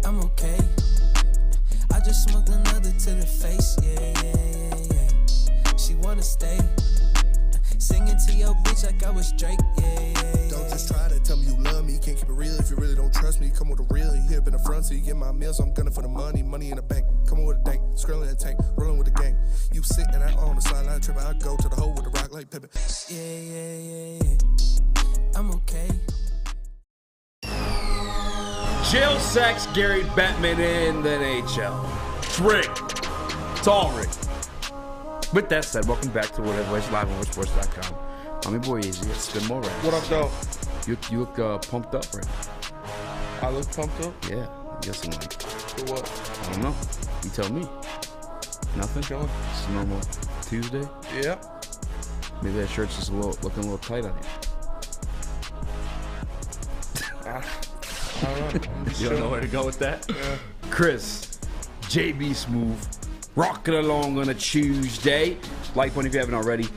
I'm okay. I just smoked another to the face, yeah. She wanna stay. Singing to your bitch like I was Drake, yeah. Don't just try to tell me you love me. Can't keep it real if you really don't trust me. Come with a real, you hit up in the front, so you get my meals. I'm gunning for the money in the bank. Coming with a dank, skrilling in a tank, rolling with the gang. You sit and I on the sideline tripping. I go to the hole with the rock like Pippin. Yeah. I'm okay. Jail sex, Gary Bettman in the NHL. It's rigged. It's all rigged. With that said, welcome back to Woodward live on WoodSports.com. I'm your boy Eazy. It's been more rap. What up, though? You look pumped up right now. I look pumped up? Yeah. I'm guessing like. For what? I don't know. You tell me. Nothing? Chilling. It's a normal Tuesday? Yeah. Maybe that shirt's just looking a little tight on you. I don't know. You don't know where to go with that? Yeah. Chris, JB Smooth, rocking along on a Tuesday. Like one if you haven't already.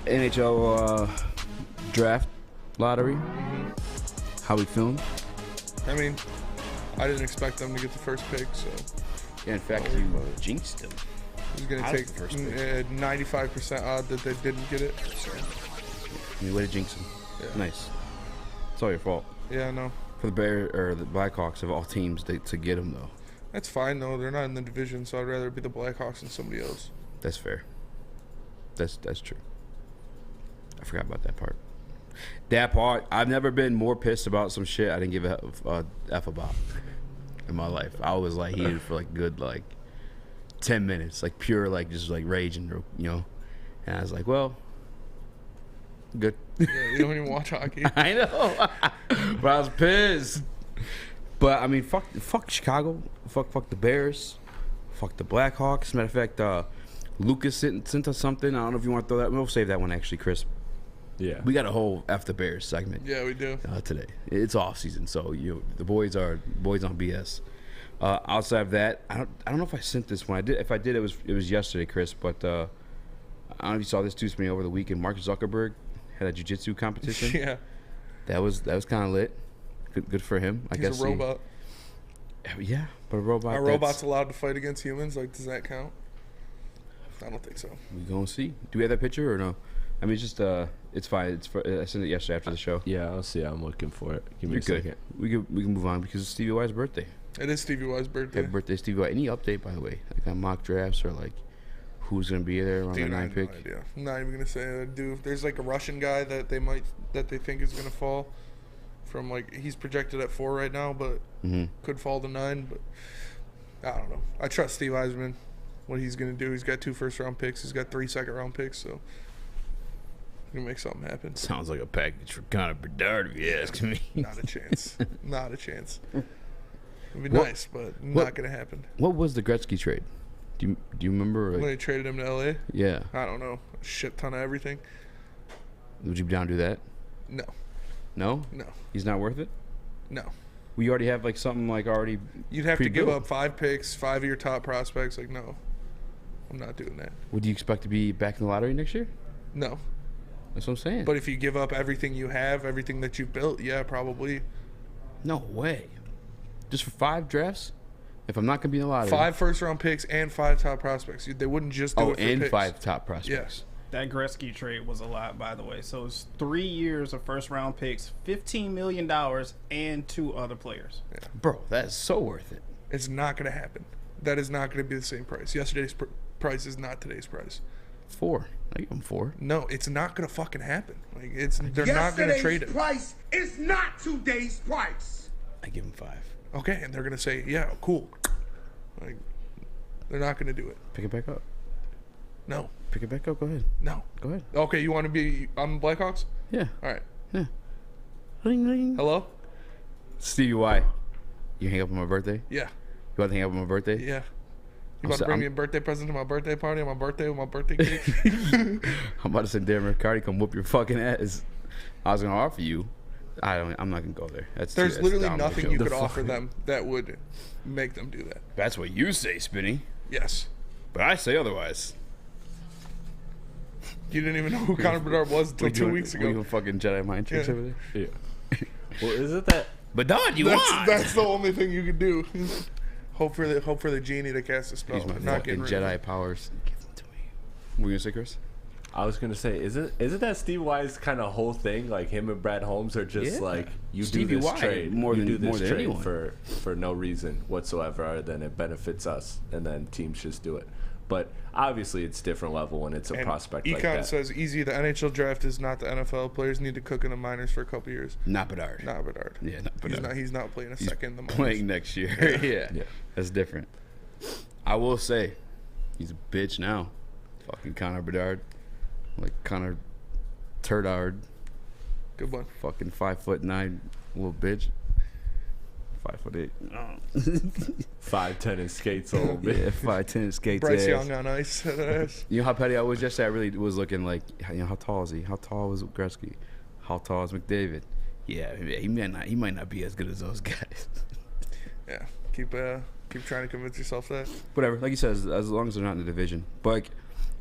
NHL Draft Lottery. Mm-hmm. How we feeling? I mean, I didn't expect them to get the first pick, so. Yeah, in fact, you jinxed them. It was going to take 95% odd that they didn't get it. So. I mean, way to jinx them. Yeah. Nice. It's all your fault. Yeah, I know. For the the Blackhawks of all teams to get them though. That's fine though. They're not in the division, so I'd rather be the Blackhawks than somebody else. That's fair. That's true. I forgot about that part. That part, I've never been more pissed about some shit I didn't give a F about in my life. I was like heated for like good 10 minutes, like pure just raging, you know. And I was like, well, good. Yeah, you don't even watch hockey. I know, but I was pissed. But I mean, fuck Chicago, fuck the Bears, fuck the Blackhawks. Matter of fact, Lucas sent us something. I don't know if you want to throw that. We'll save that one actually, Chris. Yeah, we got a whole F the Bears segment. Yeah, we do today. It's off season, so the boys on BS. Outside of that, I don't know if I sent this one. I did. If I did, it was yesterday, Chris. But I don't know if you saw this too, Spinny, over the weekend. Mark Zuckerberg had a jiu-jitsu competition. Yeah, that was kind of lit. Good for him. I guess he's a robot. Yeah, but a robot. Are robots allowed to fight against humans? Does that count? I don't think so. We gonna see. Do we have that picture or no? I mean, it's just it's fine. I sent it yesterday after the show. Yeah, I'll see. I'm looking for it. Give me a second. We can move on because it's Stevie Y's birthday. It is Stevie Y's birthday. Happy birthday, Stevie Y. Any update, by the way, on mock drafts or who's gonna be there on the 9 pick? No idea. I'm not even gonna say. There's a Russian guy that they think is gonna fall. From he's projected at 4 right now, but could fall to 9. But I don't know. I trust Steve Eisman, what he's gonna do. He's got 2 first-round picks. He's got 3 second-round picks, so he's gonna make something happen. Sounds like a package for Connor Bedard, if you ask me. Not a chance. Not a chance. It'd be nice, but not gonna happen. What was the Gretzky trade? Do you remember? When they traded him to LA? Yeah. I don't know. A shit ton of everything. Would you be down to do that? No. No? No. He's not worth it? No. We already have something already. You'd have to give up 5 picks, 5 of your top prospects. No. I'm not doing that. Would you expect to be back in the lottery next year? No. That's what I'm saying. But if you give up everything you have, everything that you've built, yeah, probably. No way. Just for 5 drafts? If I'm not going to be in the lottery. 5 first-round picks and 5 top prospects. They wouldn't just do it for and picks. 5 top prospects. Yes. That Gretzky trade was a lot, by the way. So it's 3 years of first-round picks, $15 million, and 2 other players. Yeah. Bro, that is so worth it. It's not going to happen. That is not going to be the same price. Yesterday's price is not today's price. 4. I give them 4. No, it's not going to fucking happen. They're not going to trade it. Yesterday's price is not today's price. I give them 5. Okay, and they're going to say, yeah, cool. They're not going to do it. Pick it back up. No. Pick it back up. Go ahead. No. Go ahead. Okay, you want to be on the Blackhawks? Yeah. All right. Yeah. Ring, ring. Hello? Stevie Y. You hang up on my birthday? Yeah. You want to hang up on my birthday? Yeah. You want to bring me a birthday present to my birthday party on my birthday with my birthday cake? I'm about to say, Darren McCarty, come whoop your fucking ass. I was going to offer you. I'm not going to go there. There's literally nothing you could offer them that would make them do that. That's what you say, Spinny. Yes. But I say otherwise. You didn't even know who Connor Bedard was until 2 weeks ago. We fucking Jedi mind tricks over there? Yeah. Well, is it that Bedard, you won. That's the only thing you can do. Hope for the genie to cast a spell. Use my Not fucking getting rid of Jedi it. powers. Give them to me. What were you gonna say, Chris? I was gonna say, isn't that Steve Y's kind of whole thing? Like him and Brad Holmes are just Yeah. like you Stevie do this Y, trade, more you than- do this more than trade anyone. for no reason whatsoever other than it benefits us, and then teams just do it. But obviously, it's different level when it's a And prospect Econ like that. says, "Easy. The NHL draft is not the NFL. Players need to cook in the minors for a couple years. Not Bedard. Not Bedard. Yeah, not Bedard. He's not playing a second in the minors. Playing next year. Yeah. Yeah. That's different. I will say, he's a bitch now. Fucking Connor Bedard. Like Connor Turdard. Good one. Fucking 5'9" little bitch. 5'8". 5'10" and skates a little bit. Yeah, 5'10" skates. Bryce ass. Young on ice. Ass. You know how petty I was yesterday? I really was looking like, you know, how tall is he? How tall was Gretzky? How tall is McDavid? Yeah, he might not be as good as those guys. Yeah. Keep trying to convince yourself that. Whatever, like you said, as long as they're not in the division. But like,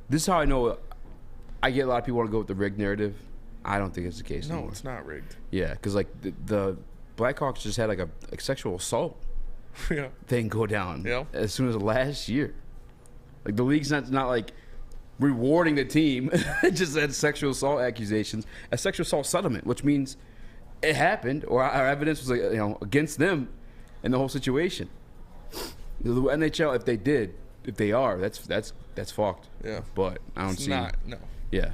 this is how I know. I get a lot of people want to go with the rigged narrative. I don't think it's the case No, anymore. it's not rigged. Yeah, because like the Blackhawks just had like a sexual assault Yeah. thing go down Yeah. as soon as last year. Like the league's not like rewarding the team. It just had sexual assault accusations, a sexual assault settlement, which means it happened or our evidence was like, against them in the whole situation. The NHL, if they are, that's fucked. Yeah. But I don't It's see. not. No. Yeah,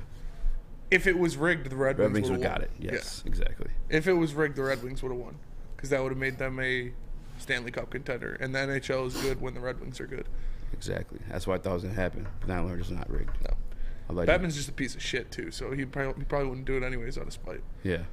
If it was rigged, the Red Red Wings Wings would would have got won. it. Yes, exactly. Yeah. If it was rigged, the Red Wings would have won, because that would have made them a Stanley Cup contender. And the NHL is good when the Red Wings are good. Exactly. That's what I thought was gonna happen. But now I learned it's not rigged. No. I like Batman's just a piece of shit too, so he probably wouldn't do it anyways out of spite. Yeah.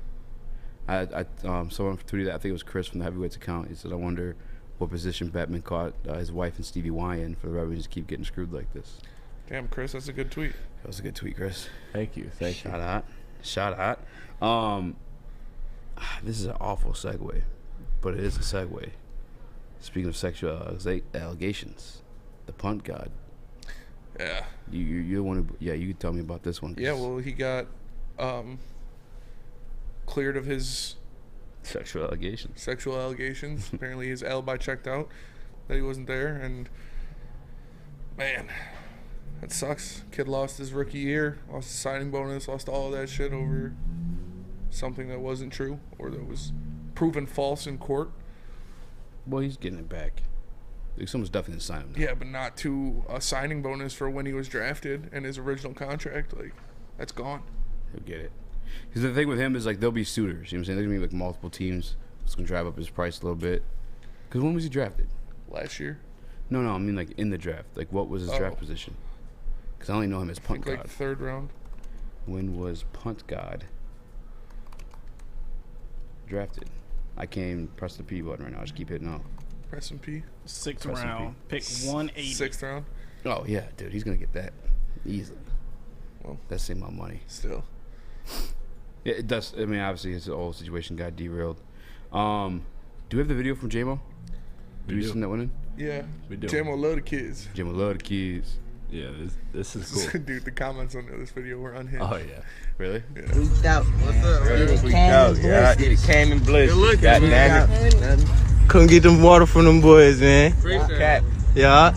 Someone tweeted that, I think it was Chris from the Heavyweights account. He said, I wonder what position Batman caught his wife and Stevie Y in for the Red Wings to keep getting screwed like this. Damn, Chris, that's a good tweet. That was a good tweet, Chris. Thank you. Shout out. This is an awful segue, but it is a segue. Speaking of sexual allegations, the punt god. Yeah. You're the one who, yeah, you can tell me about this one. Yeah, well, he got cleared of his Sexual allegations. sexual allegations. Apparently his alibi checked out, that he wasn't there, and man, that sucks. Kid lost his rookie year, lost his signing bonus, lost all of that shit over something that wasn't true or that was proven false in court. Well, he's getting it back. Like, someone's definitely gonna sign him now. Yeah, but not to a signing bonus for when he was drafted and his original contract. Like, that's gone. He'll get it. Because the thing with him is, like, there'll be suitors. You know what I'm saying? There's going to be, like, multiple teams. It's going to drive up his price a little bit. Because when was he drafted? Last year, No, I mean, like, in the draft. Like, what was his draft position? Because I only know him as I punt think god. like third round. When was punt god drafted? I can't even press the P button right now. I just keep hitting off. Press and P. Sixth Press and round, pick 180. Sixth round. Oh, yeah, dude. He's going to get that easily. Well, That's saving my money. still. Yeah, it does. I mean, obviously, his whole situation got derailed. Do we have the video from JMO? Do we do. send that one in? Yeah. We do. JMO love the kids. JMO love the kids. Yeah, this is cool. Dude, the comments on this video were unhinged. Oh yeah. Really? Freaked out. What's up? Get it came in bliss. God damn it. Couldn't get them water from them boys, man. Cat. Yeah.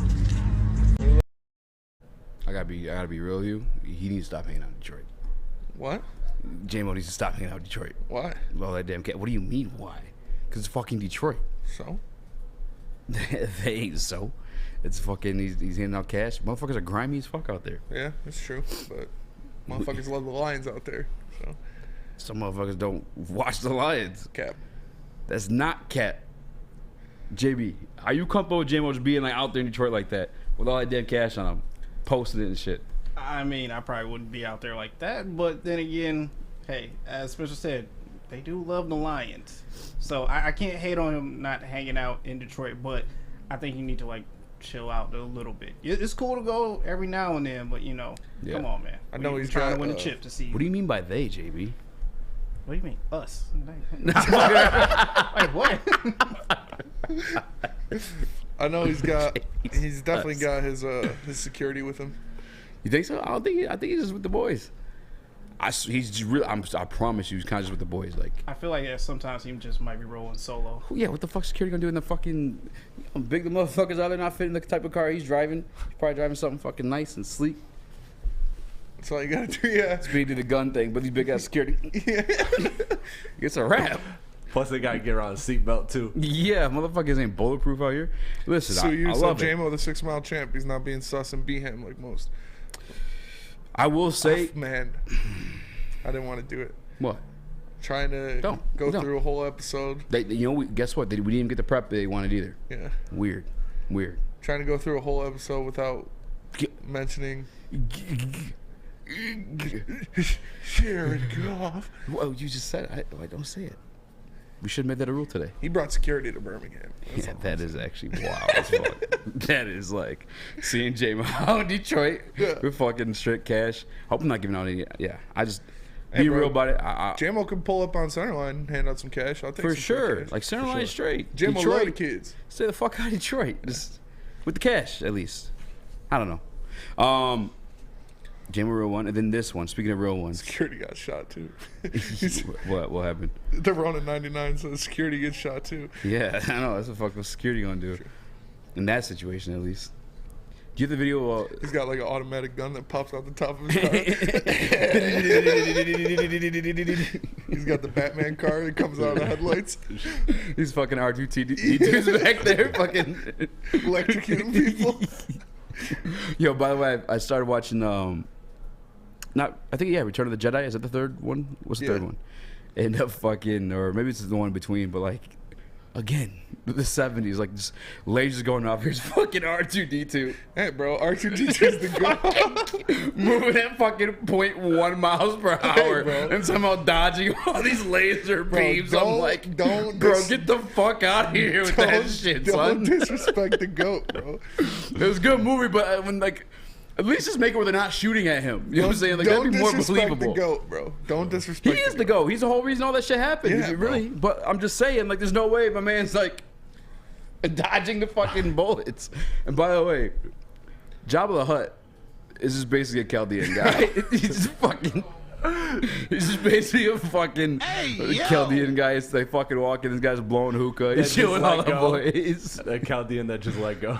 I gotta be real with you. He needs to stop hanging out in Detroit. What? JMO needs to stop hanging out in Detroit. Why? All that damn cat. What do you mean, why? Because it's fucking Detroit. So? They ain't so. It's fucking, he's handing out cash. Motherfuckers are grimy as fuck out there. Yeah, that's true. But motherfuckers love the Lions out there. So, Some motherfuckers don't watch the Lions. cap. That's not cat. JB, are you comfortable with JMO just being like out there in Detroit like that with all that damn cash on him, posting it and shit? I mean, I probably wouldn't be out there like that, but then again, hey, as Spencer said, they do love the Lions. So I can't hate on him not hanging out in Detroit, but I think you need to, like, chill out a little bit. It's cool to go every now and then, but, Yeah. come on, man. I know We're he's trying got, to win a chip to see. What do you mean by they, JB? What do you mean? Us. Like, what? I know he's definitely got his security with him. You think so? I think he's just with the boys. He's really. I promise you, he's kind of just with the boys. Like, I feel like sometimes he just might be rolling solo. yeah, what the fuck's security gonna do in the fucking big the motherfuckers out there not fitting the type of car he's driving? He's probably driving something fucking nice and sleek. That's all you gotta do, yeah. Speed to the gun thing, but these big ass security. It's a wrap. Plus, they gotta get around the seatbelt too. Yeah, motherfuckers ain't bulletproof out here. Listen, So you I said love it. J-Mo, the 6 Mile champ, he's not being sus and beat him like most. I will say, Man, I didn't want to do it. what? Trying to Don't. through a whole episode. Guess what? We didn't even get the prep they wanted either. Yeah. Weird. Trying to go through a whole episode without mentioning Jared Goff. Well, you just said it. I don't say it. We should have made that a rule today. He brought security to Birmingham. That's Yeah, all. that is actually wild as fuck. That is like seeing J-Mo out in Detroit with fucking straight cash. Hope I'm not giving out any. Yeah, I just be bro, real about it. J-Mo could pull up on Centerline and hand out some cash. I'll take For some sure. cash. Like center line straight. J-Mo Detroit. love the kids. Stay the fuck out of Detroit. Just with the cash, at least. I don't know. J-Mo real one, and then this one. Speaking of real ones. Security got shot too. What happened? The Rona 99 says security gets shot too. Yeah, I know. That's what fucking security gonna do. In that situation, at least. Do you have the video? He's got like an automatic gun that pops out the top of his car. He's got the Batman car that comes out of the headlights, These fucking R2-D2s back there, fucking electrocuting people. Yo, by the way, I started watching. Return of the Jedi. Is that the third one? What's the Yeah. third one? And fucking, or maybe it's the one in between. But like, again, the 70s, like just lasers going off. Here's fucking R2-D2 Hey, bro, R2D2 is the gun. moving at fucking 0.1 miles per hour bro. and somehow dodging all these laser beams. I'm don't- like, don't bro, dis- get the fuck out of here with that shit, son. Don't disrespect the GOAT, bro. It was a good movie, but when like, at least just make it where they're not shooting at him. You know what I'm saying? Like that'd Don't be more disrespect believable. the GOAT, bro. Don't He disrespect is the GOAT. He's the whole reason all that shit happened. Yeah, Really. But I'm just saying, like, there's no way my man's like dodging the fucking bullets. And by the way, Jabba the Hutt is just basically a Chaldean guy. He's just fucking. He's just basically a fucking Chaldean guy. It's like fucking walking. This guy's blowing hookah. He's just chilling all let the go. boys. That Chaldean that just let go.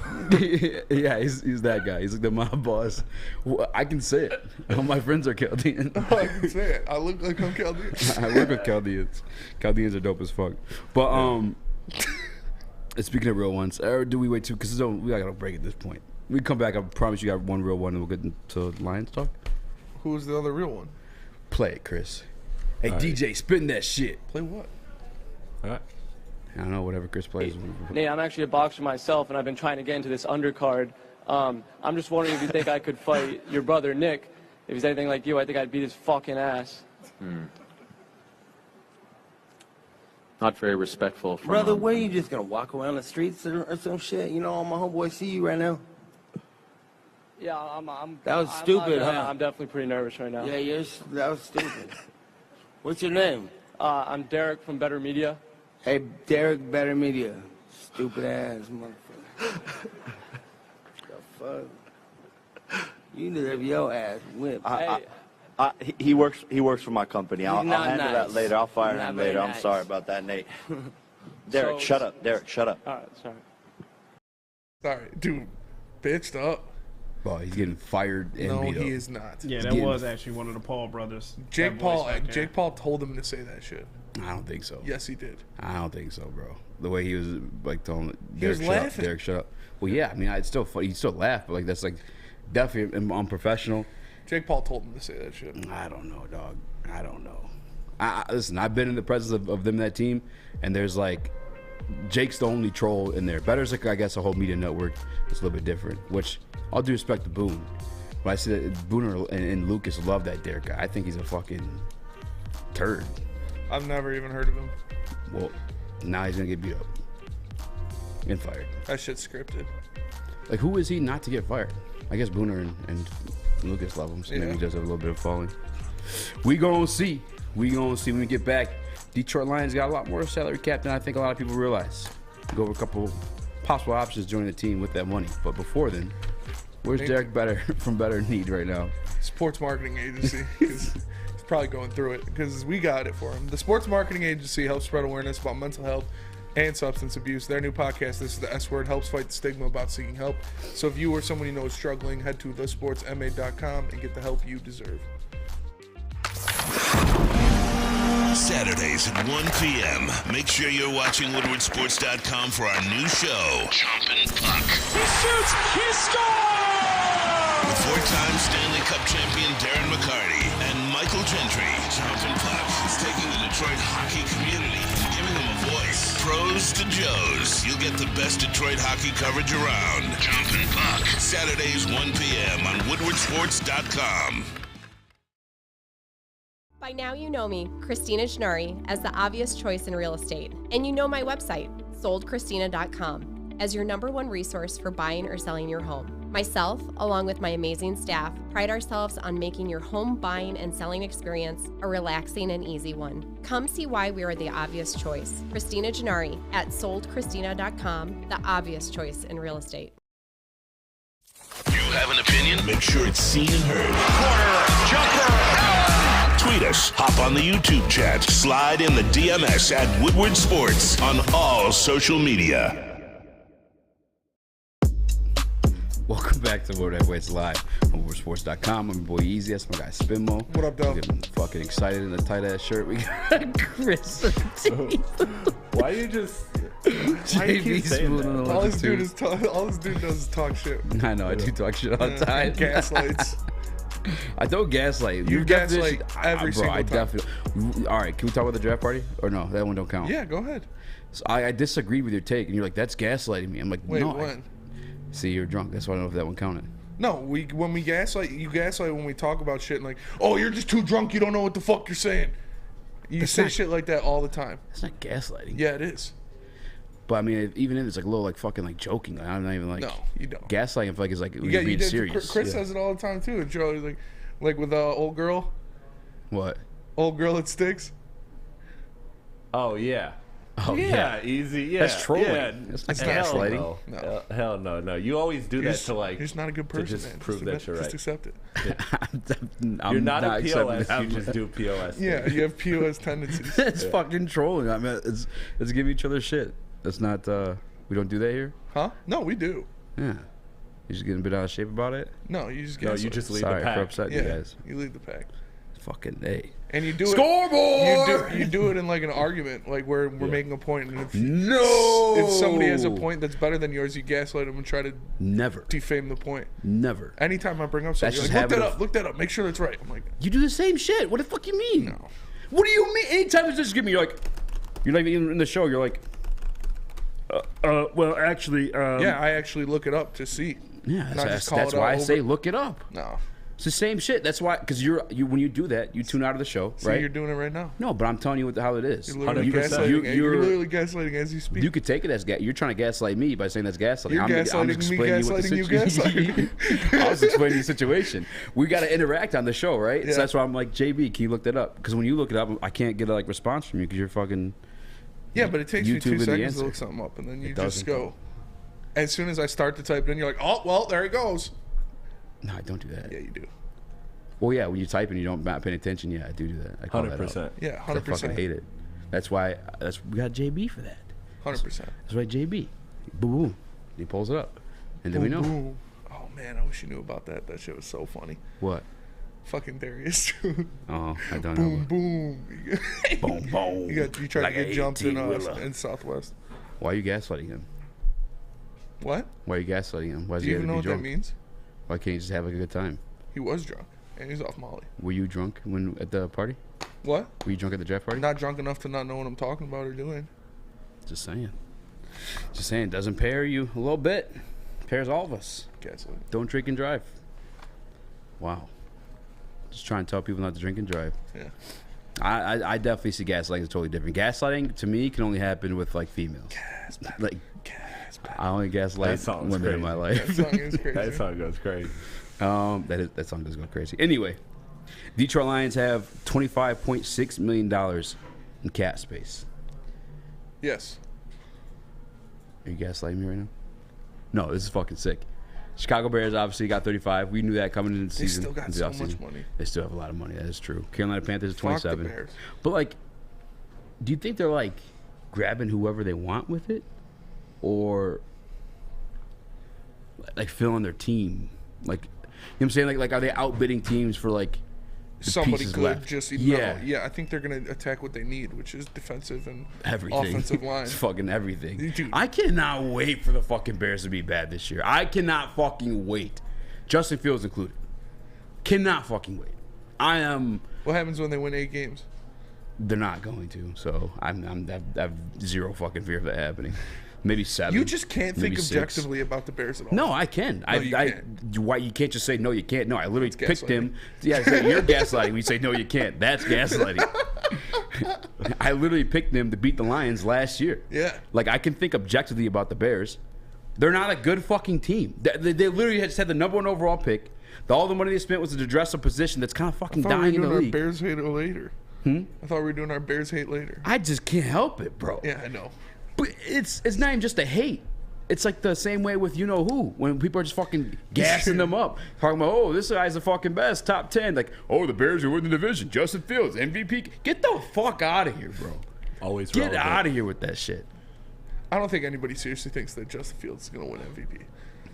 Yeah, he's that guy. He's like the mob boss. Well, I can say it. All my friends are Chaldean. I can say it. I look like I'm Chaldean. I work with Chaldeans. Chaldeans are dope as fuck. But speaking of real ones, or do we wait too? Because we got a break at this point. We come back. I promise you got one real one, and we'll get into Lions talk. Who's the other real one? Play it, Chris. Hey, DJ, spin that shit. Play what? All right. I don't know, whatever Chris plays. Nate, I'm actually a boxer myself, and I've been trying to get into this undercard. I'm just wondering if you think I could fight your brother, Nick. If he's anything like you, I think I'd beat his fucking ass. Not very respectful. From Brother, where you just gonna walk around the streets or some shit? You know, all my homeboys see you right now. Yeah, I'm That was stupid, huh? I'm definitely pretty nervous right now. Yeah, that was stupid. What's your name? I'm Derek from Better Media. Hey, Derek, Better Media. Stupid ass motherfucker. The fuck? You deserve your ass whipped. he works for my company. I'll not handle that nice. later. I'll fire Not him very later. I'm nice. sorry about that, Nate. Derek, So- shut up. Derek, shut up. All right, sorry. Sorry, dude. Bitched up. Well, he's getting fired and No, beat up. he is not. Yeah, that getting- was actually one of the Paul brothers. Jake That Paul. voice back there. Jake Paul told him to say that shit. I don't think so. Yes, he did. I don't think so, bro. The way he was like telling He was Derek, shut up, laughing. Derek, shut up. Well, yeah, I mean, I'd still he still laugh, but like that's like definitely unprofessional. Jake Paul told him to say that shit. I don't know, dog. I don't know. Listen, I've been in the presence of them, that team, and there's like Jake's the only troll in there. Better's like, I guess, a whole media network. It's a little bit different, which all due respect to Boone. But I see that Booner and Lucas love that Derek guy. I think he's a fucking turd. I've never even heard of him. Well, now he's going to get beat up and fired. That shit's scripted. Like, who is he not to get fired? I guess Booner and Lucas love him, so maybe Yeah. he does have a little bit of falling. We gonna see. We gonna see when we get back. Detroit Lions got a lot more salary cap than I think a lot of people realize. Go over a couple possible options to join the team with that money. But before then, where's Hey. Derek Better from Better Need right now? Sports marketing agency. 'Cause he's probably going through it because we got it for him. The Sports Marketing Agency helps spread awareness about mental health and substance abuse. Their new podcast, This is the S Word, helps fight the stigma about seeking help. So if you or someone you know is struggling, head to thesportsma.com and get the help you deserve. Saturdays at 1 p.m. Make sure you're watching WoodwardSports.com for our new show, Chompin' Puck. He shoots! He scores! With four-time Stanley Cup champion Darren McCarty and Michael Gentry, Chompin' Puck is taking the Detroit hockey community and giving them a voice. Pros to Joes. You'll get the best Detroit hockey coverage around. Chompin' Puck. Saturdays 1 p.m. on WoodwardSports.com. By now you know me, Christina Gennari, as the obvious choice in real estate. And you know my website, soldchristina.com, as your #1 resource for buying or selling your home. Myself, along with my amazing staff, pride ourselves on making your home buying and selling experience a relaxing and easy one. Come see why we are the obvious choice. Christina Gennari at soldchristina.com, the obvious choice in real estate. You have an opinion? Make sure it's seen and heard. Corner, jumper, tweet us, hop on the YouTube chat, slide in the DMS at Woodward Sports on all social media. Welcome back to Woodward Heavyweights Live on WoodwardSports.com. I'm your boy Eazy. That's my guy Spinmo. What up, dog? Getting fucking excited in the tight ass shirt. We got Chris. Why you just? JB smoothing the all this dude does is talk shit. I know. I do talk shit all the time. Gaslights. I don't gaslight. You gaslight every single time. Definitely. All right, can we talk about the draft party? Or no, that one don't count. Yeah, go ahead. So I disagreed with your take, and you're like, "That's gaslighting me." I'm like, Wait, "No." when? See, you're drunk. That's why I don't know if that one counted. No, when we gaslight, you gaslight when we talk about shit and like, "Oh, you're just too drunk. You don't know what the fuck you're saying." You say shit like that all the time. That's not gaslighting. Yeah, it is. But I mean, even if it's like a little like fucking like joking, like, I'm not even like. No, you don't. Gaslighting, I feel like is like being serious. Chris says it all the time too. And Joe, like with old girl. What? Old girl that sticks. Oh yeah. Oh yeah, Easy. Yeah, that's trolling. Yeah. That's not gaslighting. No. Hell no. You always do that to like. You're just not a good person, to just man. prove that you're right. Just accept it. Yeah. You're not a POS. You just do POS. Yeah, you have POS tendencies. It's fucking trolling. I mean, it's giving each other shit. That's not. We don't do that here. Huh? No, we do. Yeah. You just getting a bit out of shape about it? No, you just you just leave Sorry the pack. for upsetting you guys. You leave the pack. Fucking A. And you do Scoreboard! You do it in like an argument, like where we're making a point. And if somebody has a point that's better than yours, you gaslight them and try to defame the point. Never. Anytime I bring up something, you're like, look that up, make sure that's right. I'm like, you do the same shit. What the fuck you mean? No. What do you mean? Anytime it's just give me you're not even in the show. You're like, well, actually, yeah, I actually look it up to see. Yeah, that's why I say look it up. No. It's the same shit. That's why, because you when you do that, you tune out of the show, See, right? You're doing it right now. No, but I'm telling you how it is. You're literally gaslighting as you speak. You could take it as you're trying to gaslight me by saying that's gaslighting. You're gaslighting me, gaslighting you, gaslighting. I was explaining the situation. We got to interact on the show, right? Yeah. So that's why I'm like, JB, can you look that up? Because when you look it up, I can't get a response from you because you're fucking. Yeah, but it takes you 2 YouTube seconds to look something up, and then you just go. As soon as I start to type it in, you're like, oh, well, there it goes. No, I don't do that. Yeah, you do. Well, yeah, when you type and you don't pay attention, yeah, I do that. I call 100%. That yeah, 100%. I fucking hate it. That's why we got JB for that. 100%. That's right, JB. Boom, boom. He pulls it up, and then we know. Boom. Oh man, I wish you knew about that. That shit was so funny. What? Fucking Darius. Oh, I don't boom, know. Boom, boom, boom. You tried to get jumped in Southwest. Why are you gaslighting him? What? Why are you gaslighting him? Why Do you even know what that means? Why can't you just have a good time? He was drunk, and he's off Molly. Were you drunk at the party? What? Were you drunk at the draft party? Not drunk enough to not know what I'm talking about or doing. Just saying. Just saying. Doesn't pair you a little bit. Pairs all of us. Gaslight. Don't drink and drive. Wow. Just trying to tell people not to drink and drive. Yeah. I definitely see gaslighting as totally different. Gaslighting to me can only happen with females. I only gaslight women in my life. That song is crazy. That song goes crazy. That song does go crazy. Anyway, Detroit Lions have $25.6 million in cap space. Yes. Are you gaslighting me right now? No, this is fucking sick. Chicago Bears obviously got 35. We knew that coming into the season. They still got so much money. They still have a lot of money. That is true. Carolina Panthers are Fuck the 27. Bears. But like, do you think they're like grabbing whoever they want with it, or like filling their team? Like, you know what I'm saying? Like are they outbidding teams for like the somebody pieces good left? just Yeah. I think they're gonna attack what they need, which is defensive and Everything. offensive line. It's fucking everything. Dude. I cannot wait for the fucking Bears to be bad this year. I cannot fucking wait. Justin Fields included. Cannot fucking wait. I am. What happens when they win 8 games? They're not going to. So I have zero fucking fear of that happening. Maybe 7. You just can't maybe think 6. objectively about the Bears at all. No, I can. No, you can't. Why you can't just say no? You can't. No, I literally picked gaslighting. him. Yeah, so you're gaslighting. We say no, you can't. That's gaslighting. I literally picked them to beat the Lions last year. Yeah. Like I can think objectively about the Bears. They're not a good fucking team. They literally just had the number 1 overall pick. All the money they spent was to address a position that's kind of fucking I thought dying we in were the doing our league. Bears hate later. I thought we were doing our Bears hate later. I just can't help it, bro. Yeah, I know. But it's not even just a hate. It's like the same way with you know who, when people are just fucking gassing them up, talking about, oh, this guy's the fucking best, top 10. Like, oh, the Bears are winning the division. Justin Fields, MVP. Get the fuck out of here, bro. Always Get relevant. out of here with that shit. I don't think anybody seriously thinks that Justin Fields is going to win MVP.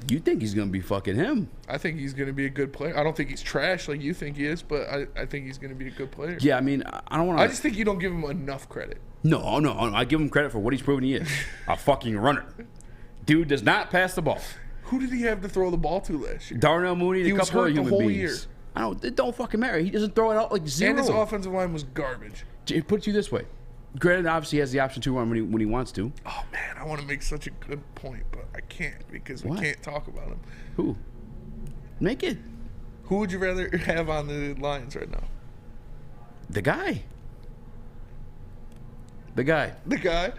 You think he's gonna be fucking him? I think he's going to be a good player. I don't think he's trash like you think he is, but I think he's going to be a good player. Yeah, I mean, I don't want to. I just think you don't give him enough credit. No, I give him credit for what he's proven he is. A fucking runner. Dude does not pass the ball. Who did he have to throw the ball to last year? Darnell Mooney and He a was couple hurt of the human whole beings. year. It don't fucking matter. He doesn't throw it out like zero. And his offensive line was garbage. Put it to you this way. Granted, obviously he has the option to run when he wants to. Oh, man, I want to make such a good point, but I can't because we What? can't talk about him. Who? Make it. Who would you rather have on the Lions right now? The guy. The guy. The guy?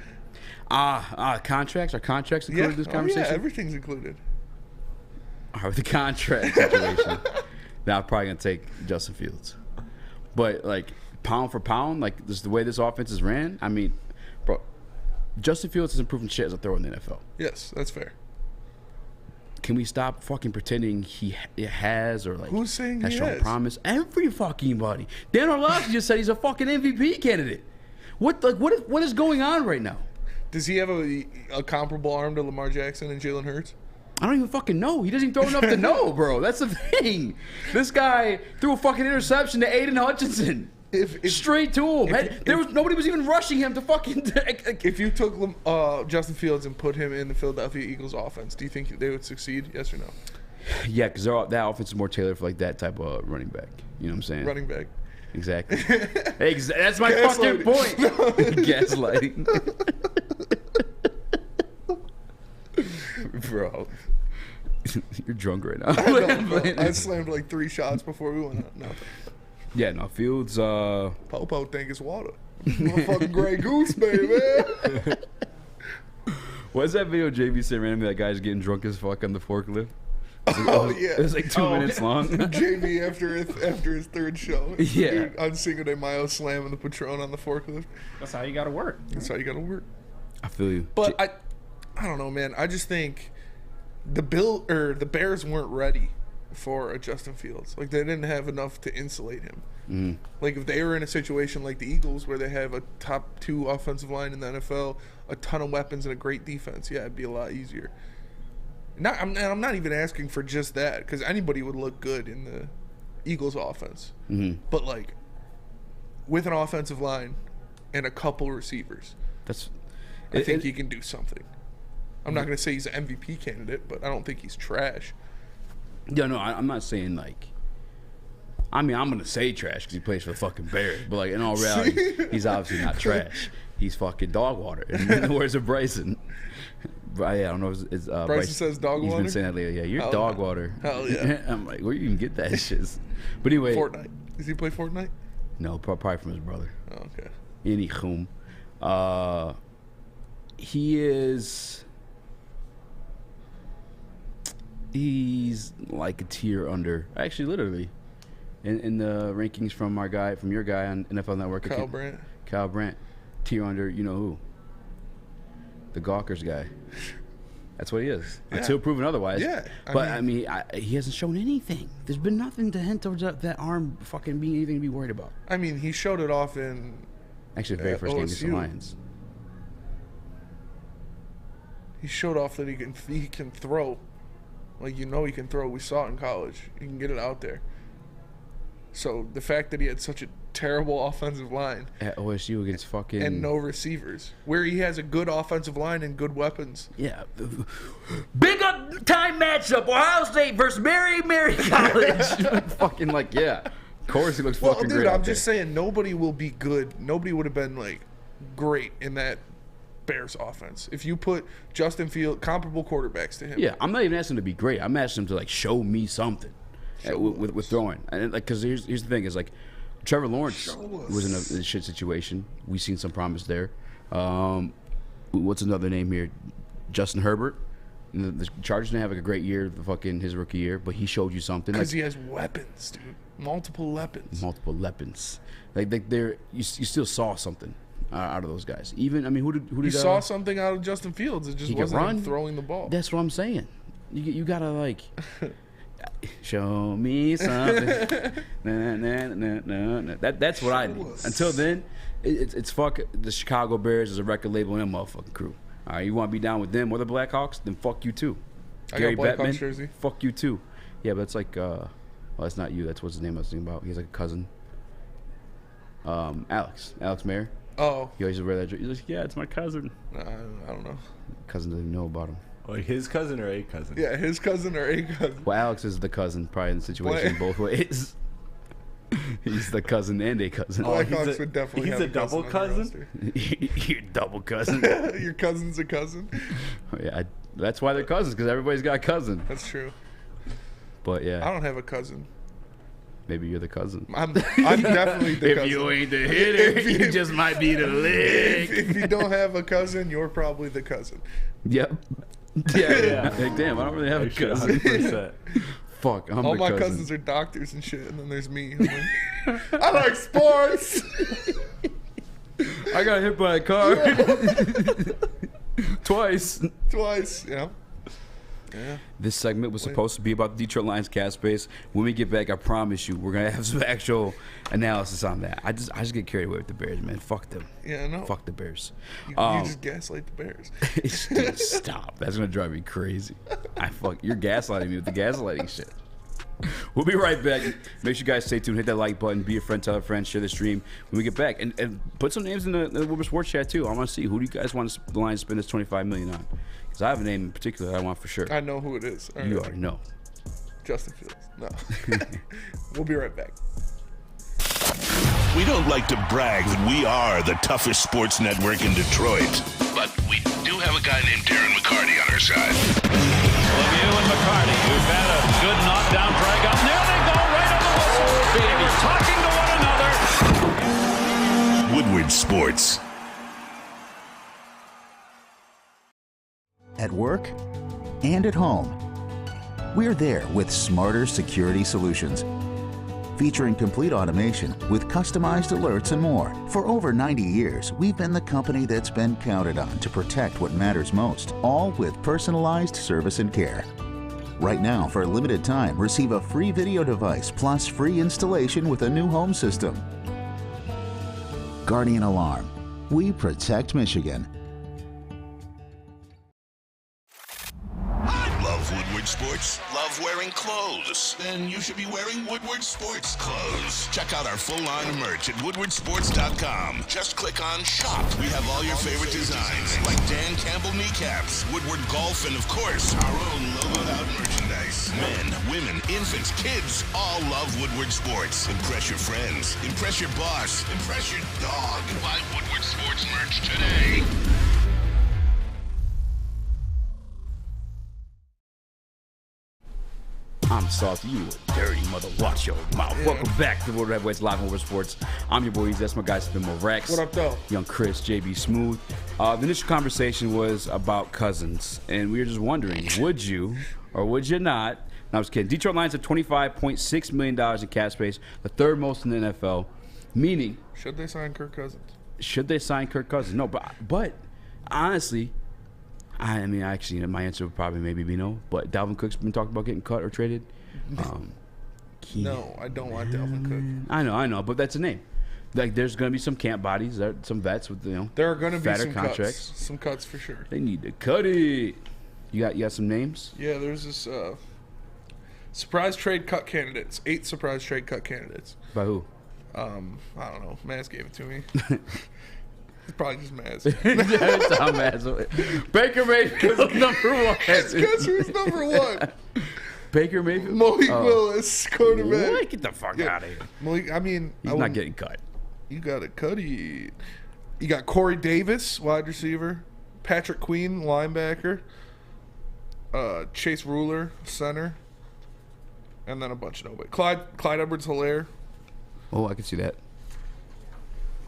Contracts? Are contracts included in this conversation? Yeah, everything's included. All right, with the contract situation. Now I'm probably going to take Justin Fields. But, like, pound for pound, like, this the way this offense is ran, I mean, bro, Justin Fields has improved shit as a thrower in the NFL. Yes, that's fair. Can we stop fucking pretending he has or, like, Who's saying has he shown has? promise? Every fucking body. Dan Orlovsky just said he's a fucking MVP candidate. What is going on right now? Does he have a comparable arm to Lamar Jackson and Jalen Hurts? I don't even fucking know. He doesn't even throw enough to know, bro. That's the thing. This guy threw a fucking interception to Aiden Hutchinson. Straight to him. Nobody was even rushing him to fucking. If you took Justin Fields and put him in the Philadelphia Eagles offense, do you think they would succeed? Yes or no? Yeah, because that offense is more tailored for like that type of running back. You know what I'm saying? Running back. Exactly. That's my fucking point. Gaslighting. Bro. You're drunk right now. I know, I slammed like 3 shots before we went out. No. Yeah, no, Fields. Popo think it's water. Motherfucking Grey Goose, baby. What's that video JV said randomly that guy's getting drunk as fuck on the forklift? Yeah. It was like 2 minutes long. JV after his 3rd show. Yeah. Dude, on Cinco de Mayo slamming the Patron on the forklift. That's how you got to work. That's how you got to work. I feel you. But I don't know, man. I just think the Bears weren't ready for a Justin Fields. Like, they didn't have enough to insulate him. Mm-hmm. Like, if they were in a situation like the Eagles where they have a top 2 offensive line in the NFL, a ton of weapons, and a great defense, yeah, it'd be a lot easier. I'm not even asking for just that, because anybody would look good in the Eagles offense. Mm-hmm. But, like, with an offensive line and a couple receivers, I think he can do something. I'm not going to say he's an MVP candidate, but I don't think he's trash. Yeah, no, I'm not saying, like... I mean, I'm going to say trash because he plays for the fucking Bears. But, like, in all reality, he's obviously not trash. He's fucking dog water. In the words of Bryson. But, yeah, I don't know if it's Bryson says dog water? He's been saying that lately. Yeah, you're dog water. Hell yeah. I'm like, where you even get that shit? But anyway... Fortnite. Does he play Fortnite? No, probably from his brother. Oh, okay. Anywho. He is... He's like a tier under. Actually, literally. In the rankings from your guy on NFL Network. Kyle Brandt. Tier under, you know who? The Gawkers guy. That's what he is. Yeah. Until proven otherwise. Yeah. I mean, he hasn't shown anything. There's been nothing to hint towards that arm fucking being anything to be worried about. I mean, he showed it off in actually the very first game against the Lions. He showed off that he can throw. Like, he can throw. We saw it in college. He can get it out there. So the fact that he had such a terrible offensive line at OSU against fucking and no receivers, where he has a good offensive line and good weapons. Yeah, big up time matchup: Ohio State versus Mary College. Fucking like, yeah, of course he looks fucking great. Dude, I'm just saying nobody will be good. Nobody would have been like great in that Bears offense if you put Justin Fields, comparable quarterbacks to him. Yeah, I'm not even asking him to be great. I'm asking him to like show me something with throwing. And like, because here's the thing: is like Trevor Lawrence was in a shit situation. We've seen some promise there. What's another name here? Justin Herbert. The Chargers didn't have a great year, his rookie year, but he showed you something. Because he has weapons, dude. Multiple weapons. Like you still saw something out of those guys. Even, I mean, who did you saw something out of Justin Fields? It just wasn't him throwing the ball. That's what I'm saying. You gotta like show me something. That's what I need. Until then, it's fuck the Chicago Bears as a record label and a motherfucking crew. All right, you want to be down with them or the Blackhawks? Then fuck you too. Gary Bettman, jersey. Fuck you too. Yeah, but it's like, well, that's not you. That's what's his name I was thinking about. He's like a cousin. Alex Mayer. Oh. He always wear that jersey. He's like, yeah, it's my cousin. I don't know. Cousin doesn't know about him. Or his cousin or a cousin? Yeah, his cousin or a cousin. Well, Alex is the cousin, probably in the situation both ways. He's the cousin and a cousin. Blackhawks would definitely have a double cousin? Your double cousin. Your cousin's a cousin. Yeah, that's why they're cousins, because everybody's got a cousin. That's true. But yeah. I don't have a cousin. Maybe you're the cousin. I'm definitely the cousin. If you ain't the hitter, you just might be the leg. If you don't have a cousin, you're probably the cousin. Yep. Yeah. Like, damn, I don't really have a cousin. 100%. Fuck, I'm all the my cousin. Cousins are doctors and shit, and then there's me. I like sports. I got hit by a car. Twice, yeah. This segment was supposed to be about the Detroit Lions cap space. When we get back, I promise you, we're gonna have some actual analysis on that. I just get carried away with the Bears, man. Fuck them. Yeah, I know. Fuck the Bears. You just gaslight the Bears. Dude, stop. That's gonna drive me crazy. You're gaslighting me with the gaslighting shit. We'll be right back. Make sure you guys stay tuned. Hit that like button. Be a friend. Tell a friend. Share the stream. When we get back, and put some names in the Woodward Sports chat too. I want to see who do you guys want the Lions to spend this $25 million on? Because I have a name in particular that I want for sure. I know who it is. You already know. Justin Fields. No. We'll be right back. We don't like to brag that we are the toughest sports network in Detroit, but we do have a guy named Darren McCarty on our side. Lemieux and McCarty, who've had a good knockdown drag up. There they go, right on the whistle. They were talking to one another. Woodward Sports. At work and at home, we're there with smarter security solutions. Featuring complete automation with customized alerts and more. For over 90 years, we've been the company that's been counted on to protect what matters most, all with personalized service and care. Right now, for a limited time, receive a free video device plus free installation with a new home system. Guardian Alarm. We protect Michigan. Woodward Sports? Love wearing clothes? Then you should be wearing Woodward Sports clothes. Check out our full line of merch at woodwardsports.com. Just click on shop. We have all your favorite designs, like Dan Campbell kneecaps, Woodward golf, and of course, our own logoed out merchandise. Men, women, infants, kids all love Woodward Sports. Impress your friends. Impress your boss. Impress your dog. Buy Woodward Sports merch today. I'm salty, you a dirty mother. Watch your mouth. Yeah. Welcome back to Woodward Heavyweights Live on Woodward Sports. I'm your boy Eazy. That's my guy Spinmo Rex. What up, though? Young Chris, JB Smooth. The initial conversation was about cousins, and we were just wondering, would you or would you not? No, I was kidding. Detroit Lions have $25.6 million in cap space, the third most in the NFL. Meaning, should they sign Kirk Cousins? Should they sign Kirk Cousins? No, but honestly, I mean, actually, my answer would probably maybe be no. But Dalvin Cook's been talking about getting cut or traded. No, I don't want Dalvin Cook. I know, but that's a name. Like, there's going to be some camp bodies, some vets with There are going to be fatter some contracts. cuts. Some cuts for sure. They need to cut it. You got some names? Yeah, there's this surprise trade cut candidates. 8 surprise trade cut candidates. By who? I don't know. Maz gave it to me. It's probably just Maz. That's how Maz. Baker Mayfield number 1. Guess who's number 1? Baker Mayfield? Malik Willis, quarterback. What? Get the fuck out of here. Malik, I mean, he's not getting cut. You got to cut it. You got Corey Davis, wide receiver. Patrick Queen, linebacker. Chase Ruler, center. And then a bunch of nobody. Clyde Edwards-Helaire. Oh, I can see that.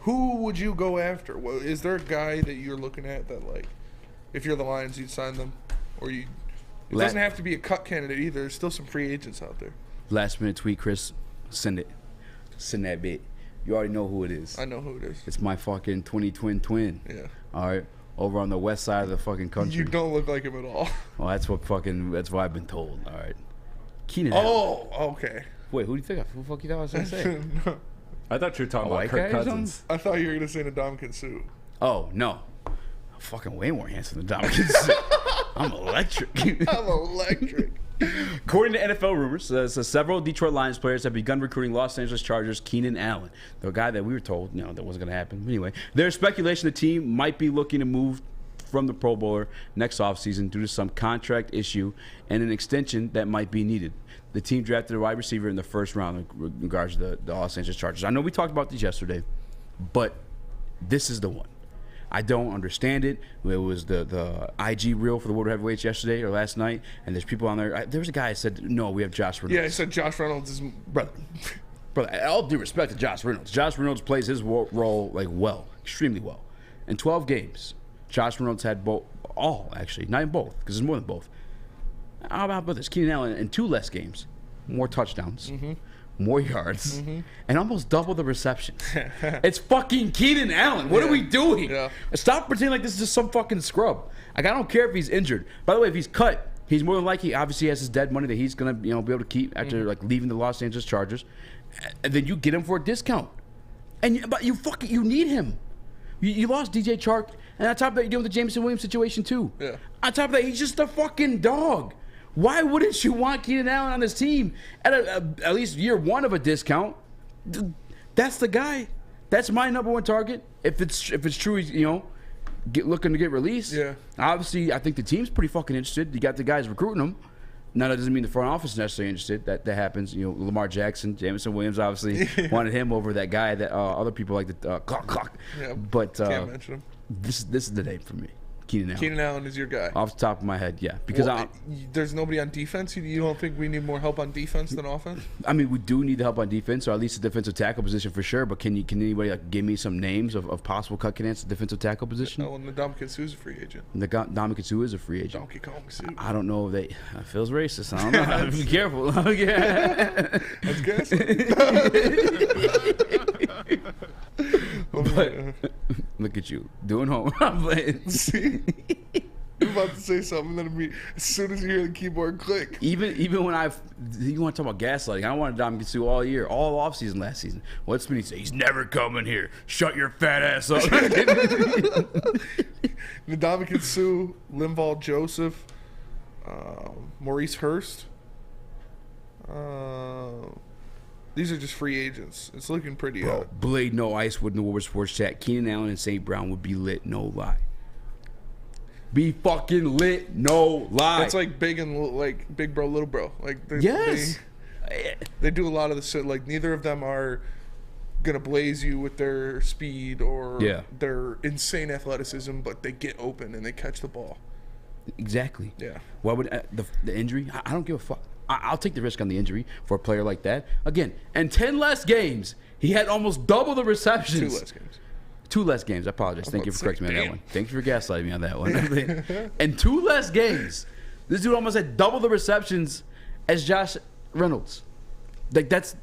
Who would you go after? Well, is there a guy that you're looking at that, like, if you're the Lions, you'd sign them? Or you... It doesn't have to be a cut candidate either. There's still some free agents out there. Last minute tweet, Chris. Send it. Send that bit. You already know who it is. I know who it is. It's my fucking twin. Yeah. All right. Over on the west side of the fucking country. You don't look like him at all. Well, that's what I've been told. All right. Keenan. Oh, okay. Wait, who do you think? Who the fuck you thought I was going to say? No. I thought you were talking about Kirk Cousins. I thought you were going to say Ndamukong Suh. Oh, no. I'm fucking way more handsome than Ndamukong Suh. I'm electric. I'm electric. According to NFL rumors, several Detroit Lions players have begun recruiting Los Angeles Chargers Keenan Allen, the guy that we were told, that wasn't going to happen. Anyway, there's speculation the team might be looking to move from the Pro Bowler next offseason due to some contract issue and an extension that might be needed. The team drafted a wide receiver in the first round in regards to the Los Angeles Chargers. I know we talked about this yesterday, but this is the one. I don't understand it. It was the IG reel for the Woodward Heavyweights yesterday or last night, and there's people on there. There was a guy that said, no, we have Josh Reynolds. Yeah, he said Josh Reynolds is... Brother, all due respect to Josh Reynolds. Josh Reynolds plays his role, extremely well. In 12 games, Josh Reynolds had not even both, because there's more than both. How about this? Keenan Allen in 2 less games, more touchdowns, more yards, and almost double the receptions. It's fucking Keenan Allen. What are we doing? Yeah. Stop pretending like this is just some fucking scrub. I don't care if he's injured. By the way, if he's cut, he's more than likely obviously has his dead money that he's gonna be able to keep after leaving the Los Angeles Chargers, and then you get him for a discount. But you need him. You lost DJ Chark, and on top of that, you're dealing with the Jameson Williams situation too. Yeah. On top of that, he's just a fucking dog. Why wouldn't you want Keenan Allen on this team at least year 1 of a discount? That's the guy. That's my number 1 target. If it's true, he's looking to get released. Yeah. Obviously, I think the team's pretty fucking interested. You got the guys recruiting him. Now that doesn't mean the front office is necessarily interested. That happens. Lamar Jackson, Jameson Williams obviously wanted him over that guy that other people like the clock. Yeah. But can't mention him. This is the name for me. Keenan Allen. Keenan Allen is your guy. Off the top of my head, yeah. Because there's nobody on defense. You don't think we need more help on defense than offense? I mean, we do need the help on defense, or at least the defensive tackle position for sure. But can anybody give me some names of possible cut candidates at the defensive tackle position? Oh, and Ndamukong Suh is a free agent. Ndamukong Suh is a free agent. Donkey Kong Suh. I don't know if they. That feels racist. I don't know. Be careful. That's good. But look at you doing homework. See, I'm about to say something, and then as soon as you hear the keyboard click. Even when you want to talk about gaslighting, I wanted Ndamukong Suh all year, all off season last season. What's Smitty say? He's never coming here. Shut your fat ass up. Ndamukong Suh, Linval Joseph, Maurice Hurst. These are just free agents. It's looking pretty out. Blade no ice with the Woodward Sports Chat. Keenan Allen and St. Brown would be lit, no lie. Be fucking lit, no lie. That's like big bro, little bro. Yes. They do a lot of the shit. Like, neither of them are gonna blaze you with their speed or their insane athleticism, but they get open and they catch the ball. Exactly. Yeah. Why would the injury? I don't give a fuck. I'll take the risk on the injury for a player like that. Again, in 10 less games, he had almost double the receptions. 2 less games. 2 less games. I apologize. Thank you for correcting me on that one. Thank you for gaslighting me on that one. And 2 less games, this dude almost had double the receptions as Josh Reynolds. Like, that's...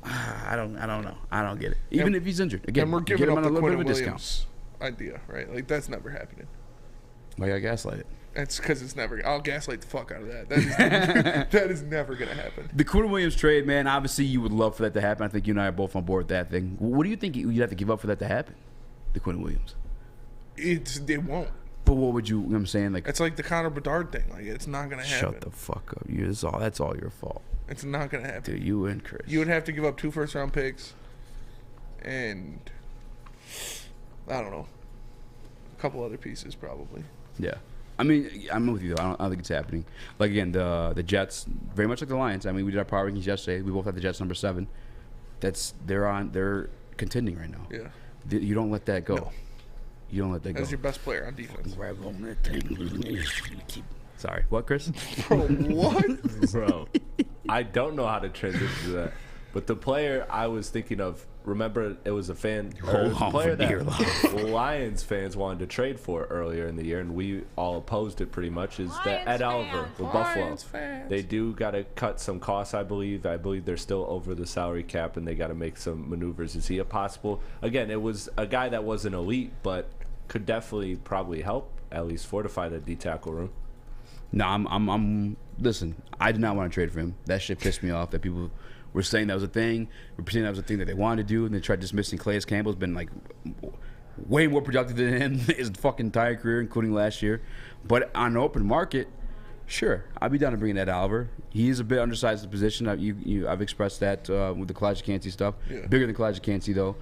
I don't know. I don't get it. Even if he's injured. Again, and we're giving up him the on a little bit Quentin of a Williams discount. idea, right? Like, that's never happening. Why I gaslight it? That's because it's never. I'll gaslight the fuck out of that. That is never gonna happen. The Quinn Williams trade, man. Obviously, you would love for that to happen. I think you and I are both on board with that thing. What do you think you'd have to give up for that to happen? The Quinn Williams. It won't. But what would you know what I'm saying? Like, it's like the Connor Bedard thing. Like, it's not gonna happen. Shut the fuck up. That's all your fault. It's not gonna happen. Dude, you and Chris. You would have to give up 2 first-round picks, and I don't know, a couple other pieces probably. Yeah. I mean, I'm with you though. I don't think it's happening. Like again, the Jets, very much like the Lions. I mean, we did our power rankings yesterday. We both had the Jets number 7. They're contending right now. Yeah. You don't let that go. No. You don't let that go. As your best player on defense. Grab on that thing. Sorry. What, Chris? Bro, what? Bro, I don't know how to transition to that. But the player I was thinking of, remember it was a player that Lions fans wanted to trade for earlier in the year, and we all opposed it pretty much, is that Ed Oliver with Buffalo. They do got to cut some costs, I believe. I believe they're still over the salary cap, and they got to make some maneuvers. Is he a possible? Again, it was a guy that wasn't elite, but could definitely probably help, at least fortify the D-tackle room. No, I'm listen, I did not want to trade for him. That shit pissed me off that people were saying that was a thing. We're pretending that was a thing that they wanted to do, and they tried dismissing Calais Campbell's been like way more productive than him his fucking entire career, including last year. But on the open market, sure, I'd be down to bringing that Oliver. He is a bit undersized in the position. I've expressed that with the Kalijah stuff. Yeah. Bigger than Kalijah though.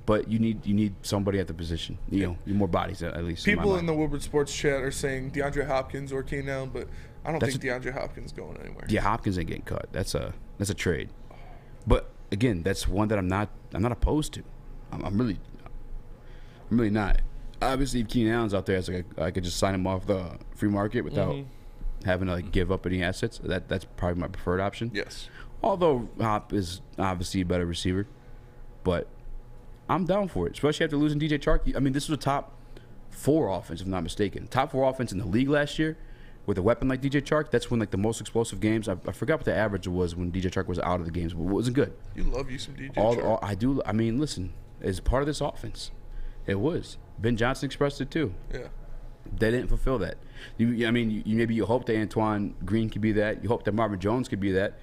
But you need somebody at the position. You know, more bodies at least. People in the Woodward Sports chat are saying DeAndre Hopkins or Keenan Allen, but I don't think DeAndre Hopkins going anywhere. Yeah, Hopkins ain't getting cut. That's a trade. But again, that's one that I'm not opposed to. I'm really not. Obviously, if Keenan Allen's out there, I could just sign him off the free market without having to give up any assets. That's probably my preferred option. Yes. Although Hop is obviously a better receiver, but I'm down for it, especially after losing DJ Chark. I mean, this was a top 4 offense, if I'm not mistaken. Top 4 offense in the league last year with a weapon like DJ Chark. That's when like the most explosive games. I forgot what the average was when DJ Chark was out of the games, but it wasn't good. You love you some DJ Chark. I do. I mean, listen, as part of this offense, it was. Ben Johnson expressed it too. Yeah. They didn't fulfill that. Maybe you hope that Antoine Green could be that. You hope that Marvin Jones could be that.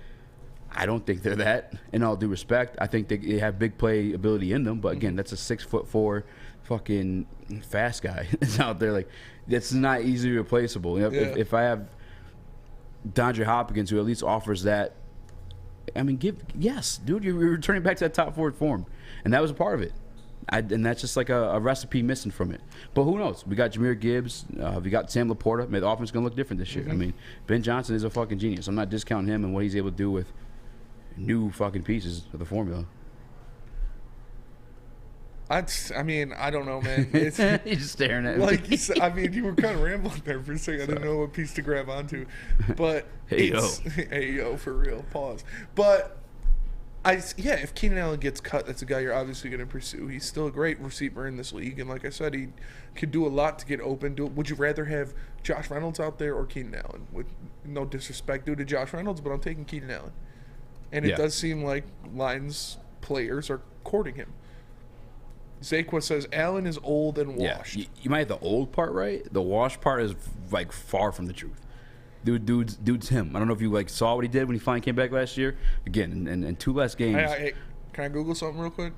I don't think they're that. In all due respect, I think they have big play ability in them. But again, that's a 6'4" fucking fast guy that's out there. Like, that's not easily replaceable. You know, if I have DeAndre Hopkins, who at least offers that, I mean, yes, dude, you're returning back to that top 4 form, and that was a part of it. And that's just like a recipe missing from it. But who knows? We got Jahmyr Gibbs. We got Sam Laporta. The offense is going to look different this year. I mean, Ben Johnson is a fucking genius. I'm not discounting him and what he's able to do with new fucking pieces of the formula. I don't know, man. It's, You're just staring at me. Like you said, I mean, you were kind of rambling there for a second. I didn't know what piece to grab onto. But hey yo, for real. Pause. But if Keenan Allen gets cut, that's a guy you're obviously going to pursue. He's still a great receiver in this league, and like I said, he could do a lot to get open. Would you rather have Josh Reynolds out there or Keenan Allen? With no disrespect due to Josh Reynolds, but I'm taking Keenan Allen. And it does seem like Lions players are courting him. Zakwa says Allen is old and washed. Yeah, you might have the old part right. The wash part is like far from the truth. Dude's him. I don't know if you saw what he did when he finally came back last year. Again, in 2 less games. Hey, can I Google something real quick?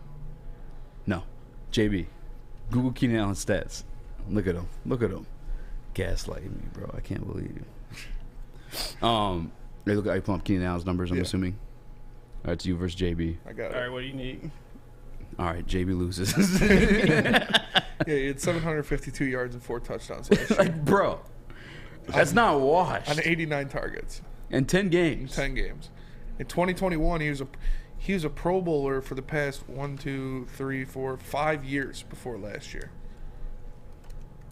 No, JB, Google Keenan Allen stats. Look at him. Gaslighting me, bro. I can't believe you. They look at you pulling up Keenan Allen's numbers. I'm assuming. All right, it's you versus JB. I got it. All right, what do you need? All right, JB loses. He had 752 yards and 4 touchdowns last year. Bro, that's not washed. On 89 targets. In 10 games. In 2021, he was a Pro Bowler for the past 5 years before last year.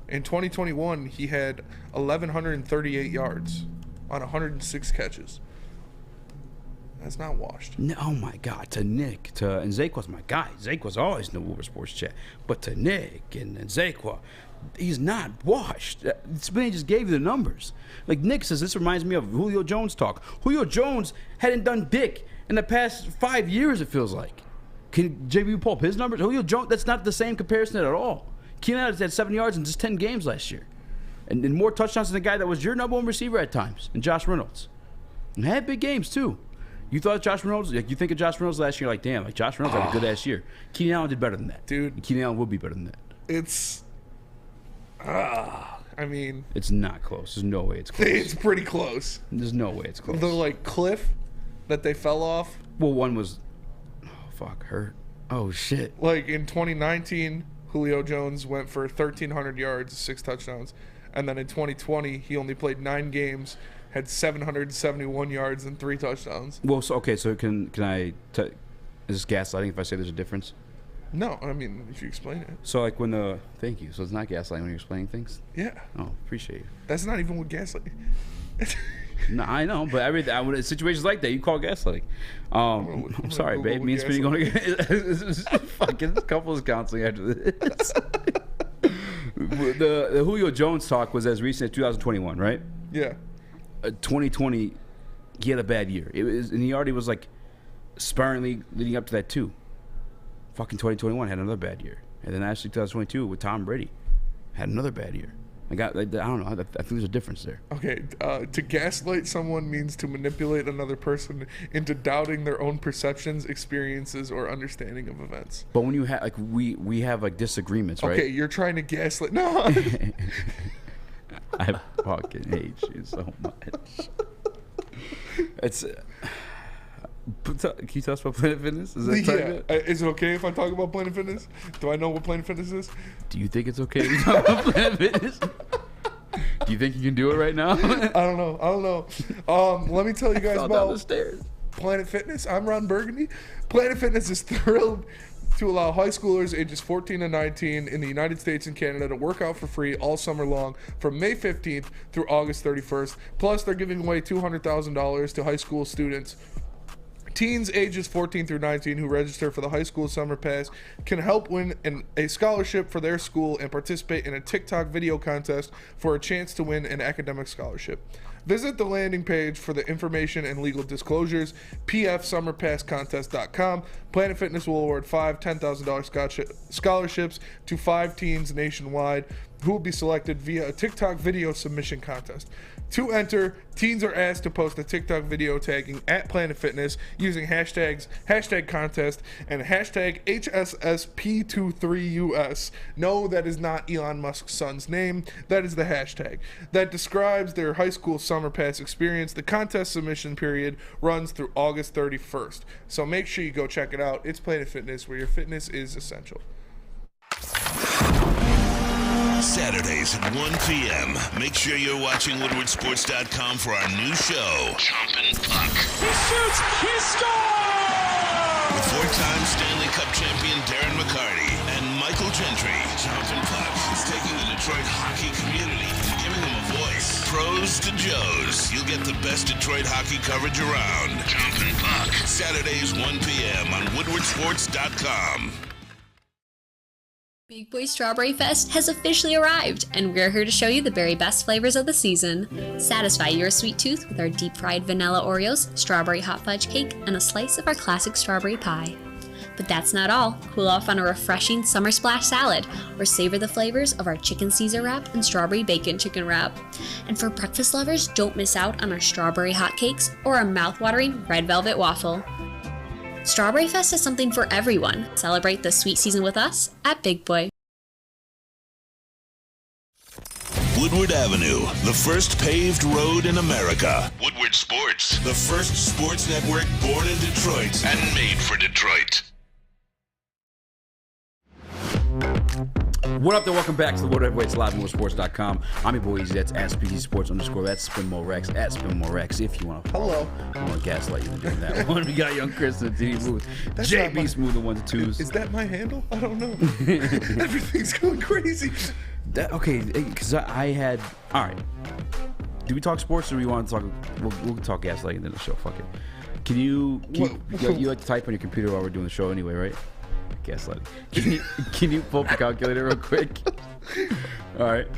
In 2021, he had 1,138 yards on 106 catches. That's not washed. No, oh my God, to Nick, and Zakwa's my guy. Zakwa's always in the Woodward Sports chat. But to Nick and Zakwa, he's not washed. Spinny just gave you the numbers. Like Nick says, this reminds me of Julio Jones talk. Julio Jones hadn't done dick in the past 5 years, it feels like. Can JB pull up his numbers? Julio Jones, that's not the same comparison at all. Keenan Allen had 7 yards in just 10 games last year. and more touchdowns than the guy that was your number one receiver at times, and Josh Reynolds. And had big games, too. You thought Josh Reynolds, like, you think of Josh Reynolds last year, like, damn, like, Josh Reynolds had a good-ass year. Keenan Allen did better than that. Dude. And Keenan Allen will be better than that. It's, I mean. It's not close. There's no way it's close. It's pretty close. There's no way it's close. The, like, cliff that they fell off. Well, one was, hurt. Oh, shit. Like, in 2019, Julio Jones went for 1,300 yards, 6 touchdowns. And then in 2020, he only played 9 games, had 771 yards and 3 touchdowns. Well, so can I is this gaslighting if I say there's a difference? No, I mean, if you explain it. So, like, thank you. So it's not gaslighting when you're explaining things? Yeah. Oh, appreciate you. That's not even what gaslighting. No, I know, but in situations like that, you call gaslighting. I'm sorry, babe. Me and Speedy going to fucking couples counseling after this. The Julio Jones talk was as recent as 2021, right? Yeah. 2020, he had a bad year. And he already was like sparingly leading up to that too. Fucking 2021 had another bad year, and then actually 2022 with Tom Brady had another bad year. I don't know. I think there's a difference there. Okay, to gaslight someone means to manipulate another person into doubting their own perceptions, experiences, or understanding of events. But when you have like we have like disagreements, right? Okay, you're trying to gaslight. No. I fucking hate you so much. It's. Can you tell us about Planet Fitness? Is that Is it okay if I talk about Planet Fitness? Do I know what Planet Fitness is? Do you think it's okay to talk about Planet Fitness? Do you think you can do it right now? I don't know. Let me tell you guys down about the stairs. Planet Fitness. I'm Ron Burgundy. Planet Fitness is thrilled to allow high schoolers ages 14 to 19 in the United States and Canada to work out for free all summer long from May 15th through August 31st. Plus, they're giving away $200,000 to high school students. Teens ages 14 through 19 who register for the high school summer pass can help win a scholarship for their school and participate in a TikTok video contest for a chance to win an academic scholarship. Visit the landing page for the information and legal disclosures, pfsummerpasscontest.com. Planet Fitness will award 5 $10,000 scholarships to 5 teens nationwide who will be selected via a TikTok video submission contest. To enter, teens are asked to post a TikTok video tagging at Planet Fitness using hashtag contest and hashtag HSSP23US. No, that is not Elon Musk's son's name. That is the hashtag that describes their high school summer pass experience. The contest submission period runs through August 31st. So make sure you go check it out. It's Planet Fitness, where your fitness is essential. Saturdays at 1 p.m. Make sure you're watching WoodwardSports.com for our new show, Chompin' Puck. He shoots! He scores! With 4-time Stanley Cup champion Darren McCarty and Michael Gentry, Chompin' Puck is taking the Detroit hockey community and giving them a voice. Pros to Joes. You'll get the best Detroit hockey coverage around. Chompin' Puck. Saturdays 1 p.m. on WoodwardSports.com. Big Boy Strawberry Fest has officially arrived, and we're here to show you the very best flavors of the season. Satisfy your sweet tooth with our deep-fried vanilla Oreos, strawberry hot fudge cake, and a slice of our classic strawberry pie. But that's not all. Cool off on a refreshing summer splash salad, or savor the flavors of our chicken Caesar wrap and strawberry bacon chicken wrap. And for breakfast lovers, don't miss out on our strawberry hotcakes or our mouth-watering red velvet waffle. Strawberry Fest is something for everyone. Celebrate the sweet season with us at Big Boy. Woodward Avenue, the first paved road in America. Woodward Sports, the first sports network born in Detroit and made for Detroit. What up there? Welcome back to the World Heavyweights live on WoodwardSports.com. I'm your boy Eazy. That's @SPG_. That's SpinMoreX. @SpinMoreX. If you want to follow. I want to gaslight you into doing that one. We got Young Chris in the TV booth. JB Smooth, the 1s and 2s. Is that my handle? I don't know. Everything's going crazy. Okay, because I had. All right. Do we talk sports or do we want to talk? We'll talk gaslighting in the show. Fuck it. Can you like to type on your computer while we're doing the show anyway, right? Gaslighting. Can you pull up the calculator real quick? All right.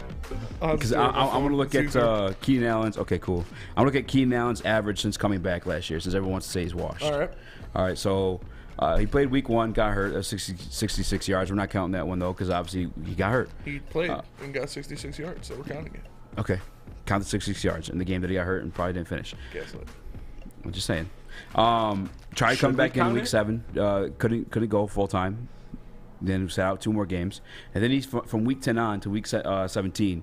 Because I'm going to look at Keenan Allen's. Okay, cool. I'm going to look at Keenan Allen's average since coming back last year, since everyone wants to say he's washed. All right. So he played week 1, got hurt, 66 yards. We're not counting that one, though, because obviously he got hurt. He played and got 66 yards, so we're counting it. Okay. Count the 66 yards in the game that he got hurt and probably didn't finish. Guess what? I'm just saying. Tried coming back in week 7. Couldn't go full time. Then sat out 2 more games. And then he's from week 10 on to week 17.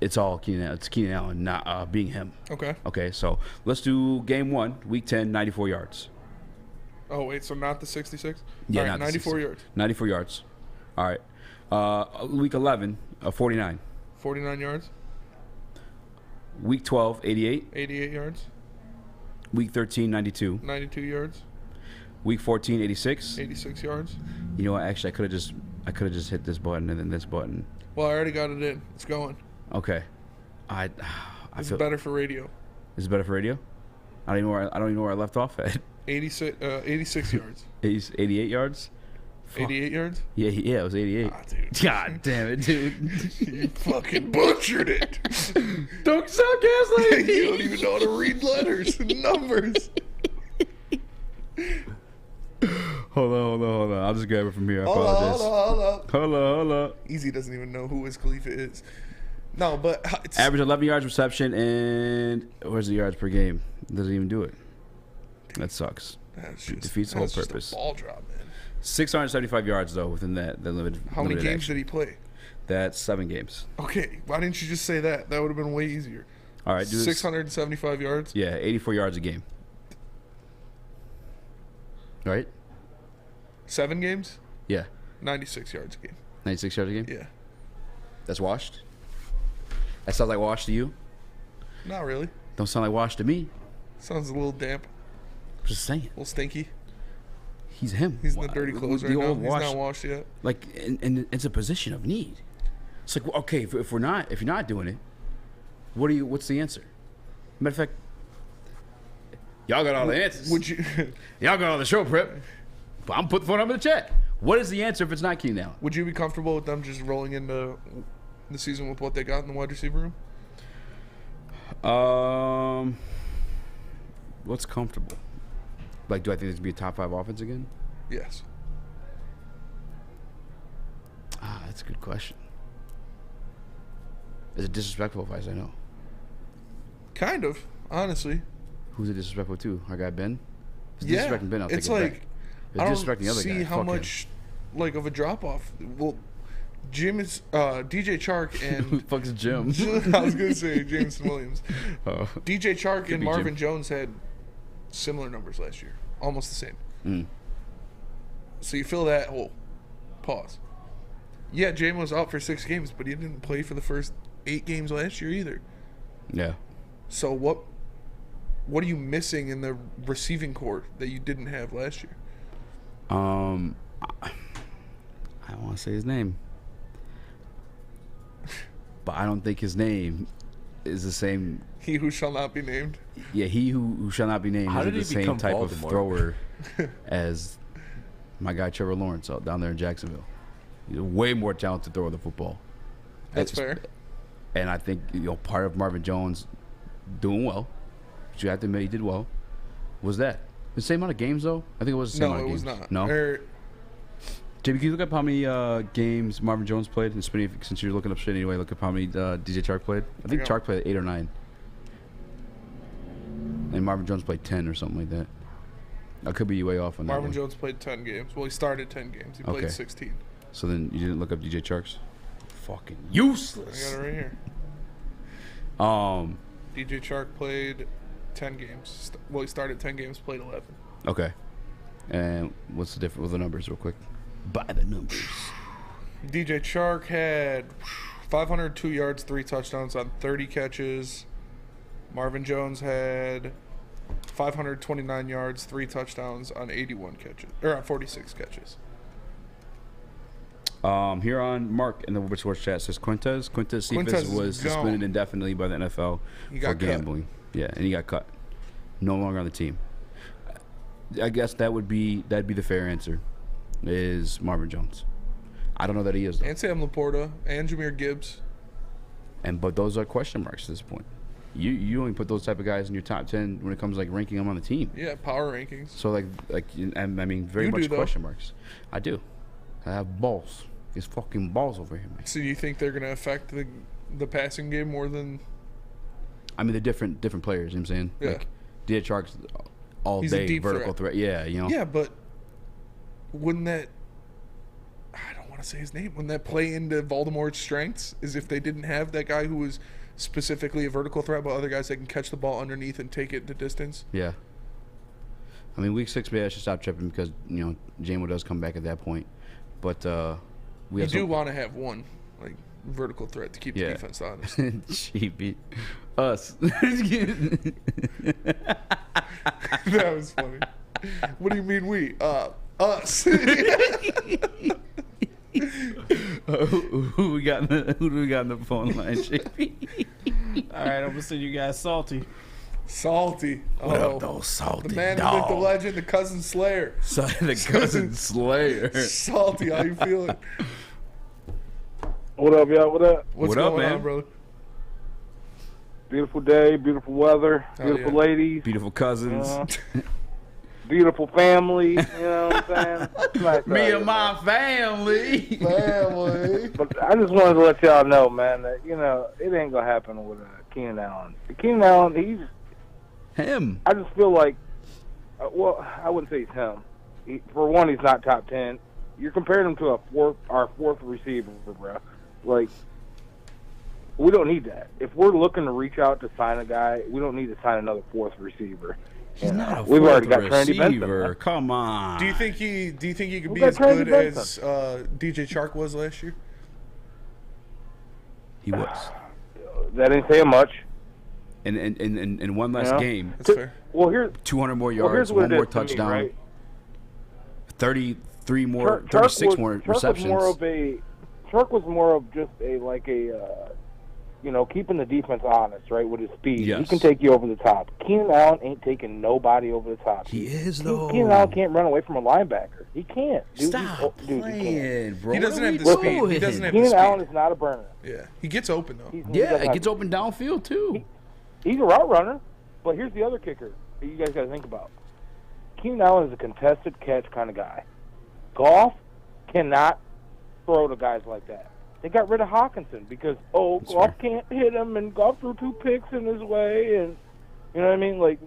It's all Keenan Allen. It's Keenan Allen not being him. Okay. Okay, so let's do game 1, week 10, 94 yards. Oh, wait, so not the 66? Yeah, all right, not 94 yards. 94 yards. All right. Week 11, 49. 49 yards. Week 12, 88. 88 yards. Week 13, 92. 92 yards. Week 14, 86. 86 yards. You know what? Actually, I could have just hit this button and then this button. Well, I already got it in. It's going. Okay. It's better for radio. Is it better for radio? I don't even know where I left off at. 86 yards. 88 yards. 88 yards? Yeah, it was 88. Ah, dude. God damn it, dude. You fucking butchered it. Don't sound gaslighting. You don't even know how to read letters and numbers. Hold on. I'll just grab it from here. I Hold apologize. on. Hold on. Eazy doesn't even know who Wiz Khalifa is. No, but it's Average 11 yards reception, and where's the yards per game? Doesn't even do it. That sucks. Defeats the whole just purpose. a ball drop, man. 675 yards though within the limited. How many games action. did he play? That's 7 games. Okay, why didn't you just say that? That would have been way easier. All right, do 675 yards. Yeah, 84 yards a game. Right? 7 games. Yeah. 96 yards a game. 96 yards a game. Yeah. That's washed. That sounds like wash to you. Not really. Don't sound like wash to me. Sounds a little damp. Just saying. A little stinky. He's him. He's in the dirty clothes right now. He's not washed yet. Like, and it's a position of need. It's like, okay, if you're not doing it, what's the answer? Matter of fact, y'all got all the answers. Y'all got all the show prep. But I'm putting the phone up in the chat. What is the answer if it's not Keenan Allen? Would you be comfortable with them just rolling into the season with what they got in the wide receiver room? What's comfortable? Like, do I think this would be a top 5 offense again? Yes. That's a good question. Is it disrespectful if I say no? Kind of, honestly. Who's it disrespectful to? Our guy Ben? If it's Yeah, disrespecting Ben, I'll it's take it like back. If it's disrespecting the other see guy, how fuck much like of a drop off. Well, Jim is DJ Chark and Who the fuck is Jim? I was gonna say Jameson Williams. DJ Chark Could and be Marvin Jim. Jones had similar numbers last year, almost the same. Mm. So you fill that hole. Pause. Yeah, Jame was out for 6 games, but he didn't play for the first 8 games last year either. Yeah. So what are you missing in the receiving core that you didn't have last year? I don't want to say his name, but I don't think his name is the same. He who shall not be named. Yeah, he who shall not be named How is did the he same become type Voldemort? of thrower as my guy Trevor Lawrence out down there in Jacksonville. He's a way more talented thrower than football. That's fair. And I think part of Marvin Jones doing well, which you have to admit he did well, was that the same amount of games though? I think it was the same No, amount it of was games. not. No. JB, can you look up how many games Marvin Jones played? And since you're looking up shit anyway, look up how many DJ Chark played. I think Chark played 8 or 9. And Marvin Jones played 10 or something like that. I could be way off on that. Marvin one. Jones played 10 games. Well, he started 10 games. He played 16. So then you didn't look up DJ Chark's? Fucking useless. I got it right here. DJ Chark played 10 games. Well, he started 10 games, played 11. Okay. And what's the difference with the numbers real quick? By the numbers. DJ Chark had 502 yards, 3 touchdowns on 30 catches. Marvin Jones had 529 yards, 3 touchdowns on 81 catches, or on 46 catches. Here on Mark in the Woodward Sports chat says Quintez Cephas was suspended indefinitely by the NFL for gambling. Yeah, and he got cut. No longer on the team. I guess that'd be the fair answer. Is Marvin Jones? I don't know that he is though. And Sam Laporta and Jahmyr Gibbs. But those are question marks at this point. You only put those type of guys in your top 10 when it comes to, like, ranking them on the team. Yeah, power rankings. So I mean, very much question marks. I do. I have balls. These fucking balls over here, man. So you think they're gonna affect the passing game more than. I mean, they're different players. You know what I'm saying? Yeah. Like, DJ Chark's all He's a day deep vertical threat. Yeah, you know. Yeah, but wouldn't that? I don't want to say his name. Wouldn't that play into Voldemort's strengths? Is if they didn't have that guy who was specifically a vertical threat, but other guys that can catch the ball underneath and take it the distance. Yeah. I mean, week 6, maybe I should stop tripping because JMO does come back at that point, but we do want to have one like vertical threat to keep the defense honest. She beat us. That was funny. What do you mean we? Us. Who do we got in the phone line, JP? All right, I'm gonna send you guys Salty. Salty. What up, though, Salty? The man, the myth, the legend, the cousin Slayer. The cousin Slayer. Salty, how you feeling? What up, y'all? What up? What's going on, brother? Beautiful day, beautiful weather, beautiful ladies. Beautiful cousins. Beautiful family, you know what I'm saying? Nice. Me and my family. But I just wanted to let y'all know, man, that, it ain't going to happen with Keenan Allen. Keenan Allen, he's... Him. I just feel like, well, I wouldn't say he's him. For one, he's not top 10. You're comparing him to our fourth receiver, bro. Like, we don't need that. If we're looking to reach out to sign a guy, we don't need to sign another fourth receiver. He's not a We've already got receiver. Come on. Do you think he could be as good as DJ Chark was last year? He was. That didn't say much. In one less game. That's fair. Well, here's 200 more yards, one more touchdown, me, right? 33 more, 36 more receptions. Chark was more of just keeping the defense honest, right, with his speed. Yes. He can take you over the top. Keenan Allen ain't taking nobody over the top. He is, though. Keenan Allen can't run away from a linebacker. He can't. Stop playing, bro. He doesn't have the speed. He doesn't have the Keenan speed. Allen is not a burner. Yeah, he gets open, though. He gets open downfield, too. He's a route runner, but here's the other kicker that you guys got to think about. Keenan Allen is a contested catch kind of guy. Goff cannot throw to guys like that. They got rid of Hawkinson because Goff can't hit him, and Goff threw 2 picks in his way, and you know what I mean. Like,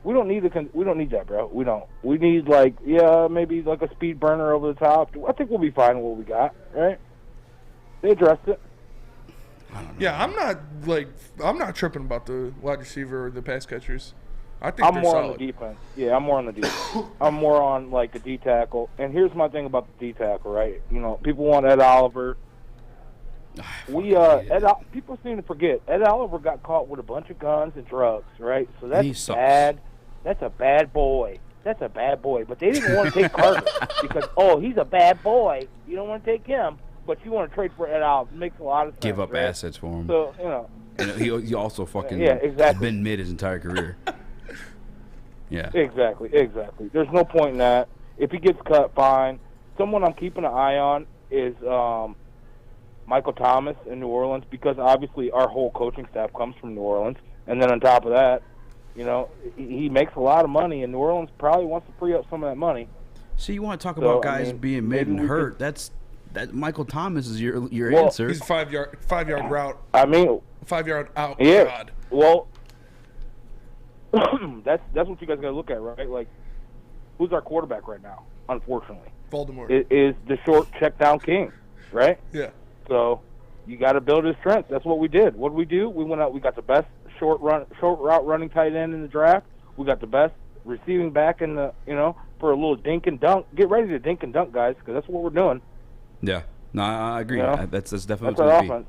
we don't need that, bro. We don't. We need maybe like a speed burner over the top. I think we'll be fine with what we got, right? They addressed it. Yeah, I'm not tripping about the wide receiver or the pass catchers. I think I'm they're more solid. on the defense. Yeah, I'm more on the defense. I'm more on the D tackle. And here's my thing about the D tackle, right? People want Ed Oliver. People seem to forget Ed Oliver got caught with a bunch of guns and drugs, right? So that's bad. That's a bad boy. That's a bad boy. But they didn't want to take Carter because he's a bad boy. You don't want to take him. But you want to trade for Ed Oliver. It makes a lot of sense. Give up right? assets for him. So, And he also fucking exactly. has been mid his entire career. Yeah. Exactly. There's no point in that. If he gets cut, fine. Someone I'm keeping an eye on is Michael Thomas in New Orleans because obviously our whole coaching staff comes from New Orleans. And then on top of that, he makes a lot of money, and New Orleans probably wants to free up some of that money. See, you want to talk about guys being mid and hurt. That Michael Thomas is your answer. He's 5 yard route. I mean, 5 yard out. Yeah. God. Well, that's what you guys got to look at, right? Like, who's our quarterback right now? Unfortunately, Voldemort is the short check down king, right? Yeah. So you got to build his strength. That's what we did. What did we do? We went out. We got the best short route running tight end in the draft. We got the best receiving back in the for a little dink and dunk. Get ready to dink and dunk, guys, because that's what we're doing. Yeah, no, I agree. That's definitely that's our what it's offense.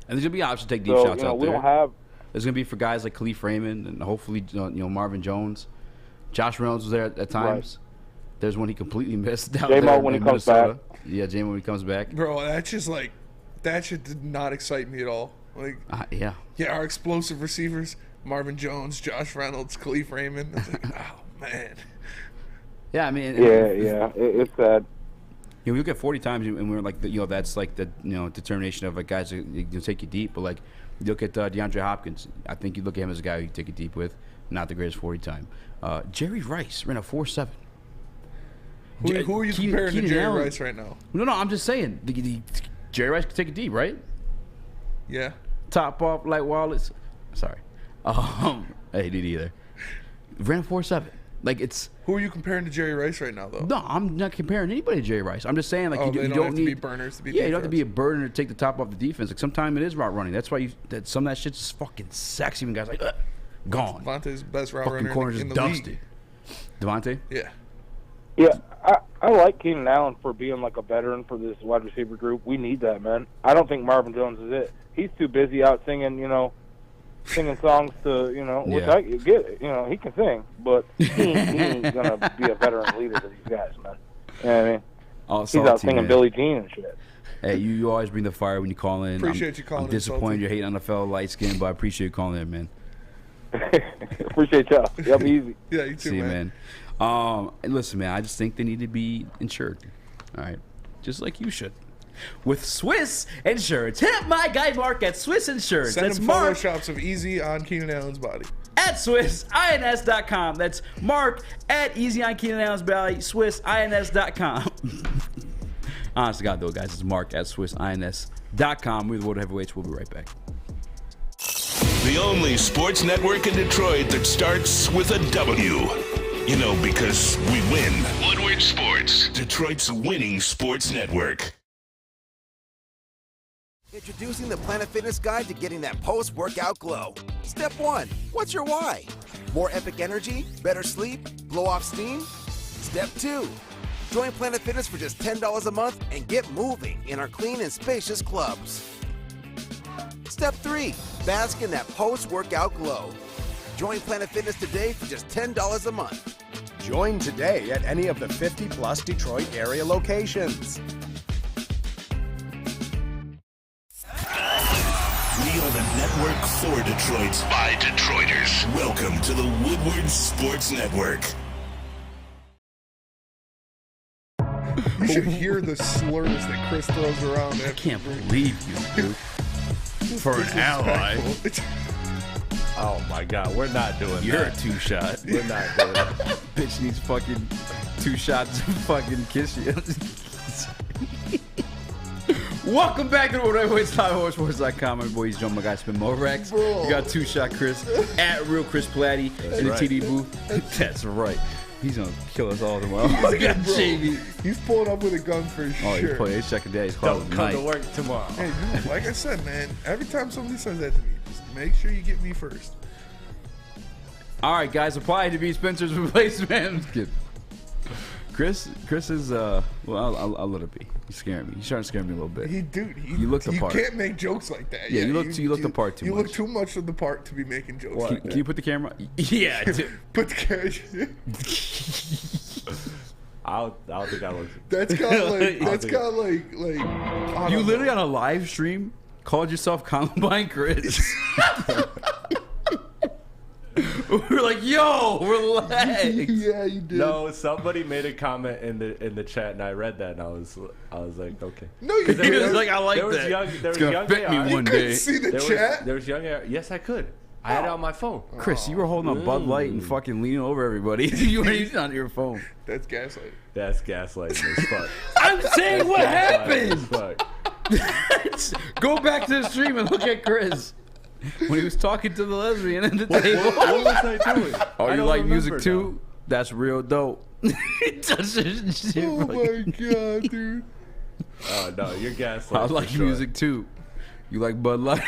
And there's gonna be options to take deep shots out we there. don't have. There's gonna be for guys like Khalif Raymond and hopefully Marvin Jones. Josh Reynolds was there at times. Right. There's one he completely missed down there when in he comes Minnesota. back. Yeah, J-Mo when he comes back. Bro, that's just that shit did not excite me at all. Yeah, our explosive receivers: Marvin Jones, Josh Reynolds, Khalif Raymond. I was like, oh man. Yeah, I mean. It's sad. We look at 40 times and we're like, that's like the determination of guys that take you deep. But like, you look at DeAndre Hopkins. I think you look at him as a guy who you take it deep with. Not the greatest 40 time. Jerry Rice ran a 4.7. Who are you comparing to Jerry Rice right now? No, I'm just saying. Jerry Rice could take it deep, right? Yeah. Top off like Wallace. Sorry. I hate it either. Ran 4.7. Like it's. Who are you comparing to Jerry Rice right now, though? No, I'm not comparing anybody to Jerry Rice. I'm just saying, like, you they don't have need to be burners to be. Yeah, you don't have to be a burner to take the top off the defense. Like sometimes it is route running. That's why some of that shit's just fucking sexy. When guys like gone. Devontae's best route fucking runner corners in the dusty. league. Devontae? Yeah. Yeah, I like Keenan Allen for being like a veteran for this wide receiver group. We need that, man. I don't think Marvin Jones is it. He's too busy out singing, singing songs to, which I get it. He can sing, but he ain't going to be a veteran leader to these guys, man. You know what I mean? He's out singing man. Billie Jean and shit. Hey, you always bring the fire when you call in. Appreciate you calling I'm in, disappointed you're hating on the fellow light skin, but I appreciate you calling in, man. Appreciate y'all. Y'all be easy. Yeah, you too, See you, man. And listen, man, I just think they need to be insured. All right? Just like you should. With Swiss Insurance. Hit up my guy Mark at Swiss Insurance. Send That's him Mark photoshops of Eazy on Keenan Allen's body. at SwissINS.com. That's Mark at Eazy on Keenan Allen's body, SwissINS.com. Honest to God, though, guys, it's Mark at SwissINS.com. We're the World Heavyweights. We'll be right back. The only sports network in Detroit that starts with a W. Because we win. Woodward Sports, Detroit's winning sports network. Introducing the Planet Fitness Guide to getting that post-workout glow. Step 1, what's your why? More epic energy? Better sleep? Blow off steam? Step 2, join Planet Fitness for just $10 a month and get moving in our clean and spacious clubs. Step 3, bask in that post-workout glow. Join Planet Fitness today for just $10 a month. Join today at any of the 50-plus Detroit area locations. We are the network for Detroit by Detroiters. Welcome to the Woodward Sports Network. You should hear the slurs that Chris throws around. I can't believe you, dude. For an ally. Oh my God, we're not doing You're that. a two-shot. We're not doing that. Bitch needs fucking 2 shots to fucking kiss you. Welcome back to the World Heavyweights, TimeWarSports.com. My boys, Joe, my guy, Spin Morex. You got 2-shot Chris at Real Chris Platty in the TD booth. That's right. He's gonna kill us all tomorrow. He's pulling up with a gun for sure. He's checking day. Don't come to work tomorrow. Hey, dude, like I said, man, every time somebody says that to me, just make sure you get me first. All right, guys, apply to be Spencer's replacement. Chris is well, I'll let it be. He's scaring me. He's trying to scare me a little bit. You look the part. You can't make jokes like that. Yeah, you look the part too much. You look too much of the part to be making jokes. Like that. Can you put the camera? Yeah, dude. Put the camera. I don't think I look. That's kind of like. You literally on a live stream called yourself Columbine Chris. We're like, yo, relax. Yeah, you did. No, somebody made a comment in the chat, and I read that, and I was like, okay. No, you didn't. He was like, I like there was that. Young, there it's was gonna young fit me AR. one You day. couldn't see the chat? There was young AR. Yes, I could. I had it on my phone. Chris, you were holding a Bud Light and fucking leaning over everybody. You were using on your phone. That's gaslighting. That's gaslighting as fuck. I'm saying what Gaslighting happened. as fuck. Go back to the stream and look at Chris when he was talking to the lesbian at the table. What was I doing? Oh, I you don't like remember music too? now. That's real dope. Oh my god, dude. Oh no, you're gaslighting. I like for sure. music too. You like Bud Light?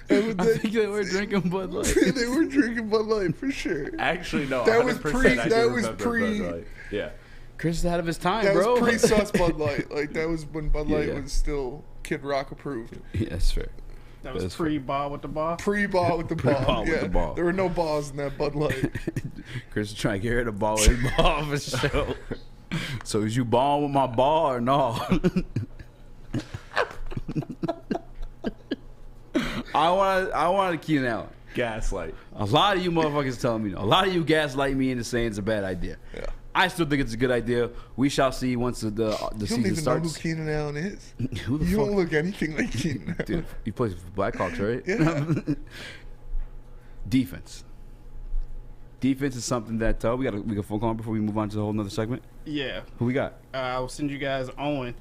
I think they were drinking Bud Light. They were drinking Bud Light for sure. Actually, no. That was 100% pre. I do That was remember pre. Bud Light. Yeah. Chris is ahead of his time, That bro. was pre-sus Bud Light. Like that was when Bud Light Yeah. was still Kid Rock approved. Yeah, that's fair. That was pre-ball with the ball. Pre-ball with the ball. Pre-ball with Yeah. the ball. There were no balls in that Bud Light. Chris is trying to get rid of the ball with his ball for sure. So is you balling with my ball or no? I want to Keenan Allen. Gaslight. A lot of you motherfuckers telling me no. A lot of you gaslight me into saying it's a bad idea. Yeah. I still think it's a good idea. We shall see once the You don't season even starts. know who Keenan Allen is. Who the You fuck? don't look anything like Keenan Allen. Dude, he plays for Blackhawks, right? Yeah. Defense. defense is something that we got a phone call before we move on to the whole nother segment. Yeah. Who we got? I'll send you guys Owen.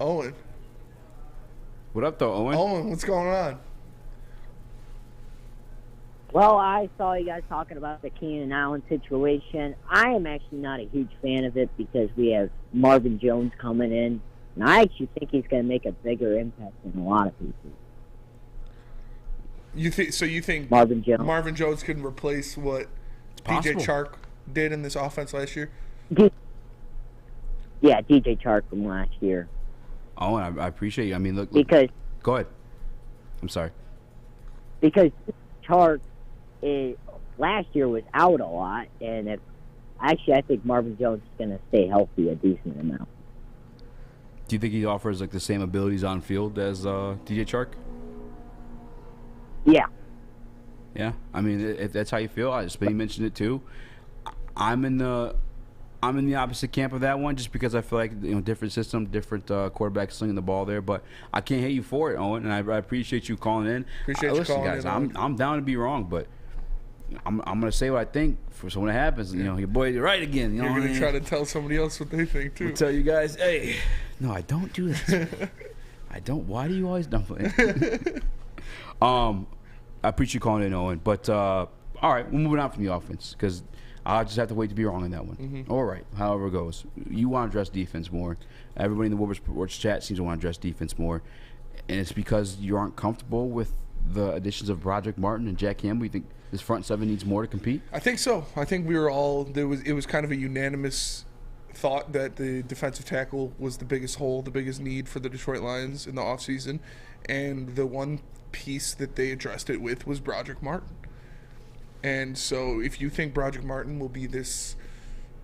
Owen. What up, though, Owen? Owen, what's going on? Well, I saw you guys talking about the Keenan Allen situation. I am actually not a huge fan of it because we have Marvin Jones coming in, and I actually think he's going to make a bigger impact than a lot of people. You think Marvin Jones can replace what DJ Chark did in this offense last year? Yeah, DJ Chark from last year. Oh, I appreciate you. I mean, look. Because go ahead. I'm sorry. Because Chark last year was out a lot, and I think Marvin Jones is going to stay healthy a decent amount. Do you think he offers like the same abilities on field as DJ Chark? Yeah. Yeah. I mean, if that's how you feel, Spinny mentioned it too. I'm in the opposite camp of that one, just because I feel like different system, different quarterbacks slinging the ball there. But I can't hate you for it, Owen, and I appreciate you calling in. Appreciate you calling guys, in. I'm down to be wrong, but I'm gonna say what I think. So when it happens, your boy, you're right again. You're gonna try to tell somebody else what they think too. I'll tell you guys, hey, no, I don't do that. I don't. Why do you always dump it? I appreciate you calling in, Owen. But all right, we're moving on from the offense because I'll just have to wait to be wrong on that one. Mm-hmm. All right, however it goes. You want to address defense more. Everybody in the Woodward Sports chat seems to want to address defense more. And it's because you aren't comfortable with the additions of Broderick Martin and Jack Campbell. You think this front seven needs more to compete? I think so. I think we were all it was kind of a unanimous thought that the defensive tackle was the biggest hole, the biggest need for the Detroit Lions in the offseason. And the one piece that they addressed it with was Broderick Martin. And so if you think Broderick Martin will be this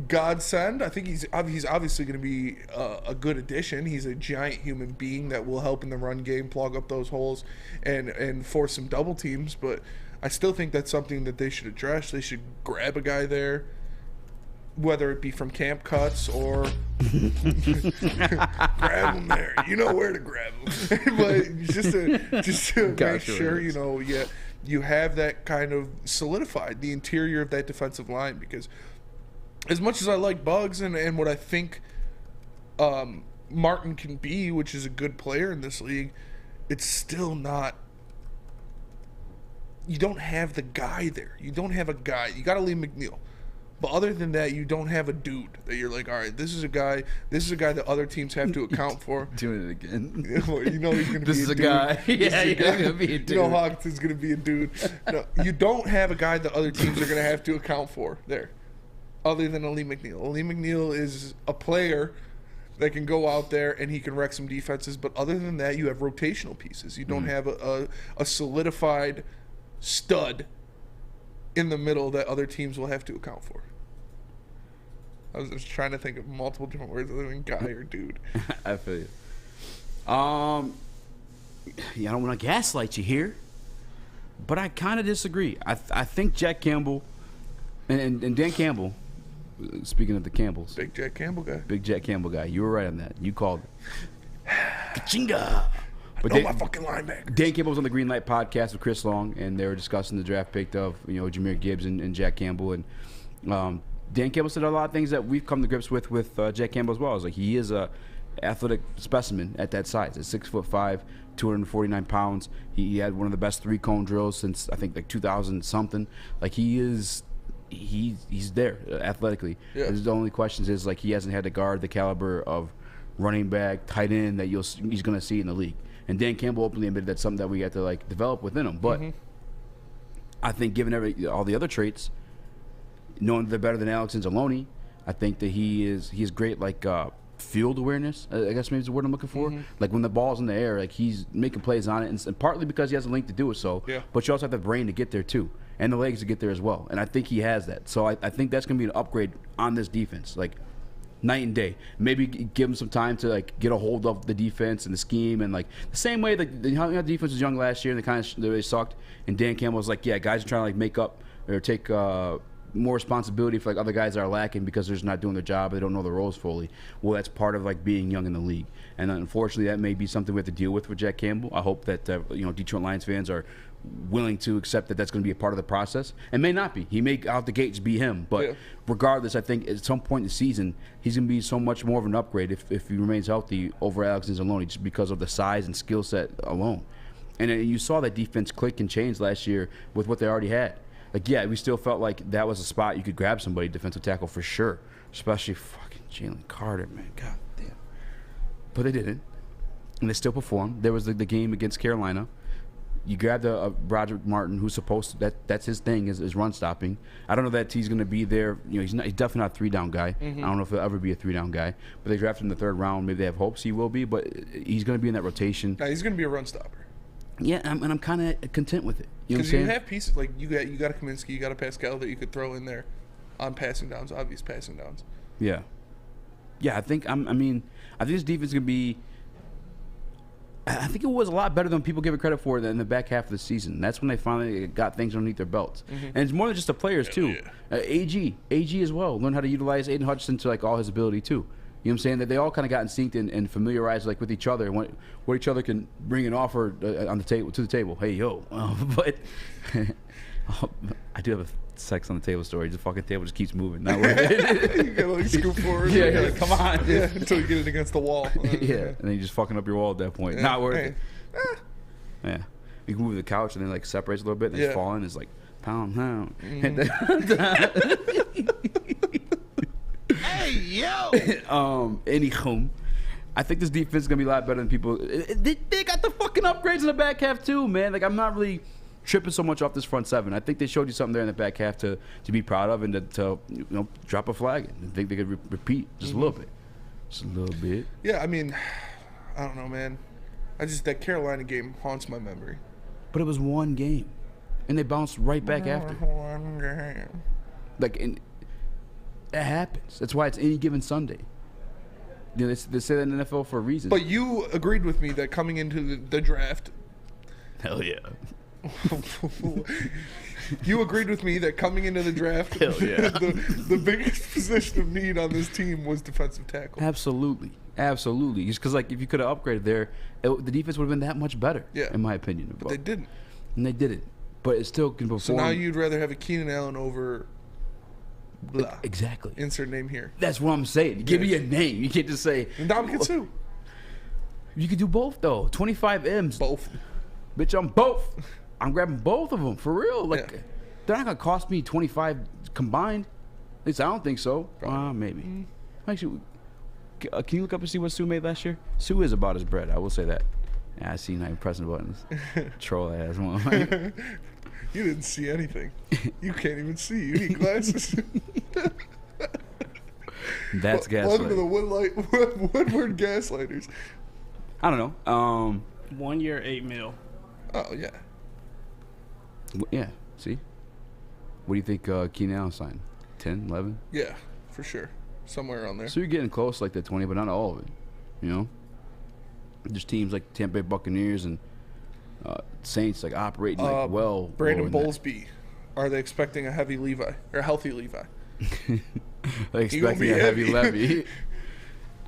godsend, I think he's obviously going to be a good addition. He's a giant human being that will help in the run game, plug up those holes, and force some double teams. But I still think that's something that they should address. They should grab a guy there, whether it be from camp cuts or grab him there. You know where to grab him. But just to make sure, you have that kind of solidified, the interior of that defensive line. Because as much as I like Bugs and what I think Martin can be, which is a good player in this league, it's still not. You don't have the guy there. You don't have a guy. You got to leave McNeil. But other than that, you don't have a dude that you're like, all right, this is a guy that other teams have to account for. Doing it again. He's going to be a dude. This is a guy. Yeah, he's going to be a dude. Hawks is going to be a dude. No, you don't have a guy that other teams are going to have to account for there, other than Ali McNeil. Ali McNeil is a player that can go out there and he can wreck some defenses. But other than that, you have rotational pieces. You don't have a solidified stud in the middle that other teams will have to account for. I was just trying to think of multiple different words other than guy or dude. I feel you. I don't want to gaslight you here, but I kind of disagree. I think Jack Campbell and Dan Campbell, speaking of the Campbells. Big Jack Campbell guy. You were right on that. You called it. Ka-chinga! But I know my fucking linebacker. Dan Campbell was on the Green Light podcast with Chris Long, and they were discussing the draft pick of Jahmyr Gibbs and Jack Campbell. And Dan Campbell said a lot of things that we've come to grips with Jack Campbell as well. It's like he is a athletic specimen at that size. At 6'5", 249 pounds. He had one of the best 3-cone drills since I think like 2000 something. Like he's there athletically. Yeah. The only question is like he hasn't had to guard the caliber of running back, tight end that he's going to see in the league. And Dan Campbell openly admitted that's something that we have to like develop within him. But I think given all the other traits, knowing that they're better than Alex Anzalone, I think that he is great like field awareness. I guess maybe is the word I'm looking for. Like when the ball's in the air, like he's making plays on it, and partly because he has a link to do it. So, but you also have the brain to get there too, and the legs to get there as well. And I think he has that. So I think that's going to be an upgrade on this defense. Like night and day. Maybe give him some time to like get a hold of the defense and the scheme, and like the same way that the defense was young last year and they sucked. And Dan Campbell was like, yeah, guys are trying to like make up or take more responsibility for like other guys that are lacking because they're just not doing their job. They don't know the roles fully. Well, that's part of like being young in the league, and unfortunately, that may be something we have to deal with Jack Campbell. I hope that Detroit Lions fans are willing to accept that that's going to be a part of the process. It may not be. He may out the gates be him. But regardless, I think at some point in the season, he's going to be so much more of an upgrade if he remains healthy over Alex Anzalone, just because of the size and skill set alone. And you saw that defense click and change last year with what they already had. Like, yeah, we still felt like that was a spot you could grab somebody, defensive tackle, for sure. Especially fucking Jalen Carter, man. God damn. But they didn't. And they still performed. There was the game against Carolina. You grabbed Roger Martin, who's supposed to, that's his thing, is run stopping. I don't know that he's going to be there. You know, he's definitely not a 3-down guy. I don't know if he'll ever be a 3-down guy. But they drafted him in the 3rd round. Maybe they have hopes he will be, but he's going to be in that rotation. No, he's going to be a run stopper. Yeah, and I'm kind of content with it. You know what I'm Because saying? you have pieces like you got a Kaminsky, you got a Pascal that you could throw in there on passing downs, obvious passing downs. Yeah. Yeah, I think this defense is going to be. I think it was a lot better than people give it credit for in the back half of the season. That's when they finally got things underneath their belts. And it's more than just the players, too. AG as well. Learned how to utilize Aiden Hutchinson to, like, all his ability, too. You know what I'm saying? That they all kind of got in sync and familiarized, like, with each other and what each other can bring and offer on the table to the table. Hey, yo. But I do have a sex on the table story. The fucking table just keeps moving. Not worth it. You gotta like scoop forward. Yeah, like, come on. Yeah, until you get it against the wall. Yeah, and then you're just fucking up your wall at that point. Yeah. Not worth it. Yeah. You can move the couch and then like separates a little bit and it's falling. It's like pound. Hey, yo! Anyhow, I think this defense is going to be a lot better than people. They got the fucking upgrades in the back half too, man. Like, I'm not really tripping so much off this front seven. I think they showed you something there in the back half to be proud of and to drop a flag. I think they could repeat just a little bit. Just a little bit. Yeah, I mean, I don't know, man. That Carolina game haunts my memory. But it was one game, and they bounced right back after. One game. Like, and it happens. That's why it's any given Sunday. You know, they say that in the NFL for a reason. But you agreed with me that coming into the draft. Hell yeah. You agreed with me that coming into the draft, Hell yeah. the biggest position of need on this team was defensive tackle. Absolutely. Just because, like, if you could have upgraded there, the defense would have been that much better, in my opinion. But they didn't. And they didn't. But it still can perform. So now you'd rather have a Keenan Allen over blah. Exactly. Insert name here. That's what I'm saying. Give me a name. You can't just say. Ndamukong Suh. You could do both, though. 25 M's. Both. Bitch, I'm both. I'm grabbing both of them, for real. Like, they're not going to cost me 25 combined. At least I don't think so. Maybe. Actually, can you look up and see what Suh made last year? Suh is about his bread. I will say that. Yeah, I see now you're pressing buttons. Troll ass one. You didn't see anything. You can't even see. You need glasses. That's gaslighting. Welcome to the Woodward Gaslighters. I don't know. 1 year, $8 million. Oh, yeah. Yeah, see? What do you think Keenan Allen signed? 10, 11? Yeah, for sure. Somewhere around there. So you're getting close like that 20, but not all of it. You know? There's teams like Tampa Bay Buccaneers and Saints like operating like well. Brandon Bowlesby. Are they expecting a heavy Levi or a healthy Levi? They're expecting a heavy Levy.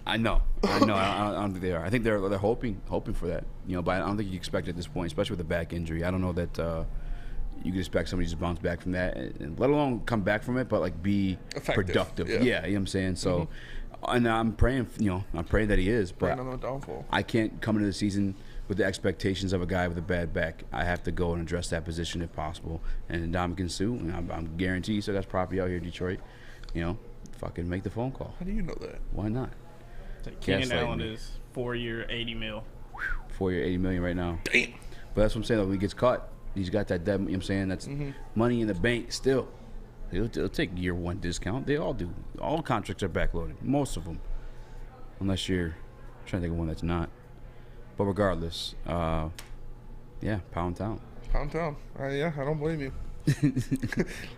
I know. I don't think they are. I think they're hoping for that. You know, but I don't think you expect it at this point, especially with the back injury. I don't know that you could expect somebody to just bounce back from that, and let alone come back from it, but like be effective. Productive. Yeah, you know what I'm saying. So, Mm-hmm. and I'm praying. I'm praying that he is. But on the downfall. I can't come into the season with the expectations of a guy with a bad back. I have to go and address that position if possible. And Ndamukong Suh, and I'm guaranteed. So that's property out here in Detroit. You know, fucking make the phone call. How do you know that? Why not? Keenan Allen is 4 year, $80 million. 4 year, $80 million right now. Damn. But that's what I'm saying. When he gets caught, he's got that. You know what I'm saying? That's money in the bank still. It'll take year one discount. They all do. All contracts are backloaded. Most of them, unless you're trying to think of one that's not. But regardless, yeah, Pound Town. Pound Town. Yeah, I don't blame you.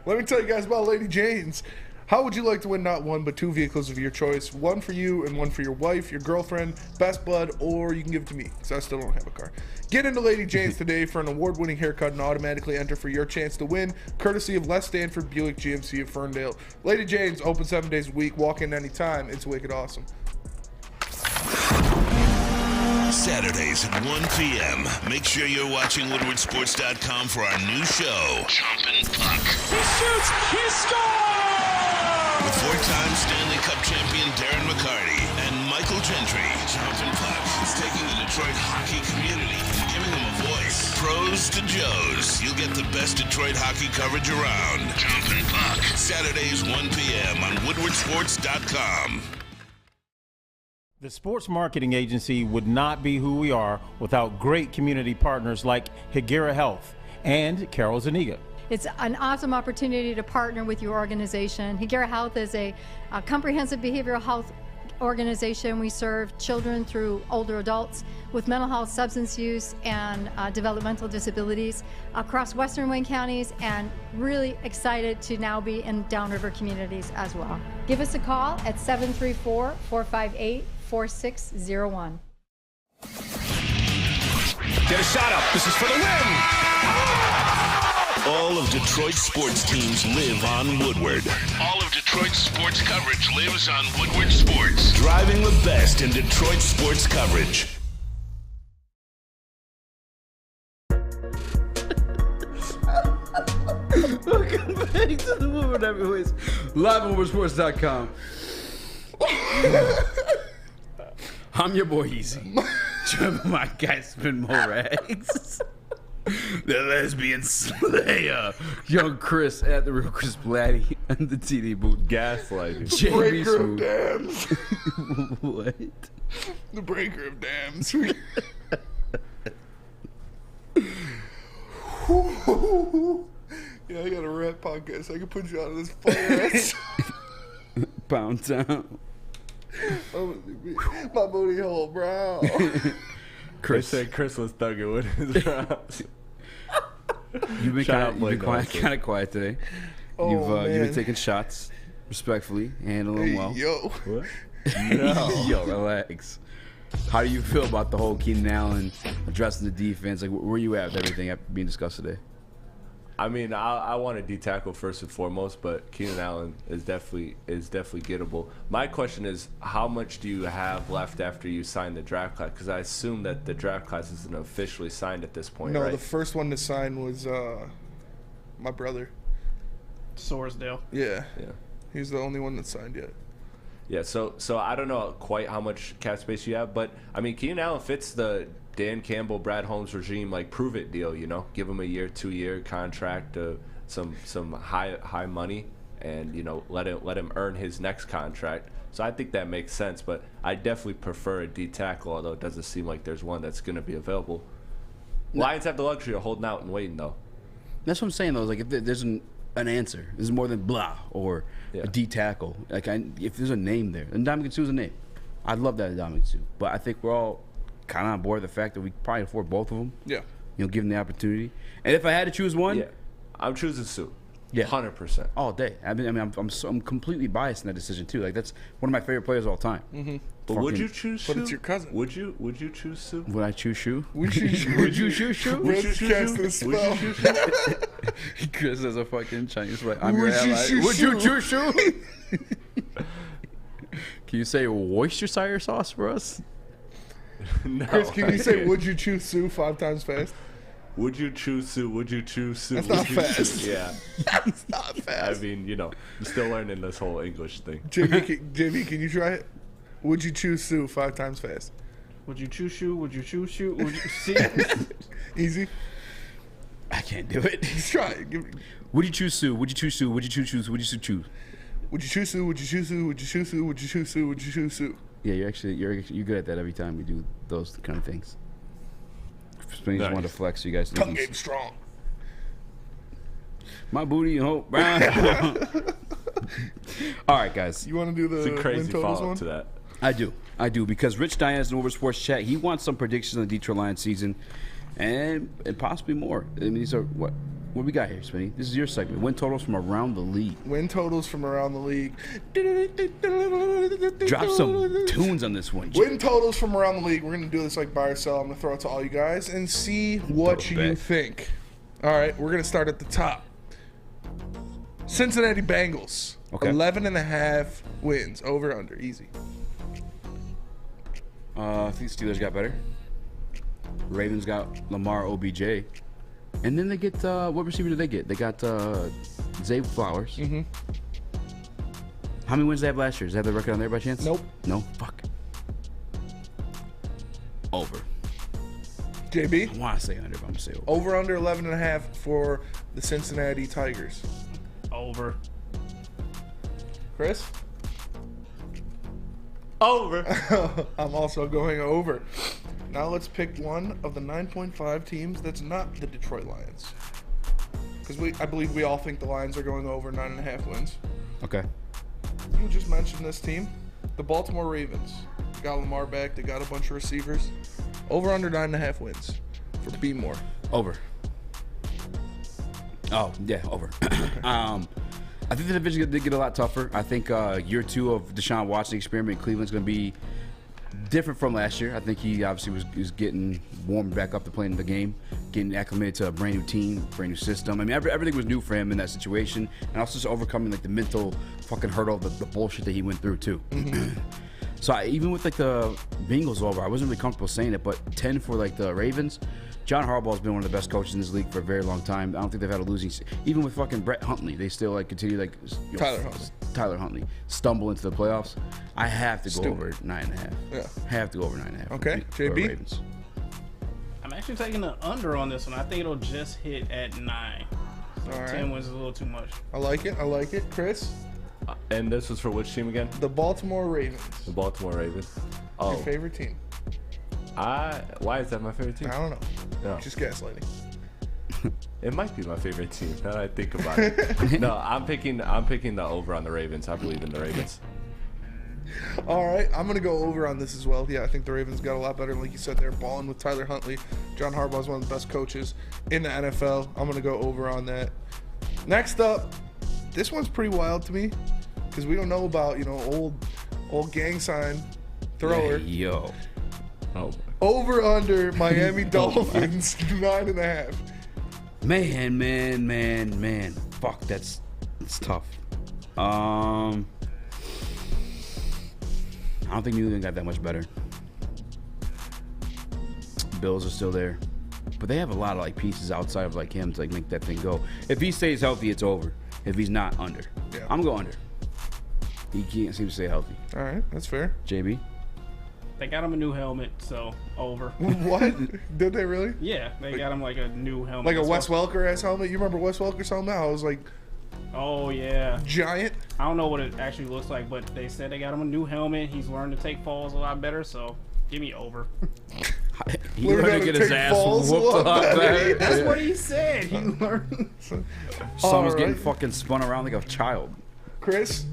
Let me tell you guys about Lady Jane's. How would you like to win not one, but 2 vehicles of your choice? One for you and one for your wife, your girlfriend, best bud, or you can give it to me, because I still don't have a car. Get into Lady Jane's today for an award-winning haircut and automatically enter for your chance to win, courtesy of Les Stanford Buick GMC of Ferndale. Lady Jane's, open 7 days a week. Walk in anytime. It's wicked awesome. Saturdays at 1 p.m. Make sure you're watching WoodwardSports.com for our new show, Chompin' Puck. He shoots. He scores! With four-time Stanley Cup champion Darren McCarty and Michael Gentry, Chompin' Puck is taking the Detroit hockey community and giving them a voice. Pros to Joes. You'll get the best Detroit hockey coverage around. Chompin' Puck. Saturdays 1 p.m. on WoodwardSports.com. The sports marketing agency would not be who we are without great community partners like Higuera Health and Carol Zuniga. It's an awesome opportunity to partner with your organization. Higuera Health is a comprehensive behavioral health organization. We serve children through older adults with mental health, substance use, and developmental disabilities across Western Wayne counties, and really excited to now be in downriver communities as well. Give us a call at 734-458-4601. Get a shot up. This is for the win. All of Detroit's sports teams live on Woodward. All of Detroit's sports coverage lives on Woodward Sports. Driving the best in Detroit sports coverage. Welcome back to the Woodward Everyways. Live on WoodwardSports.com. I'm your boy Eazy. Joined by my guy Spin Morags. The lesbian slayer. Young Chris at the real Chris Blatty and the TD booth. Gaslighting. The breaker of dams. What? The breaker of dams. Yeah, I got a rap podcast. I can put you out of this fire ass. Pound town. My booty hole brown. Chris said Chris was thugging with his raps. You've been kind of quiet today. You've been taking shots respectfully, handling them well. Yo. What? No. Yo, relax. How do you feel about the whole Keenan Allen addressing the defense? Like, where you at with everything being discussed today? I mean, I want to D-tackle first and foremost, but Keenan Allen is definitely gettable. My question is, how much do you have left after you sign the draft class? Because I assume that the draft class isn't officially signed at this point, No, right? the first one to sign was my brother. Sorsdale. Yeah. He's the only one that signed yet. Yeah, so I don't know quite how much cap space you have, but, I mean, Keenan Allen fits the Dan Campbell, Brad Holmes regime, like, prove it deal, you know? Give him a 2-year contract, some high money, and, you know, let him earn his next contract. So I think that makes sense, but I definitely prefer a D-tackle, although it doesn't seem like there's one that's going to be available. Lions have the luxury of holding out and waiting, though. That's what I'm saying, though. Like, if there's an answer, this is more than blah or a D-tackle. Like, if there's a name there, and Ndamukong Suh's a name. I'd love that Ndamukong Suh, but I think we're all kind of on board with the fact that we probably afford both of them. Yeah. You know, give them the opportunity. And if I had to choose one, I'm choosing Suh. Yeah, 100%. All day. I mean, I'm completely biased in that decision too. Like, that's one of my favorite players of all time. Mm-hmm. But would you choose Suh? But it's your cousin. Would you choose Suh? Would I choose Suh? Would you choose Suh? Would you choose Suh? Chris is a fucking Chinese like, I'm your ally. Would you choose Suh? Can you say Worcestershire sauce for us? No, Chris, can you say would you choose Suh 5 times fast? Would you choose Suh? Would you choose Suh? That's not fast. Yeah. That's not fast. I mean, you know, I'm still learning this whole English thing. Jimmy, can you try it? Would you choose Suh 5 times fast? Would you choose Suh? Would you choose Suh? Would you see? Easy. I can't do it. Just try it. Would you choose Suh? Would you choose Suh? Would you choose? Would you choose? Would you choose Suh? Would you choose Suh? Would you choose Suh? Would you choose Suh? Would you choose Suh? Yeah, you're good at that every time we do those kind of things. Spinning just wanted to flex, so you guys. Tongue game strong. My booty, you know. All right, guys. You want to do the it's a crazy win totals one? To that. I do, because Rich Diaz in Over Sports Chat, he wants some predictions on the Detroit Lions season, and possibly more. I mean, these are what we got here, Spinny. This is your segment. Win totals from around the league. Win totals from around the league. Drop some tunes on this one. Win totals from around the league. We're gonna do this like buy or sell. I'm gonna throw it to all you guys and see what you think. All right, we're gonna start at the top. Cincinnati Bengals. Okay. 11.5 wins. Over under. Easy. I think Steelers got better. Ravens got Lamar, OBJ. And then they get, what receiver did they get? They got Zay Flowers. Mm-hmm. How many wins did they have last year? Does they have the record on there by chance? Nope. No? Fuck. Over. JB? I want to say under, but I'm going to say over. Over under 11.5 for the Cincinnati Tigers. Over. Chris? Over. I'm also going over. Now let's pick one of the 9.5 teams that's not the Detroit Lions. Because I believe we all think the Lions are going over 9.5 wins. Okay. You just mentioned this team. The Baltimore Ravens. They got Lamar back. They got a bunch of receivers. Over under 9.5 wins for B Moore. Over. Oh, yeah, over. I think the division did get a lot tougher. I think year 2 of Deshaun Watson experiment in Cleveland's going to be different from last year. I think he obviously was getting warmed back up to playing the game, getting acclimated to a brand new team, brand new system. I mean, everything was new for him in that situation, and also just overcoming like the mental fucking hurdle of the bullshit that he went through too. Mm-hmm. So even with like the Bengals over, I wasn't really comfortable saying it, but 10 for like the Ravens. John Harbaugh's been one of the best coaches in this league for a very long time. I don't think they've had a losing. Even with fucking Brett Huntley, they still like continue like Tyler Huntley stumble into the playoffs. I have to go over 9.5. Yeah, have to go over 9.5. Okay, JB. Ravens. I'm actually taking the under on this one. I think it'll just hit at 9. So All right. 10 wins is a little too much. I like it. I like it. Chris? And this was for which team again? The Baltimore Ravens. The Baltimore Ravens. Oh. Your favorite team? Why is that my favorite team? I don't know. No. Just gaslighting. It might be my favorite team now that I think about it. No, I'm picking the over on the Ravens. I believe in the Ravens. All right, I'm gonna go over on this as well. Yeah, I think the Ravens got a lot better. Like you said, they're balling with Tyler Huntley. John Harbaugh's one of the best coaches in the NFL. I'm gonna go over on that. Next up, this one's pretty wild to me because we don't know about old gang sign thrower. Yeah, yo. Oh. Over under Miami Dolphins 9.5. Man. Fuck, it's tough. I don't think New England got that much better. Bills are still there, but they have a lot of like pieces outside of like him to like make that thing go. If he stays healthy, it's over. If he's not, under. Yeah. I'm going under. He can't seem to stay healthy. All right, that's fair. JB. They got him a new helmet, so over. What? Did they really? Yeah, they got him like a new helmet. Like a That's Wes Welker ass helmet? You remember Wes Welker's helmet? I was like, oh yeah, giant. I don't know what it actually looks like, but they said they got him a new helmet. He's learned to take falls a lot better, so give me over. He learned to get his ass whooped a lot better. That's what he said. He learned. Someone's getting fucking spun around like a child. Chris,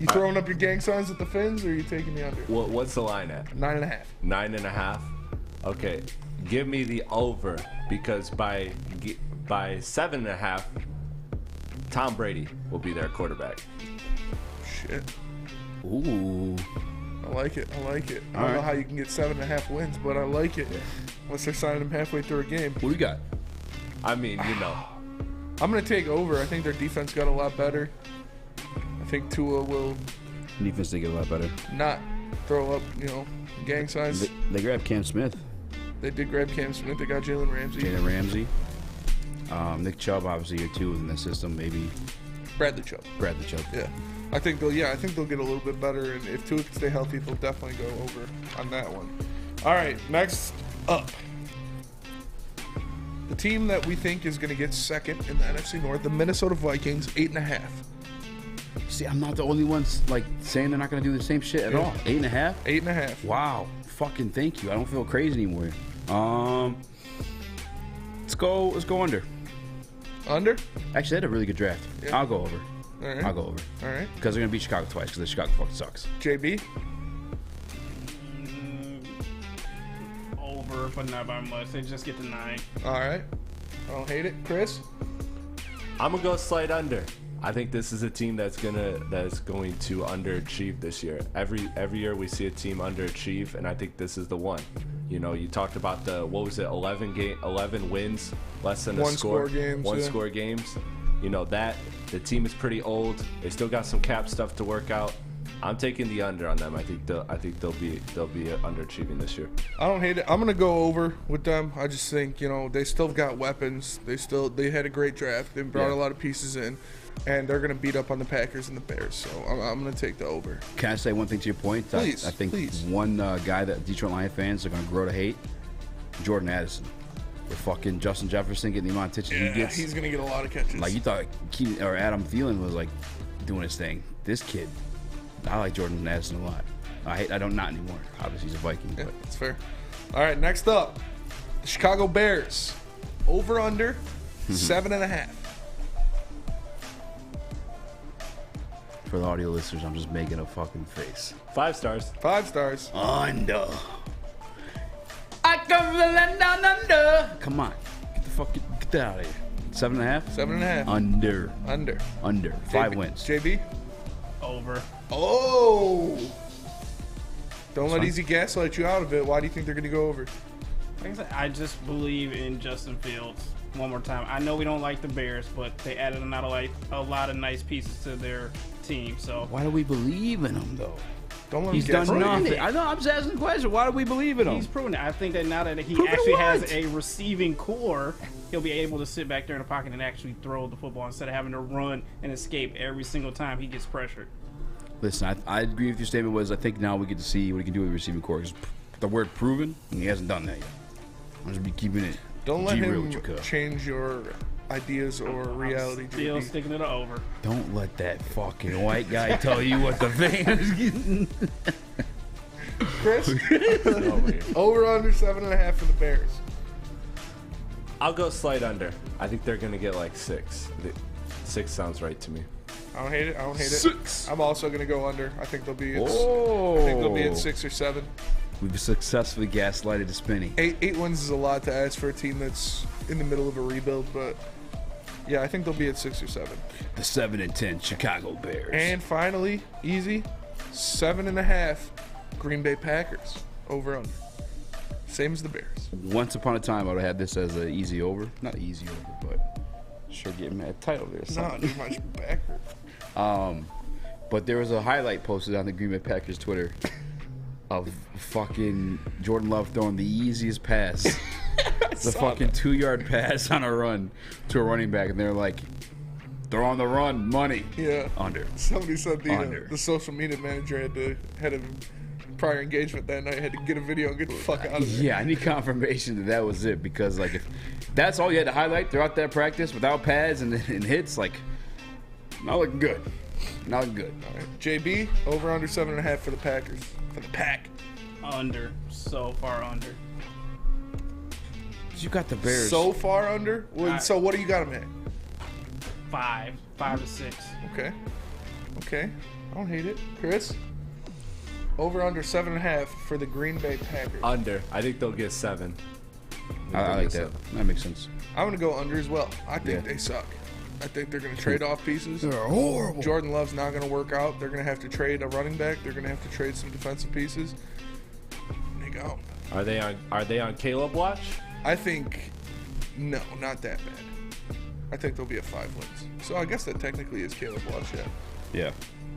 you throwing up your gang signs at the Finns, or are you taking the under? What's the line at? 9.5. 9.5. Okay, give me the over because by 7.5, Tom Brady will be their quarterback. Shit. Ooh. I like it. I don't know how you can get 7.5 wins, but I like it. Unless they're signing him halfway through a game. What do you got? I mean, I'm going to take over. I think their defense got a lot better. I think Tua will Defense did get a lot better. not throw up, gang signs. They grabbed Cam Smith. They did grab Cam Smith. They got Jalen Ramsey. Nick Chubb obviously year 2 in the system. Maybe Bradley Chubb. Yeah. I think they'll get a little bit better, and if Tua can stay healthy, they'll definitely go over on that one. All right, next up, the team that we think is going to get second in the NFC North, the Minnesota Vikings, 8.5. See, I'm not the only one like saying they're not going to do the same shit at all. 8.5. 8.5. Wow. Fucking thank you. I don't feel crazy anymore. Let's go under. Under? Actually, they had a really good draft. Yeah. I'll go over. All right. I'll go over. All right. Because they're going to beat Chicago twice because the Chicago fucking sucks. JB? Over, but not by much. They just get to 9. All right. I don't hate it. Chris? I'm gonna go slight under. I think this is a team that's going to underachieve this year. Every year we see a team underachieve, and I think this is the one. You talked about 11 wins, less than a score. Score games. That the team is pretty old. They still got some cap stuff to work out. I'm taking the under on them. I think they'll be underachieving this year. I don't hate it. I'm gonna go over with them. I just think they still got weapons. They had a great draft. They brought a lot of pieces in, and they're gonna beat up on the Packers and the Bears. So I'm gonna take the over. Can I say one thing to your point? Please, I think please. one guy that Detroit Lions fans are gonna grow to hate, Jordan Addison. With fucking Justin Jefferson getting the amount of attention he gets. He's gonna get a lot of catches. Like you thought, Adam Thielen was like doing his thing. This kid, I like Jordan Addison a lot. I don't not anymore. Obviously, he's a Viking. Yeah, but that's fair. All right, next up, the Chicago Bears. Over under 7.5. For the audio listeners, I'm just making a fucking face. 5 stars. 5 stars. Under. I come from the land down under. Come on, get that out of here. 7.5. 7.5. Under. 5 wins. JB. Over. Oh. Don't let Eazy gaslight you out of it. Why do you think they're going to go over? Like I said, I just believe in Justin Fields one more time. I know we don't like the Bears, but they added a lot of nice pieces to their team. So why do we believe in him though? Don't let He's done nothing. I know. I'm just asking the question. Why do we believe in him? He's proven it. I think that now that he actually has a receiving core, he'll be able to sit back there in the pocket and actually throw the football instead of having to run and escape every single time he gets pressured. Listen, I agree with your statement. I think now we get to see what he can do with receiving core. The word proven, and he hasn't done that yet. I'm just be keeping it. Don't let him change your ideas or reality. Still sticking it over. Don't let that fucking white guy tell you what the fans getting. Chris, over under 7.5 for the Bears. I'll go slight under. I think they're gonna get like 6. 6 sounds right to me. I don't hate it. 6. I'm also gonna go under. I think they'll be. I think they'll be at 6 or 7. We've successfully gaslighted the Spinny. 8 wins is a lot to ask for a team that's in the middle of a rebuild, but yeah, I think they'll be at 6 or 7. The 7-10 Chicago Bears. And finally, Eazy, 7.5 Green Bay Packers over under. Same as the Bears. Once upon a time, I would have had this as an easy over. Not easy over, but sure getting that title there. Not too much backer. But there was a highlight posted on the Green Bay Packers Twitter of fucking Jordan Love throwing the easiest pass. The fucking 2-yard pass on a run to a running back, and they're like, they're on the run, money. Yeah. Under. Somebody said the social media manager had a prior engagement that night, had to get a video and get the fuck out of there. Yeah, I need confirmation that was it, because like if that's all you had to highlight throughout that practice without pads and hits, like not looking good. Not looking good. All right. JB, over under 7.5 for the Packers. For the Pack. Under. So far under. You got the Bears. So far under? So what do you got them at? 5 to 6. Okay. I don't hate it. Chris? Over under 7.5 for the Green Bay Packers. Under. I think they'll get 7. I like that. That makes sense. I'm going to go under as well. I think they suck. I think they're going to trade off pieces. They're horrible. Jordan Love's not going to work out. They're going to have to trade a running back. They're going to have to trade some defensive pieces. There you go. Are they on Caleb watch? I think no, not that bad. I think they'll be at 5 wins. So I guess that technically is Caleb watch, Yeah.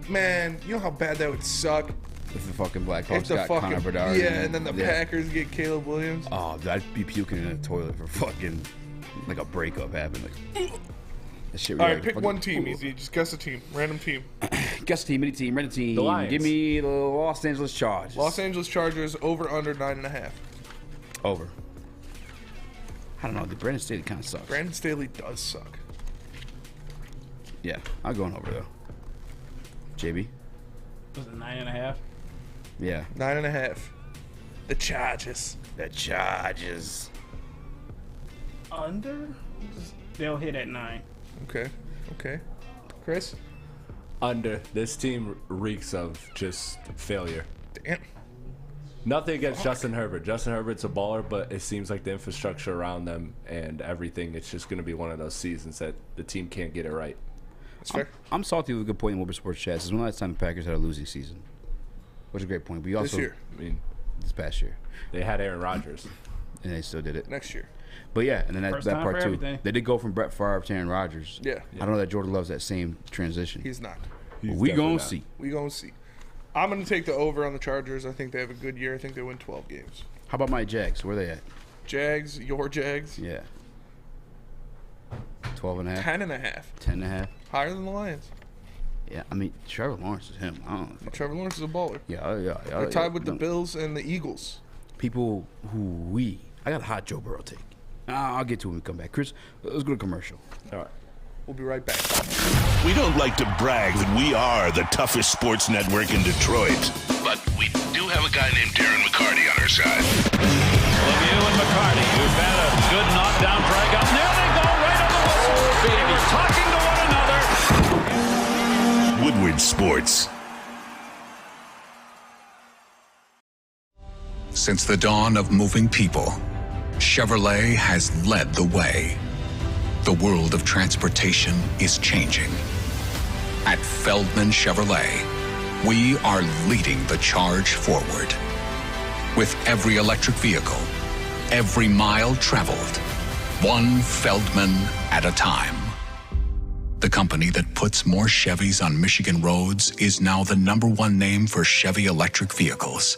Man, you know how bad that would suck? If the fucking Blackhawks got Connor Bedard. Yeah, and then the Packers get Caleb Williams. Oh, I'd be puking in the toilet for fucking like a breakup happened. Like, that shit. All right, pick one team, Eazy. Just guess a team, random team. Guess a team, any team, random team. The Lions. Give me the Los Angeles Chargers. Los Angeles Chargers over under 9.5. Over. I don't know. The Brandon Staley kind of sucks. Brandon Staley does suck. Yeah, I'm going over though. JB. Was it 9.5? Yeah. 9.5. The Chargers. The Chargers. Under? They'll hit at 9. Okay. Chris? Under. This team reeks of just failure. Damn. Nothing against Justin Herbert. Justin Herbert's a baller, but it seems like the infrastructure around them and everything, it's just going to be one of those seasons that the team can't get it right. That's fair. I'm salty with a good point in Woodward Sports Chat. This is when the last time the Packers had a losing season. Which is a great point. But also, this year. I mean, this past year. They had Aaron Rodgers. And they still did it. Next year. But yeah, and then that part too. Everything. They did go from Brett Favre to Aaron Rodgers. Yeah. I don't know that Jordan loves that same transition. He's not. We gonna see. We gonna see. I'm going to take the over on the Chargers. I think they have a good year. I think they win 12 games. How about my Jags? Where are they at? Jags, your Jags. Yeah. 12.5. 10.5. 10.5. Higher than the Lions. Yeah, I mean, Trevor Lawrence is him. I don't know. Trevor Lawrence is a baller. Yeah. They're tied with the Bills and the Eagles. People I got a hot Joe Burrow take. I'll get to it when we come back. Chris, let's go to commercial. All right. We'll be right back. We don't like to brag that we are the toughest sports network in Detroit, but we do have a guy named Darren McCarty on our side. Lemieux and McCarty, who've had a good knockdown drag up. There they go, right on the whistle. They were talking to one another. Woodward Sports. Since the dawn of moving people, Chevrolet has led the way. The world of transportation is changing. At Feldman Chevrolet, we are leading the charge forward. With every electric vehicle, every mile traveled, one Feldman at a time. The company that puts more Chevys on Michigan roads is now the #1 name for Chevy electric vehicles.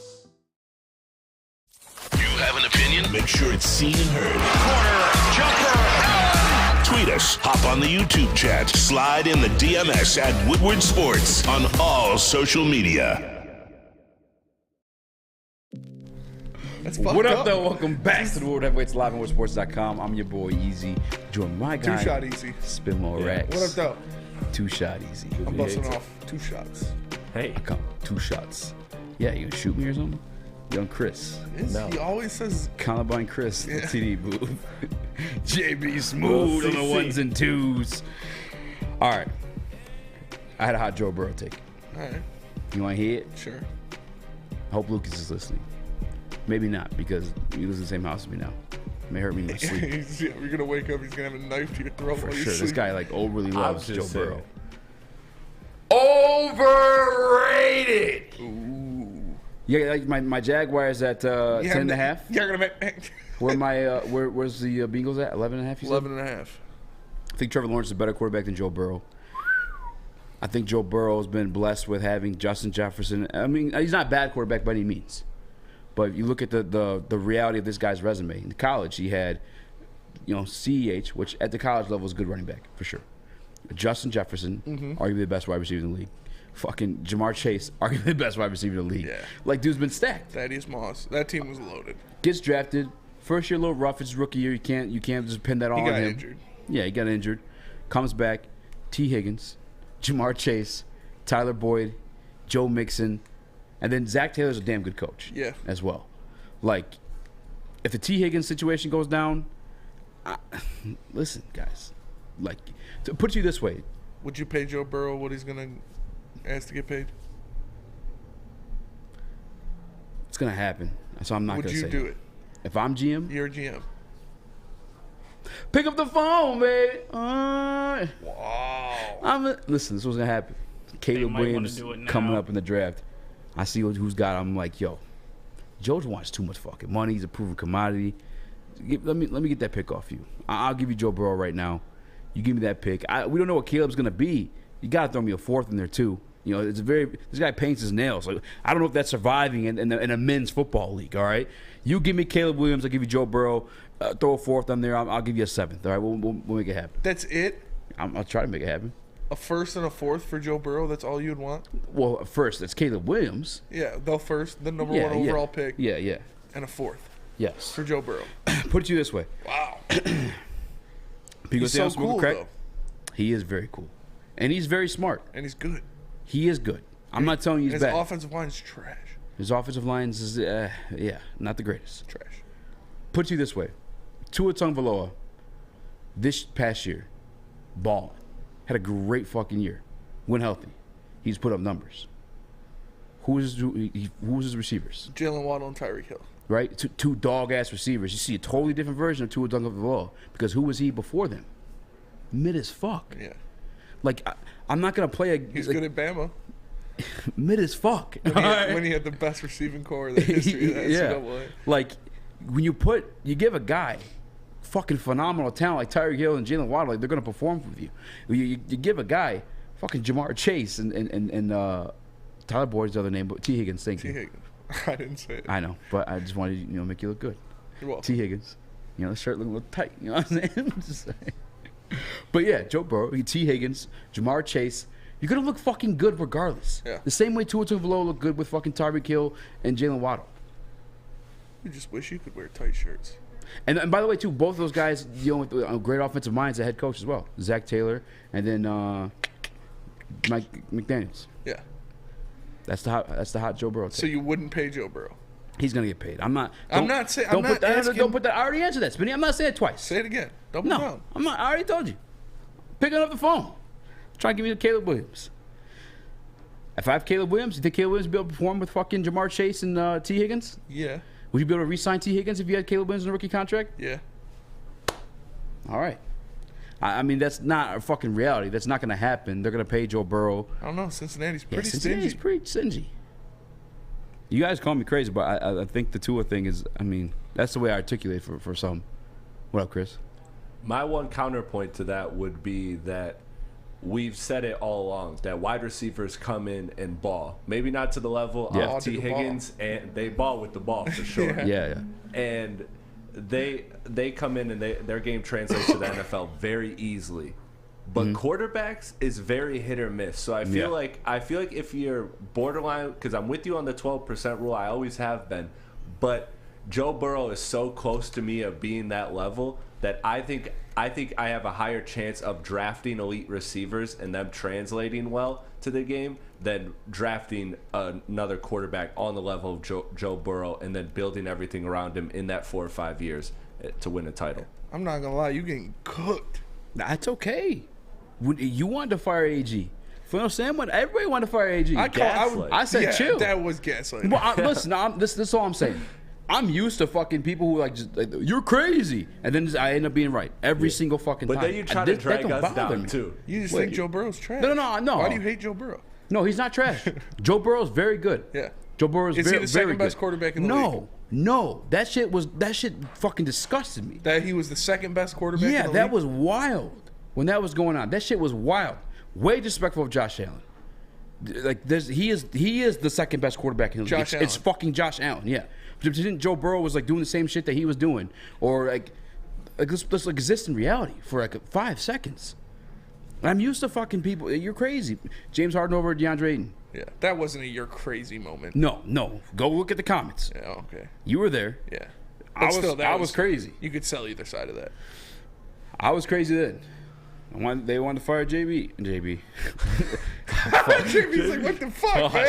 You have an opinion? Make sure it's seen and heard. Corner, jumper, tweet us, hop on the YouTube chat, slide in the DMS at Woodward Sports on all social media. What up, though? Welcome back to the World Heavyweights live on Woodsports.com. I'm your boy Eazy. Join my guy. 2-shot Eazy. Spin more racks. What up, though? 2-shot Eazy. I'm busting off 2 shots. Hey. I count 2 shots. Yeah, you gonna shoot me or something? Young Chris. He always says Columbine Chris, the TD booth. JB Smooth on the 1s and 2s. All right. I had a hot Joe Burrow take. All right. You want to hear it? Sure. I hope Lucas is listening. Maybe not, because he lives in the same house as me now. May hurt me in my sleep. You're going to wake up, he's going to have a knife to your throat. For while you sure. sleep. This guy, like, overly loves Joe just Burrow. saying. Overrated! Ooh. Yeah, like my Jaguars at 10.5. You're going to make... Where's the Bengals at? 11.5, you said? 11.5. I think Trevor Lawrence is a better quarterback than Joe Burrow. I think Joe Burrow has been blessed with having Justin Jefferson. I mean, he's not a bad quarterback by any means. But if you look at the reality of this guy's resume, in college he had, CEH, which at the college level is a good running back, for sure. Justin Jefferson, arguably the best wide receiver in the league. Fucking Jamar Chase, arguably the best wide receiver in the league. Yeah. Like, dude's been stacked. Thaddeus Moss. That team was loaded. Gets drafted. First year a little rough. It's his rookie year. You can't just pin that all on him. He got injured. Yeah, he got injured. Comes back. T. Higgins, Jamar Chase, Tyler Boyd, Joe Mixon, and then Zach Taylor's a damn good coach. Yeah. As well. Like, if the T. Higgins situation goes down, listen, guys. Like, to put you this way. Would you pay Joe Burrow what he's going to ask to get paid? It's going to happen. So I'm not going to say. Would you do it? If I'm GM? You're GM. Pick up the phone, baby. Wow. Listen, this was going to happen. Caleb Williams coming up in the draft. I see who's got him. I'm like, yo, George wants too much fucking money. He's a proven commodity. Let me get that pick off you. I'll give you Joe Burrow right now. You give me that pick. We don't know what Caleb's going to be. You got to throw me a 4th in there, too. This guy paints his nails. Like, I don't know if that's surviving in a men's football league, all right? You give me Caleb Williams, I'll give you Joe Burrow. Throw a 4th on there, I'll give you a 7th, all right? We'll make it happen. That's it? I'll try to make it happen. A 1st and a 4th for Joe Burrow, that's all you'd want? Well, first, it's Caleb Williams. Yeah, the 1st, the number 1 overall pick. Yeah. And a 4th. Yes. For Joe Burrow. Put it to you this way. Wow. He's so cool, though. He is very cool. And he's very smart. And he's good. He is good. I'm not telling you he's bad. His offensive line's trash. His offensive line is, not the greatest. Trash. Put it to you this way. Tua Tagovailoa, this past year, balling. Had a great fucking year. When healthy. He's put up numbers. Who was his receivers? Jalen Waddle and Tyreek Hill. Right? Two dog-ass receivers. You see a totally different version of Tua Tagovailoa. Because who was he before them? Mid as fuck. Yeah. Like, I'm not going to play a... He's good at Bama. Mid as fuck. When he had the best receiving core in the history of the NCAA. Like, when you give a guy fucking phenomenal talent like Tyreek Hill and Jalen Waddle, like, they're going to perform with you. You give a guy fucking Jamar Chase and Tyler Boyd's the other name, but T. Higgins. Thank you. T. Higgins. I didn't say it. I know, but I just wanted to make you look good. You're welcome. T. Higgins. The shirt looking a little tight. You know what I'm saying? Just saying. But yeah, Joe Burrow, T. Higgins, Jamar Chase. You're gonna look fucking good regardless. Yeah. The same way Tua Tagovailoa looked good with fucking Tyreek Hill and Jalen Waddle. You just wish you could wear tight shirts. And by the way, too, both of those guys dealing with great offensive minds as head coach as well. Zach Taylor and then Mike McDaniels. Yeah. That's the hot Joe Burrow take. So you wouldn't pay Joe Burrow? He's gonna get paid. I'm not saying. I'm not asking. Don't put that. I already answered that, Spinny. I'm not saying it twice. Say it again. Double down. I'm not. I already told you. Picking up the phone. Try to give me the Caleb Williams. If I have Caleb Williams, you think Caleb Williams would be able to perform with fucking Jamar Chase and T. Higgins? Yeah. Would you be able to re-sign T. Higgins if you had Caleb Williams in a rookie contract? Yeah. All right. I mean, that's not a fucking reality. That's not going to happen. They're going to pay Joe Burrow. I don't know. Cincinnati's pretty Cincinnati's stingy. pretty stingy. You guys call me crazy, but I think the Tua thing is, I mean, that's the way I articulate for some. What up, Chris? My one counterpoint to that would be that we've said it all along that wide receivers come in and ball. Maybe not to the level of T. Higgins, and they ball with the ball for sure. Yeah. And they come in and their game translates to the NFL very easily. But quarterbacks is very hit or miss. So I feel like if you're borderline, because I'm with you on the 12% rule, I always have been. But Joe Burrow is so close to me of being that level that I think I have a higher chance of drafting elite receivers and them translating well to the game than drafting another quarterback on the level of Joe Burrow and then building everything around him in that 4 or 5 years to win a title. I'm not gonna lie, you getting cooked. That's okay. You wanted to fire AG. Phil Sam, everybody wanted to fire AG. I said chill. That was gaslighting. Well, listen, this is all I'm saying. I'm used to fucking people who you're crazy, and then I end up being right every single fucking time. But then you try to drag us down too. You just think Joe Burrow's trash. No. Why do you hate Joe Burrow? No, he's not trash. Joe Burrow's very good. Yeah. Joe Burrow's Is very, he the second very best good. quarterback in the league? No. That shit fucking disgusted me. That he was the second best quarterback in the league? Yeah, that was wild. When that was going on, that shit was wild. Way disrespectful of Josh Allen. He is the second best quarterback in the league. It's fucking Josh Allen. Yeah. But Joe Burrow was doing the same shit that he was doing, or let's exist in reality for 5 seconds. I'm used to fucking people. You're crazy. James Harden over DeAndre Ayton. Yeah, that wasn't a you're crazy moment. No. Go look at the comments. Yeah, okay. You were there. Yeah. I was crazy. You could sell either side of that. I was crazy then. They wanted to fire JB. JB's like, what the fuck, man?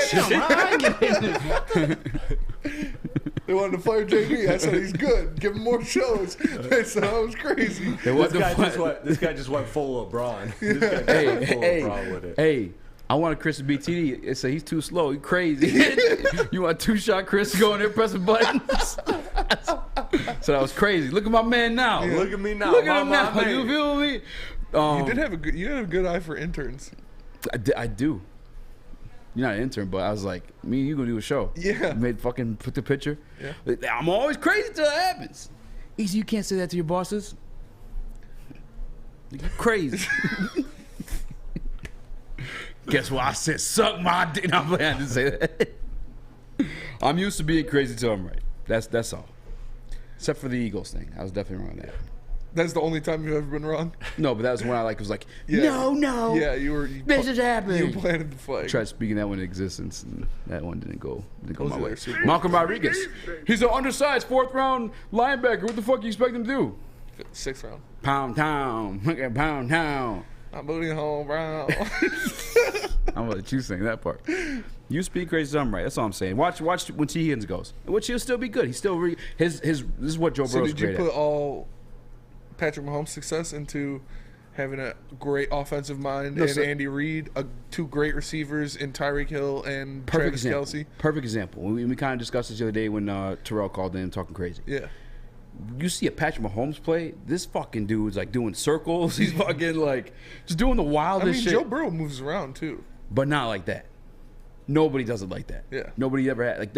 They wanted to fire JB. I said he's good. Give him more shows. They said I was crazy. This guy just went full LeBron. Hey, I wanted Chris to be TD. It said he's too slow. He's crazy. You want 2-shot Chris going there pressing buttons? So that was crazy. Look at my man now. Yeah. Look at me now. Look at him now. You feel me? You had a good eye for interns. I do. You're not an intern, but I was like, me and you gonna do a show. Yeah. Put the picture. Yeah. I'm always crazy till it happens. Easy, you can't say that to your bosses. You're crazy. Guess what? I said, suck my dick. No, I'm playing. I didn't say that. I'm used to being crazy till I'm right. That's all. Except for the Eagles thing. I was definitely wrong there. That's the only time you've ever been wrong? No, but that was when I was like, yeah. no. Yeah, this is happening. You planted the flag. I tried speaking that one into existence, and that one didn't go my way. Super Malcolm Rodriguez. He's an undersized 4th-round linebacker. What the fuck do you expect him to do? 6th round. Pound town. Pound town. I'm booting home, bro. I'm gonna let you sing that part. You speak crazy, so I'm right. That's all I'm saying. Watch when T. Higgins goes, which he'll still be good. He's still this is what Joe Burrow's great at. So did you put all Patrick Mahomes' success into having a great offensive mind and Andy Reid, 2 great receivers in Tyreek Hill and Travis Kelce? Perfect example. We kind of discussed this the other day when Terrell called in talking crazy. Yeah. You see a Patrick Mahomes play, this fucking dude's doing circles. He's fucking just doing the wildest shit. Joe Burrow moves around too. But not like that. Nobody does it like that. Yeah. Nobody ever had.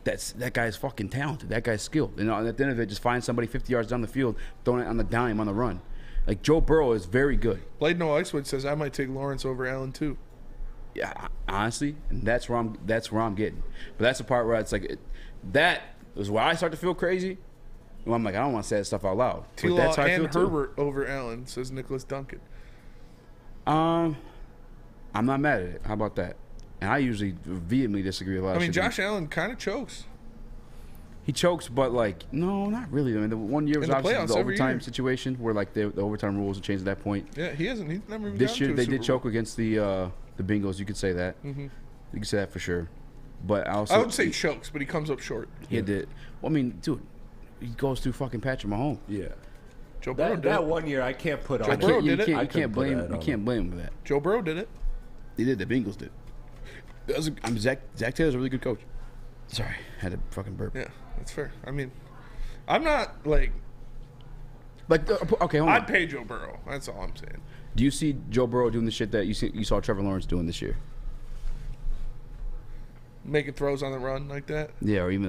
That guy's fucking talented. That guy's skilled. And at the end of it, just find somebody 50 yards down the field, throwing it on the dime on the run. Joe Burrow is very good. Blade No Icewood says I might take Lawrence over Allen too. Yeah, honestly, and that's where I'm getting. But that's the part where it's like that is where I start to feel crazy. Well, I'm like, I don't want to say that stuff out loud. T-Law But that's how I and feel Herbert over Allen, says Nicholas Duncan. I'm not mad at it. How about that? And I usually vehemently disagree with a lot of shit. Josh Allen kind of chokes. He chokes, but like, no, not really. I mean, the one year was obviously the overtime situation where like the overtime rules have changed at that point. Yeah, he's never even This gotten year to a they Super did choke against the Bengals. You could say that. Mhm. You could say that for sure. But I would say chokes, but he comes up short. He did. Well, I mean, dude, he goes through fucking Patrick Mahomes. Yeah. Joe Burrow did that it. 1 year I can't put on. Joe Burrow did it. You can't blame him for that. Joe Burrow did it. They did. The Bengals did. Zach Taylor's a really good coach. Sorry, had to fucking burp. Yeah, that's fair. I mean, I'm not like okay. Hold on. I'd pay Joe Burrow. That's all I'm saying. Do you see Joe Burrow doing the shit that you saw Trevor Lawrence doing this year? Making throws on the run like that. Yeah, or even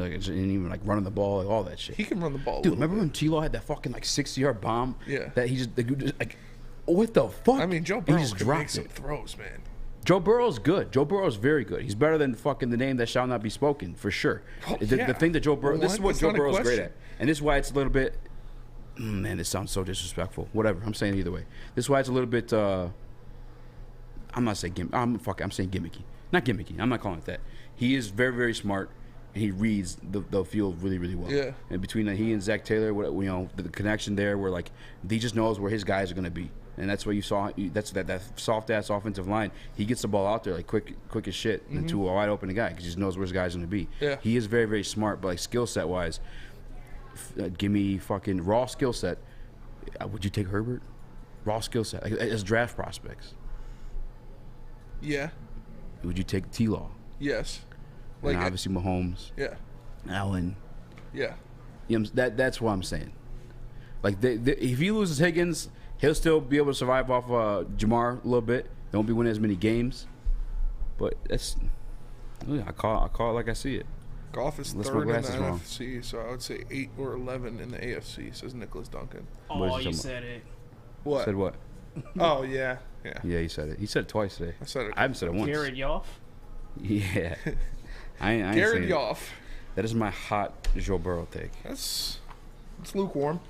like running the ball, like all that shit. He can run the ball. Dude, remember when T-Law had that fucking like 60-yard bomb? Yeah. That he just like, what the fuck? I mean, Joe Burrow just can dropped make some it. throws, man. Joe Burrow's good. Joe Burrow's very good. He's better than fucking the name that shall not be spoken, for sure. Oh, The yeah. thing that Joe Burrow, this is what That's Joe not a Burrow's great question. at. And this is why it's a little bit, man, this sounds so disrespectful. Whatever, I'm saying either way. This is why it's a little bit, I'm not saying I'm saying gimmicky. Not gimmicky, I'm not calling it that. He is very, very smart, and he reads the field really, really well. Yeah. And between he and Zach Taylor, the connection there where, like, he just knows where his guys are going to be. And that's what you saw. That's that soft-ass offensive line. He gets the ball out there, like, quick as shit into a wide-open guy because he just knows where his guy's going to be. Yeah. He is very, very smart, but, like, skill set-wise, give me fucking raw skill set. Would you take Herbert? Raw skill set. Like, as draft prospects. Yeah. Would you take T-Law? Yes. And obviously Mahomes. Yeah. Allen. Yeah. You know, that's what I'm saying. Like, if he loses Higgins, he'll still be able to survive off Jamar a little bit. They won't be winning as many games. But that's, I call it like I see it. Goff is Unless third my in the glasses wrong. NFC, so I would say 8 or 11 in the AFC, says Nicholas Duncan. Oh, you said it. What? Said what? Oh, yeah. Yeah. Yeah, he said it. He said it twice today. I said it. I haven't said it once. Garrett Yoff? Yeah. I ain't Garrett saying it. Yoff. That is my hot Joe Burrow take. It's lukewarm.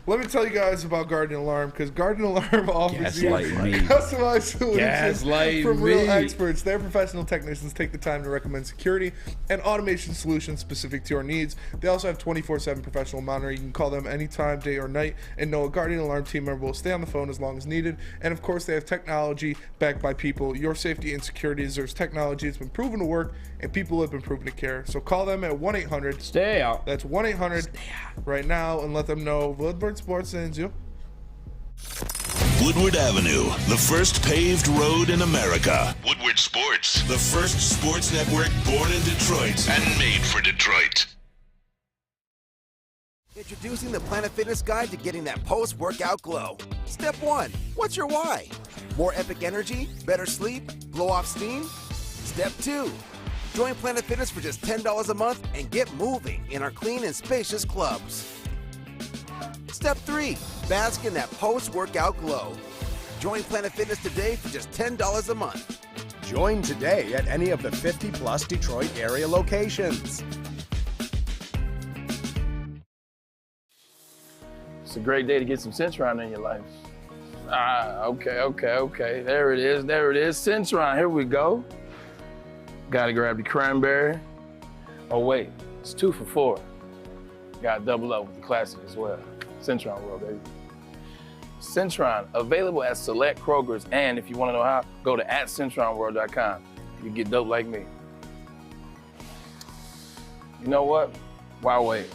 Let me tell you guys about Guardian Alarm, because Guardian Alarm offers you Gaslight me. customized solutions Gaslight from real me. experts. Their professional technicians take the time to recommend security and automation solutions specific to your needs. They also have 24/7 professional monitoring. You can call them anytime, day or night, and know a Guardian Alarm team member will stay on the phone as long as needed. And of course, they have technology backed by people. Your safety and security deserves technology. It's been proven to work, and people have been proven to care. So call them at 1-800. Stay out. That's 1-800 right now, and let them know Woodward Sports sends you. Woodward Avenue, the first paved road in America. Woodward Sports, the first sports network born in Detroit and made for Detroit. Introducing the Planet Fitness Guide to getting that post-workout glow. Step 1. What's your why? More epic energy? Better sleep? Blow off steam? Step 2. Join Planet Fitness for just $10 a month and get moving in our clean and spacious clubs. Step 3. Bask in that post-workout glow. Join Planet Fitness today for just $10 a month. Join today at any of the 50-plus Detroit area locations. It's a great day to get some Centron in your life. Okay. There it is. Centron, here we go. Gotta grab the cranberry. Oh wait, it's 2 for $4. Gotta double up with the classic as well. Centron World, baby. Centron, available at select Kroger's, and if you wanna know how, go to @CentronWorld.com. You get dope like me. You know what? Why wait?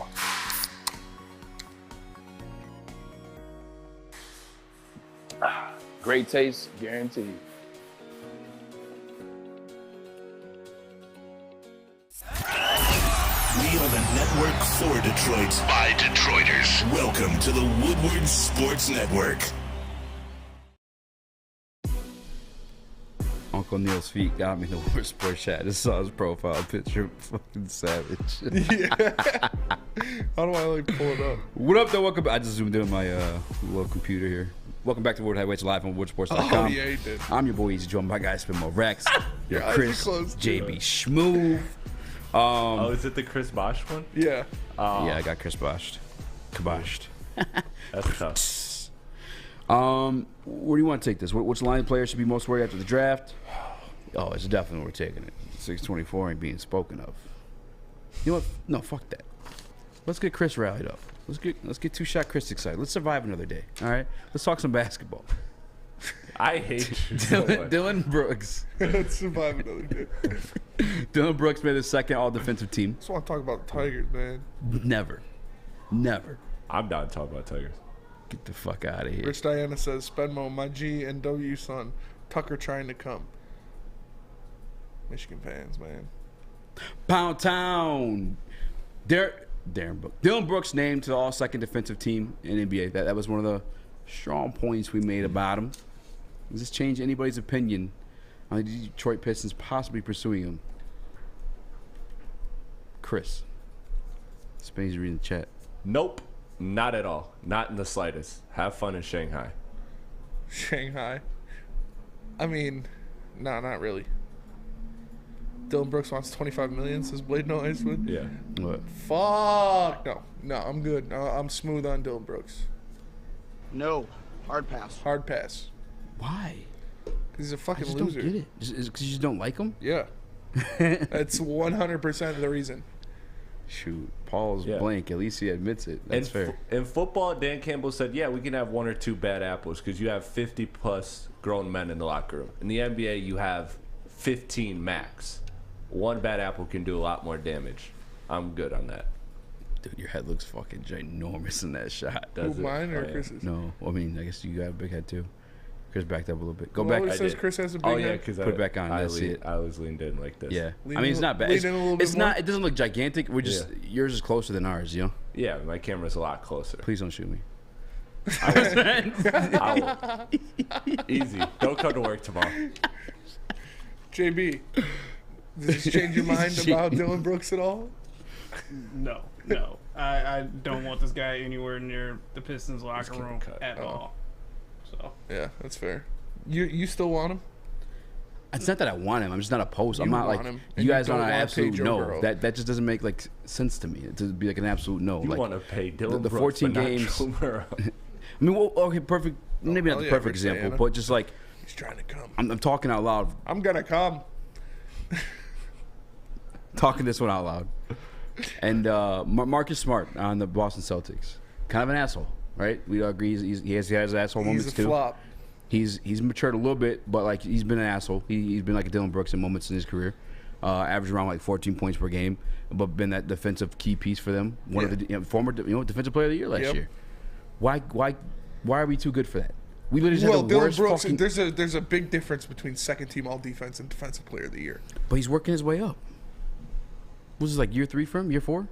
Great taste, guaranteed. We are the network for Detroit by Detroiters. Welcome to the Woodward Sports Network. Uncle Neil's feet got me in the Woodward Sports chat. This saw his profile picture. Fucking savage. Yeah. How do I pull it up? What up, though? Welcome. I just zoomed in on my little computer here. Welcome back to Woodward Heavyweights live on woodsports.com. Oh, yeah, he did. I'm your boy Eazy, joined by guys Spinmo Rex, your Your eyes Chris, are closed, too. JB Schmoove. Oh, is it the Chris Bosch one? Yeah. Yeah, I got Chris Boshed. Kaboshed. That's tough. Where do you want to take this? Which line player should be most worried after the draft? Oh, it's definitely we're taking it. 624 ain't being spoken of. You know what? No, fuck that. Let's get Chris rallied up. Let's get two-shot Chris excited. Let's survive another day. All right? Let's talk some basketball. I hate you so much. Dylan Brooks. Let's survive another day. Dylan Brooks made his second all-defensive team. Just want to talk about the Tigers, man. Never. I'm not talking about Tigers. Get the fuck out of here. Rich Diana says, Spenmo, my G and W son, Tucker trying to come. Michigan fans, man. Pound Town. Dylan Brooks named to the all-second defensive team in NBA. That was one of the strong points we made about him. Does this change anybody's opinion on the Detroit Pistons possibly pursuing him? Chris. Spain's reading the chat. Nope. Not at all. Not in the slightest. Have fun in Shanghai. Shanghai. I mean, no, not really. Dylan Brooks wants $25 million, says Blade No Icewood. Yeah. What? Fuck. No, I'm good. I'm smooth on Dylan Brooks. No. Hard pass. Hard pass. Why? Because he's a fucking I just loser. don't get it. Is because you just don't like him? Yeah. That's 100% the reason. Shoot. Paul's blank. At least he admits it. That's fair. In football, Dan Campbell said, yeah, we can have one or two bad apples because you have 50-plus grown men in the locker room. In the NBA, you have 15 max. One bad apple can do a lot more damage. I'm good on that. Dude, your head looks fucking ginormous in that shot. Who, mine or Chris's? No. I mean, I guess you got a big head too. Chris backed up a little bit. Go Well, back. it says Chris has a big head. because Put it back on. I Let's see it. I was leaned in like this. Yeah. Lean I mean, in it's not bad. lean It's, in a little it's bit not. more? It doesn't look gigantic. We're just yours is closer than ours. You know. Yeah, my camera's a lot closer. Please don't shoot me. I will. Easy. Don't come to work tomorrow. JB, does this change your mind about Dylan Brooks at all? No. I don't want this guy anywhere near the Pistons locker room at all. So Yeah, that's fair. You still want him? It's not that I want him. I'm just not opposed. I'm You not want like him, and you you guys don't are an wanna pay absolute Joe no. Burrow. That just doesn't make like sense to me. To be like an absolute no. You like want to pay Dylan the Brooks, 14 but not games. Joe Burrow. I mean, well, okay, perfect. Maybe not oh the yeah, perfect Rich example, Diana. but just like He's trying to come. I'm talking out loud. I'm gonna come. Talking this one out loud. And Marcus Smart on the Boston Celtics, kind of an asshole, right? We all agree he has asshole moments He's a too. flop. He's matured a little bit, but like he's been an asshole. He's been like a Dylan Brooks in moments in his career. Averaged around like 14 points per game, but been that defensive key piece for them. One of the former defensive player of the year last year. Why are we too good for that? We literally just had the Dylan worst Brooks. fucking. There's a big difference between second team all defense and defensive player of the year. But he's working his way up. Was this like year 3 for him? Year 4?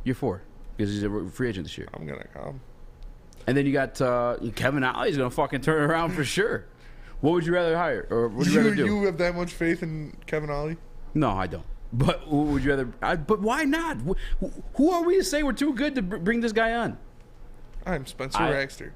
Year 4 because he's a free agent this year. I'm gonna come. And then you got Kevin Ollie's gonna fucking turn it around for sure. What would you rather hire, or what would you rather do? You have that much faith in Kevin Ollie? No, I don't. But who would you rather? But why not? Who are we to say we're too good to bring this guy on? I'm Spencer Raxter.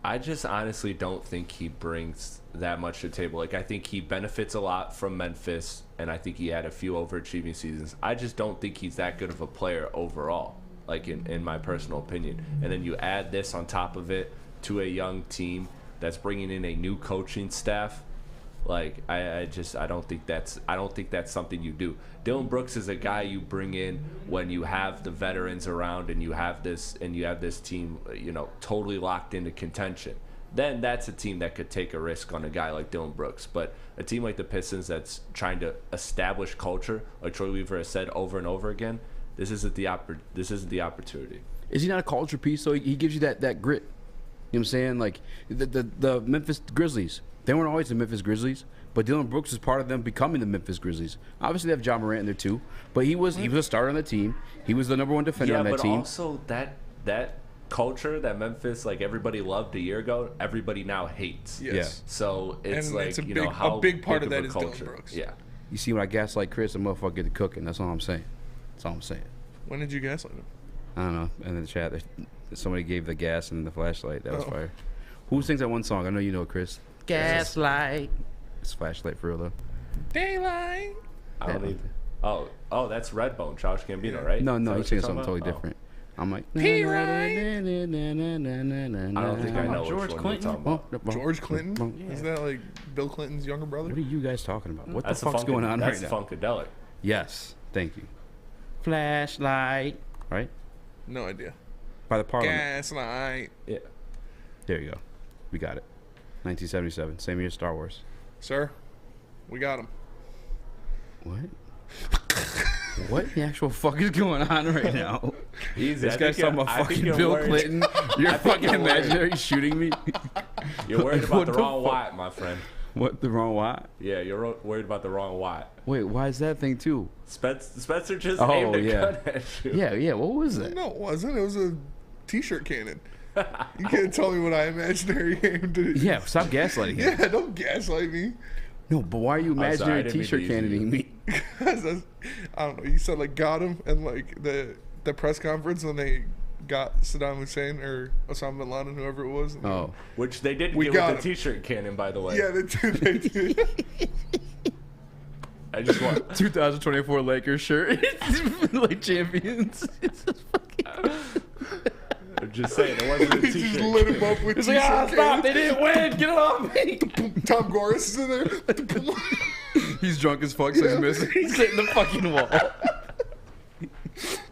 I just honestly don't think he brings that much to the table. Like, I think he benefits a lot from Memphis, and I think he had a few overachieving seasons. I just don't think he's that good of a player overall, like in my personal opinion. And then you add this on top of it to a young team that's bringing in a new coaching staff. Like, I don't think that's something you do. Dylan Brooks is a guy you bring in when you have the veterans around and you have this team, totally locked into contention. Then that's a team that could take a risk on a guy like Dylan Brooks. But a team like the Pistons that's trying to establish culture, like Troy Weaver has said over and over again, this isn't the opportunity. Is he not a culture piece? So he gives you that grit. You know what I'm saying? Like the Memphis Grizzlies. They weren't always the Memphis Grizzlies, but Dylan Brooks was part of them becoming the Memphis Grizzlies. Obviously, they have John Morant in there too, but he was a starter on the team. He was the number one defender on that team. Yeah, but also that culture that Memphis, like, everybody loved a year ago, everybody now hates. Yes. Yeah. So it's and like, it's how a big part big of that a is culture. Dylan Brooks. Yeah. You see, when I gaslight Chris, the motherfucker get to cooking. That's all I'm saying. That's all I'm saying. When did you gaslight him? I don't know. And in the chat, somebody gave the gas and the flashlight. That was fire. Who sings that one song? I know you know it, Chris. Gaslight. It's Flashlight for real though. Daylight. I don't need. Oh, that's Redbone, Josh Gambino, right? No, Is that he's what singing you're something talking totally about? different. I'm like, I don't think I know George which one you're talking about. George Clinton? Yeah. Is that like Bill Clinton's younger brother? What are you guys talking about? What That's the fuck's going on right that's now? Funkadelic. Yes, thank you. Flashlight, right? No idea. By the Parliament. Gaslight. Yeah. There you go. We got it. 1977, same year as Star Wars. Sir, we got him. What? What the actual fuck is going on right now? Easy. This I guy's think talking about I think fucking you're Bill worried. Clinton. You're I think fucking you're worried. imaginary shooting me. You're worried about What the the wrong fuck? Watt, my friend. What, the wrong Watt? Yeah, you're worried about the wrong Watt. Wait, why is that thing too? Spencer just Oh, aimed a yeah. gun at you. Yeah, what was that? No, it wasn't. It was a t-shirt cannon. You can't tell me what I imaginary aimed at. Yeah, stop gaslighting him. Yeah, don't gaslight me. No, but why are you I'm sorry, I imaginary didn't mean t-shirt to cannoning use me? I don't know. You said like got him, and like the press conference when they got Saddam Hussein or Osama bin Laden, whoever it was. Oh, Which they didn't We get got with the t-shirt cannon, by the way. Yeah, they did. They did. I just want 2024 Lakers shirt, like champions. I'm just saying, it wasn't a He t-shirt. just lit him up with It's t-shirt like, stop! cannons. They didn't win. Get it off me. Tom Goris is in there. He's drunk as fuck, so he's missing. He's hitting the fucking wall.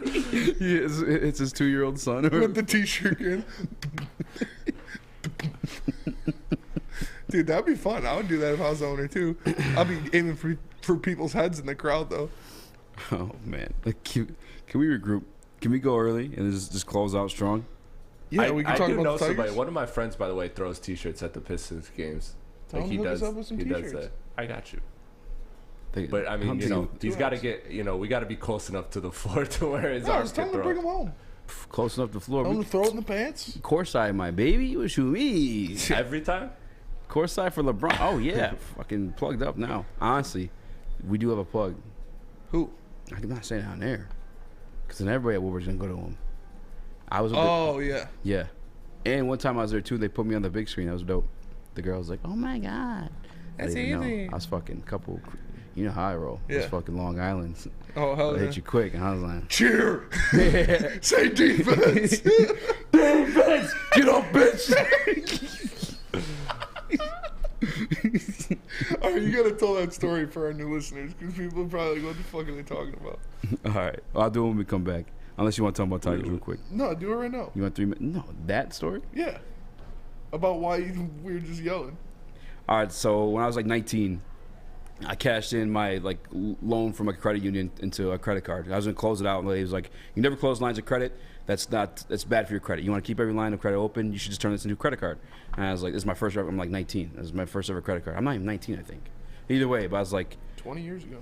It's his 2-year-old son. With the t-shirt cannon. Dude, that'd be fun. I would do that if I was the owner too. I'd be aiming for people's heads in the crowd though. Oh man, like, can we regroup? Can we go early and just close out strong? Yeah, we can I talk do know about the somebody. Tigers. One of my friends, by the way, throws t-shirts at the Pistons games. Tell him he to hook us does. up with some He does t-shirts. that. I got you. Think- But I mean, I'm you know, thinking- he's got to get. You know, we got to be close enough to the floor to where his No, arms just tell can him to throw. bring him home. Close enough to the floor. Tell him to throw it in the pants. Courtside, my baby. What you mean? Every time. Courtside for LeBron. Oh yeah, fucking plugged up now. Honestly, we do have a plug. Who? I cannot say it on air, because then everybody at Woodward's gonna go to him. I was. Yeah. Yeah. And one time I was there too. They put me on the big screen. That was dope. The girl was like, "Oh my god." That's I didn't know. easy. I was fucking couple. You know how I roll. It was Yeah. fucking Long Island. Oh hell I yeah. hit you quick, and I was like, Cheer. Say defense. defense. Get up, bitch. All right, you gotta tell that story for our new listeners because people are probably like, what the fuck are they talking about? All right. Well, I'll do it when we come back. Unless you want to talk about Tigers real quick. No, do it right now. You want 3 minutes? No, that story? Yeah. About why we were just yelling. All right. So when I was like 19, I cashed in my like loan from a credit union into a credit card. I was gonna close it out, and the lady was like, "You never close lines of credit. That's bad for your credit. You want to keep every line of credit open. You should just turn this into a credit card." And I was like, "This is my first ever." I'm like 19. This is my first ever credit card. I'm not even 19, I think. Either way, but I was like, 20 years ago.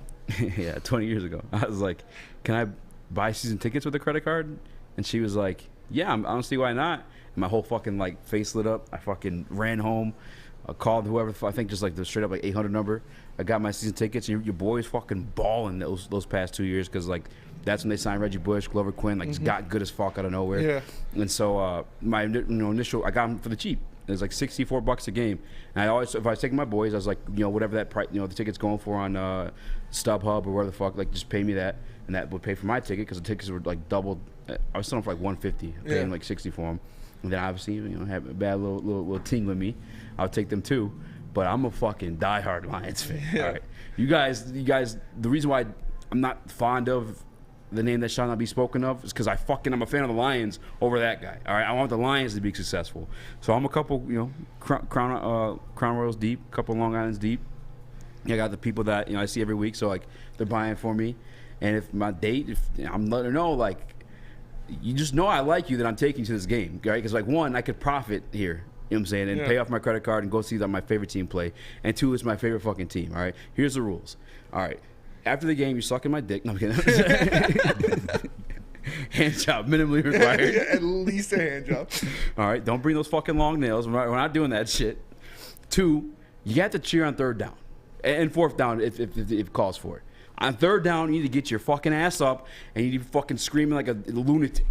yeah, 20 years ago. I was like, "Can I buy season tickets with a credit card?" And she was like, "Yeah, I don't see why not." And my whole fucking like face lit up. I fucking ran home. I called whoever, I think just like the straight up like 800 number. I got my season tickets. And your boys fucking balling those past 2 years because like that's when they signed Reggie Bush, Glover Quinn, like just got good as fuck out of nowhere. Yeah. And so my initial, I got them for the cheap. It was like $64 a game. And I always, if I was taking my boys, I was like, whatever that price, the ticket's going for on StubHub or where the fuck, like just pay me that, and that would pay for my ticket because the tickets were like doubled. I was selling for like $150, paying like $60 for them. And then obviously, have a bad little ting with me. I'll take them too. But I'm a fucking diehard Lions fan. Yeah. All right, you guys. The reason why I'm not fond of the name that shall not be spoken of is because I'm a fan of the Lions over that guy. All right, I want the Lions to be successful. So I'm a couple, Crown Royals deep, a couple Long Islands deep. I got the people that I see every week, so like they're buying for me. And if my date, I'm letting her know, like, you just know I like you, that I'm taking you to this game, right? Because like one, I could profit here. You know what I'm saying? And pay off my credit card and go see my favorite team play. And two, it's my favorite fucking team, all right? Here's the rules. All right. After the game, you're sucking my dick. No, I'm kidding. Hand job, minimally required. Yeah, at least a hand job. All right. Don't bring those fucking long nails. We're not doing that shit. Two, you have to cheer on third down. And fourth down if it calls for it. On third down, you need to get your fucking ass up and you need to be fucking screaming like a lunatic.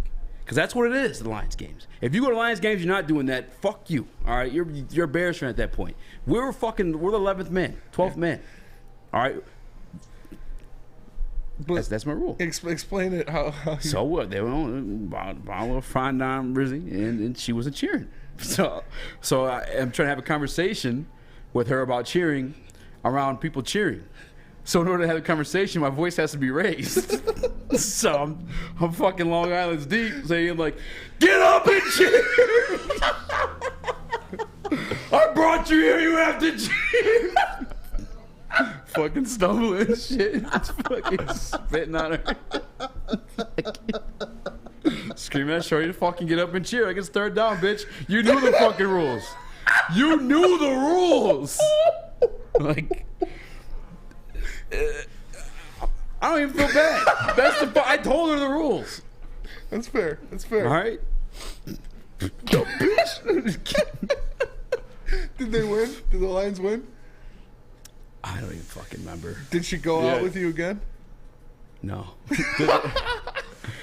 Because that's what it is, the Lions games. If you go to Lions games, you're not doing that, fuck you. All right? You're a Bears fan at that point. We're the 11th man, 12th man. All right? But that's my rule. Explain it. How so what? They were on a fine dime Rizzy, and she wasn't cheering. So I'm trying to have a conversation with her about cheering around people cheering. So in order to have a conversation, my voice has to be raised. So I'm fucking Long Island's deep, saying like, "Get up and cheer! I brought you here. You have to cheer." Fucking stumbling and shit. Just fucking spitting on her. Screaming at Shorty to fucking get up and cheer. Like it's third down, bitch. You knew the fucking rules. You knew the rules. Like, I don't even feel bad. That's I told her the rules. That's fair. That's fair. All right. Go, bitch. Did they win? Did the Lions win? I don't even fucking remember. Did she go out with you again? No.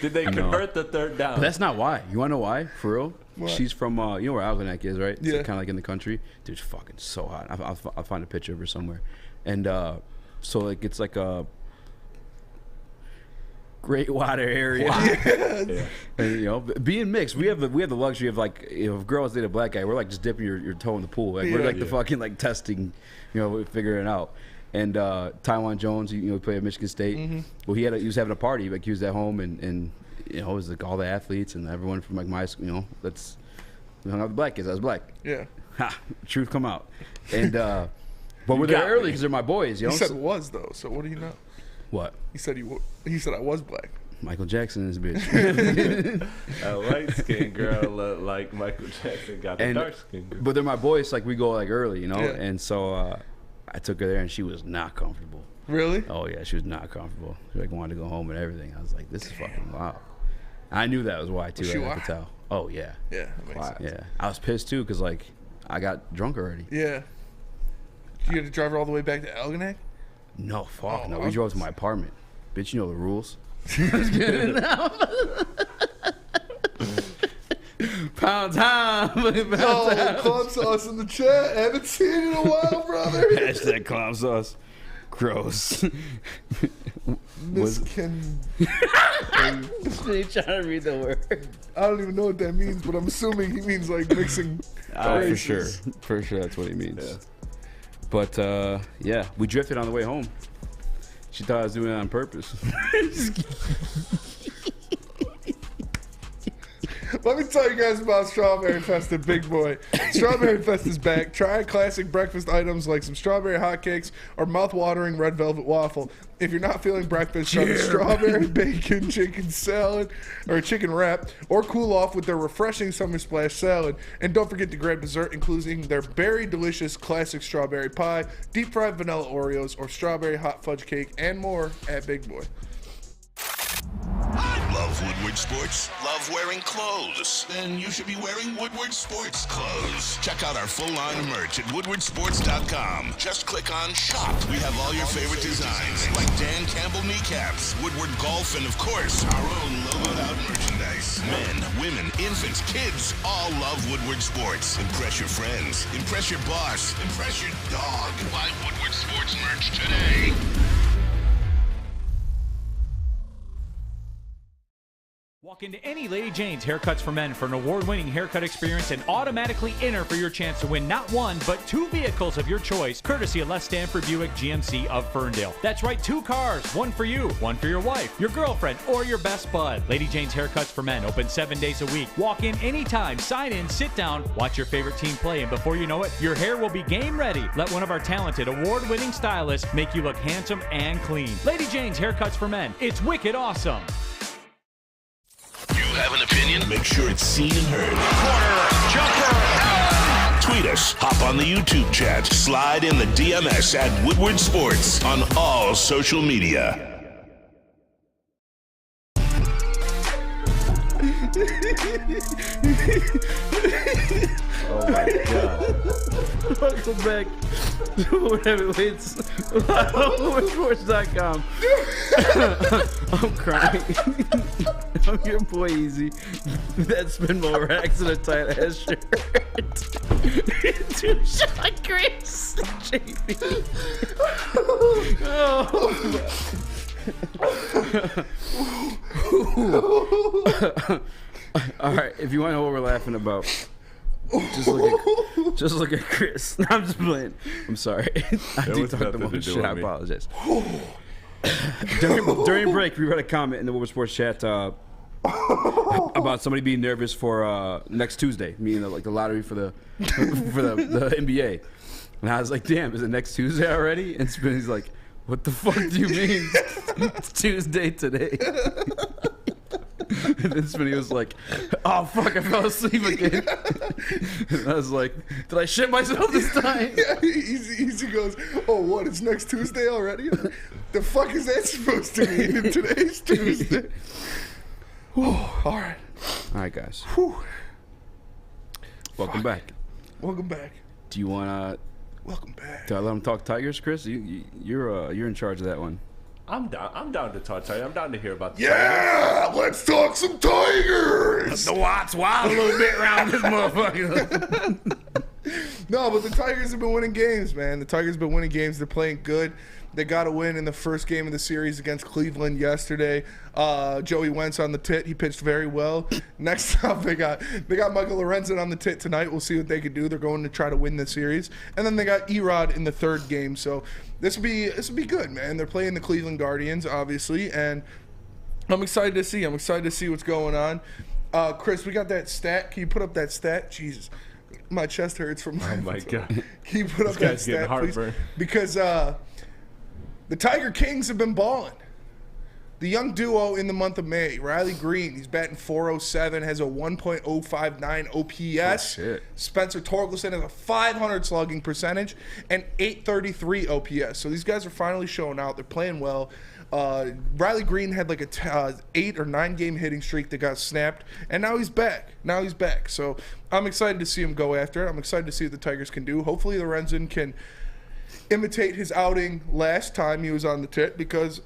Did they convert the third down? But that's not why. You want to know why? For real? What? She's from, you know where Algonac is, right? It's Yeah. kind of like in the country. Dude, it's fucking so hot. I'll find a picture of her somewhere. And so like it's like a great water area. Yeah. And, you know, being mixed, we have the luxury of like, if girls date a black guy, we're like just dipping your toe in the pool. Like we're like the fucking like testing, you know, we're figuring it out. And Tywan Jones, you know, played at Michigan State. Mm-hmm. Well, he was having a party, like he was at home, and you know, it was like all the athletes and everyone from like my school, you know, we hung out with the black kids. I was black. Yeah. Ha! Truth come out. And but we're there early because they're my boys. You know. He said was though. So what do you know? What? He said I was black. Michael Jackson is a bitch. A light-skinned girl look like Michael Jackson got a dark-skinned girl. But they're my boys. Like we go like early, you know. Yeah. And so I took her there, and she was not comfortable. Really? Oh yeah, she was not comfortable. She like wanted to go home and everything. I was like, this is fucking wild. I knew that was why too. Was she I could tell. Oh yeah. Yeah, that makes sense. Yeah, I was pissed too because like I got drunk already. Yeah. You had to drive her all the way back to Algonac? No, fuck Oh, no. I We drove to my apartment. Bitch, you know the rules. Pound time. Oh, club sauce in the chat. Haven't seen it in a while, brother. Hashtag club sauce. Gross. Miskin. He's trying to read the word. I don't even know what that means, but I'm assuming he means like mixing. For sure. For sure, that's what he means. Yeah. But yeah, we drifted on the way home. She thought I was doing it on purpose. Let me tell you guys about Strawberry Fest at Big Boy. Strawberry Fest is back. Try classic breakfast items like some strawberry hotcakes or mouth-watering red velvet waffle. If you're not feeling breakfast, try the strawberry bacon chicken salad or chicken wrap, or cool off with their refreshing summer splash salad. And don't forget to grab dessert, including their berry delicious classic strawberry pie, deep fried vanilla Oreos, or strawberry hot fudge cake, and more at Big Boy. Love Woodward Sports? Love wearing clothes? Then you should be wearing Woodward Sports clothes. Check out our full line of merch at woodwardsports.com. Just click on shop. We have all your favorite designs, like Dan Campbell kneecaps, Woodward golf, and of course, our own logoed out merchandise. Men, women, infants, kids all love Woodward Sports. Impress your friends. Impress your boss. Impress your dog. Buy Woodward Sports merch today. Walk into any Lady Jane's Haircuts for Men for an award-winning haircut experience and automatically enter for your chance to win not one, but 2 vehicles of your choice, courtesy of Les Stanford Buick GMC of Ferndale. That's right, 2 cars, one for you, one for your wife, your girlfriend, or your best bud. Lady Jane's Haircuts for Men, open 7 days a week. Walk in anytime, sign in, sit down, watch your favorite team play, and before you know it, your hair will be game ready. Let one of our talented, award-winning stylists make you look handsome and clean. Lady Jane's Haircuts for Men. It's wicked awesome. You have an opinion? Make sure it's seen and heard. Corner, jumper, tweet us, hop on the YouTube chat, slide in the DMS at Woodward Sports on all social media. Oh my god. Welcome back to World Heavyweights. Woodward.com. I'm crying. I'm your boy Eazy. That's been more racks in a tight ass shirt. Two shot Chris. JP. All right, if you want to know what we're laughing about, just look at Chris. No, I'm just playing. I'm sorry. I do talk the most shit. I apologize. During break, we read a comment in the Woodward Sports chat about somebody being nervous for next Tuesday, meaning like the lottery for the NBA. And I was like, damn, is it next Tuesday already? And Spinny's like, what the fuck do you mean? It's Tuesday today. And then Spinny was like, oh fuck, I fell asleep again. And I was like, did I shit myself this time? Yeah, Eazy goes, oh what, it's next Tuesday already? The fuck is that supposed to mean? Today's Tuesday. Alright. Alright guys. Whew. Welcome back. Welcome back. Do you wanna Welcome back. do I let them talk Tigers, Chris? You're in charge of that one. I'm down to talk Tigers. I'm down to hear about the Yeah, Tigers. let's talk some Tigers. The Watts wild a little bit around this motherfucker. No, but the Tigers have been winning games, man. The Tigers have been winning games. They're playing good. They got a win in the first game of the series against Cleveland yesterday. Joey Wentz on the tit. He pitched very well. Next up, they got Michael Lorenzen on the tit tonight. We'll see what they can do. They're going to try to win the series. And then they got Erod in the third game. So this will be good, man. They're playing the Cleveland Guardians, obviously, and I'm excited to see. I'm excited to see what's going on. Chris, we got that stat. Can you put up that stat? Jesus, my chest hurts from. Oh my god! Can you put up that stat, please? Because the Tiger Kings have been balling. The young duo in the month of May, Riley Green, he's batting .407, has a 1.059 OPS. Oh, shit. Spencer Torkelson has a .500 slugging percentage and 833 OPS. So these guys are finally showing out. They're playing well. Riley Green had like a 8 or 9 game hitting streak that got snapped, and now he's back. So I'm excited to see him go after it. I'm excited to see what the Tigers can do. Hopefully Lorenzen can imitate his outing last time he was on the tit, because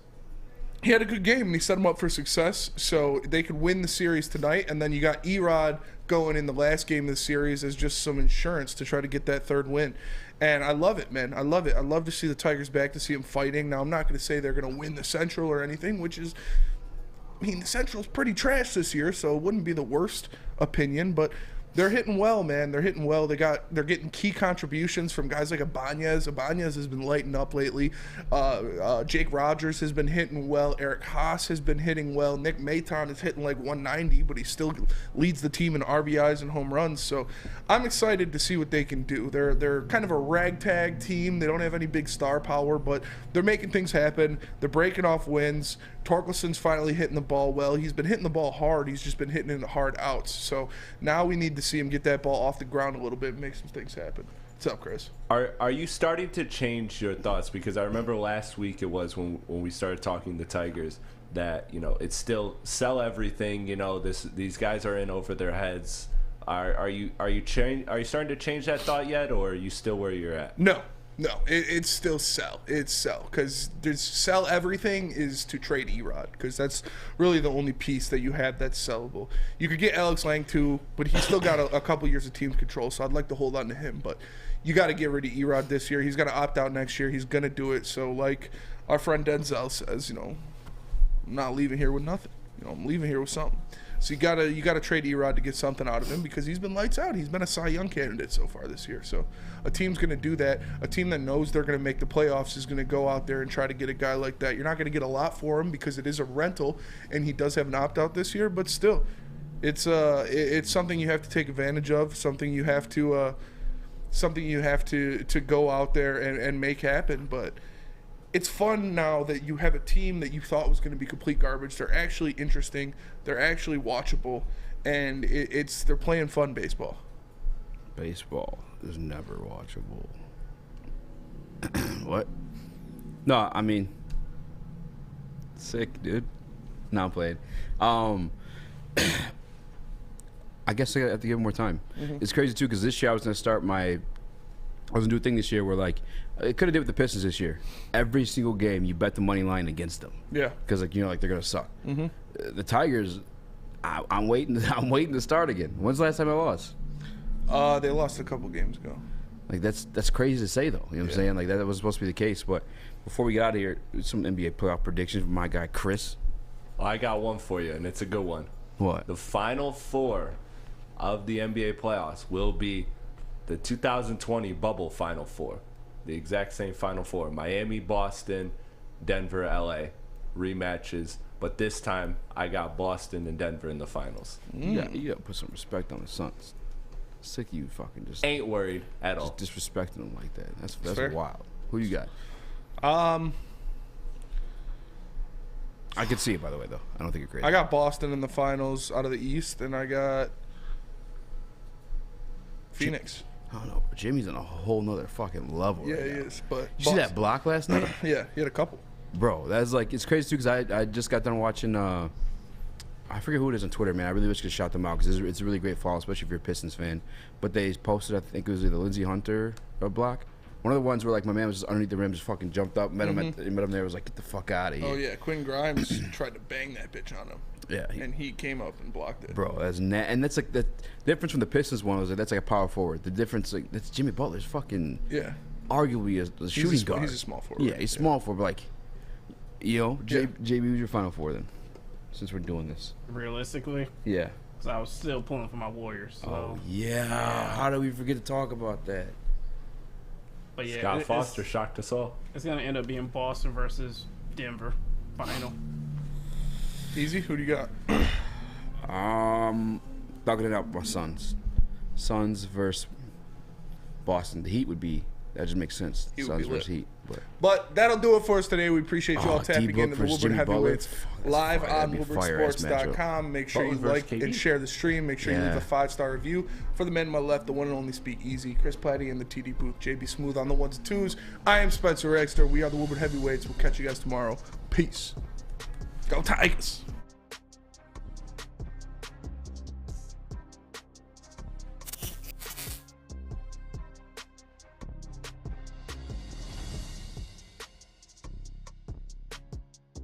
he had a good game and he set him up for success, so they could win the series tonight. And then you got Erod going in the last game of the series as just some insurance to try to get that third win. And I love it, man. I love it. I love to see the Tigers back, to see them fighting. Now, I'm not going to say they're going to win the Central or anything, which is, I mean, the Central's pretty trash this year, so it wouldn't be the worst opinion, but they're hitting well, man. They're hitting well. They're getting key contributions from guys like Ibanez. Ibanez has been lighting up lately. Jake Rogers has been hitting well. Eric Haas has been hitting well. Nick Maton is hitting like 190, but he still leads the team in RBIs and home runs. So I'm excited to see what they can do. They're kind of a ragtag team. They don't have any big star power, but they're making things happen. They're breaking off wins. Torkelson's finally hitting the ball well. He's been hitting the ball hard. He's just been hitting it hard outs. So now we need to see him get that ball off the ground a little bit and make some things happen. What's up, Chris? Are you starting to change your thoughts? Because I remember last week it was when we started talking the Tigers that, you know, it's still sell everything. You know, these guys are in over their heads. Are you starting to change that thought yet, or are you still where you're at? No, it's still sell. It's sell, because there's sell everything is to trade Erod, because that's really the only piece that you have that's sellable. You could get Alex Lang too, but he's still got a couple years of team control, so I'd like to hold on to him. But you got to get rid of Erod this year. He's going to opt out next year. He's going to do it. So like our friend Denzel says, you know, I'm not leaving here with nothing. You know, I'm leaving here with something. So you gotta trade Erod to get something out of him, because he's been lights out. He's been a Cy Young candidate so far this year. So a team's gonna do that. A team that knows they're gonna make the playoffs is gonna go out there and try to get a guy like that. You're not gonna get a lot for him because it is a rental, and he does have an opt out this year. But still, it's something you have to take advantage of. Something you have to go out there and make happen. But it's fun now that you have a team that you thought was going to be complete garbage. They're actually interesting. They're actually watchable, and they're playing fun baseball. Baseball is never watchable. What? No, I mean, sick, dude. No, I'm playing. I guess I have to give him more time. Mhm. It's crazy too because this year I was gonna do a thing this year where like it could have did with the Pistons this year. Every single game you bet the money line against them. Yeah. Because like like they're gonna suck. Mhm. The Tigers, I'm waiting. I'm waiting to start again. When's the last time I lost? They lost a couple games ago. Like that's crazy to say though. You know what I'm saying? Like that was supposed to be the case. But before we get out of here, some NBA playoff predictions from my guy Chris. Well, I got one for you, and it's a good one. What? The Final Four of the NBA playoffs will be the 2020 bubble Final Four. The exact same Final Four. Miami, Boston, Denver, LA. Rematches. But this time, I got Boston and Denver in the finals. You gotta put some respect on the Suns. Sick of you fucking just ain't worried at all. Just disrespecting them like that. That's fair. wild. Who you got? I can see it, by the way, though. I don't think you're crazy. I got Boston in the finals out of the East, and I got Phoenix. I don't know. But Jimmy's on a whole nother fucking level. Yeah, right he now. is. But You see that block last night? Yeah, he had a couple. Bro, that's like, it's crazy too because I just got done watching, I forget who it is on Twitter, man. I really wish I could shout them out because it's a really great follow, especially if you're a Pistons fan. But they posted, I think it was either Lindsey Hunter or block. One of the ones where like my man was just underneath the rim, just fucking jumped up, met him there, was like, get the fuck out of here. Oh yeah, Quinn Grimes tried to bang that bitch on him. Yeah, and he came up and blocked it. Bro, and that's like the difference from the Pistons one was like that's like a power forward. The difference, like that's Jimmy Butler's fucking arguably a shooting guard. He's a small forward. Yeah, he's small forward, but like, JB, who's your Final Four then? Since we're doing this, Realistically, yeah. So I was still pulling for my Warriors. So. Oh yeah. How do we forget to talk about that? But yeah, Scott Foster shocked us all. It's gonna end up being Boston versus Denver final. Easy. Who do you got? Thugging it out, my Suns. Suns versus Boston. The Heat would be. That just makes sense. Heat would Suns be lit. versus Heat. But that'll do it for us today. We appreciate you all tapping D-Book into the versus Woodward Jimmy Butler. Heavyweights live That'd on be a fire-ass WoodwardSports.com. Make sure you Butler like versus and KD. share the stream. Make sure you leave Yeah. a 5-star review. For the men on my left, the one and only Speak Easy, Chris Platty in the TD booth, JB Smooth on the ones and twos. I am Spencer Exter. We are the Woodward Heavyweights. We'll catch you guys tomorrow. Peace. Go Tigers.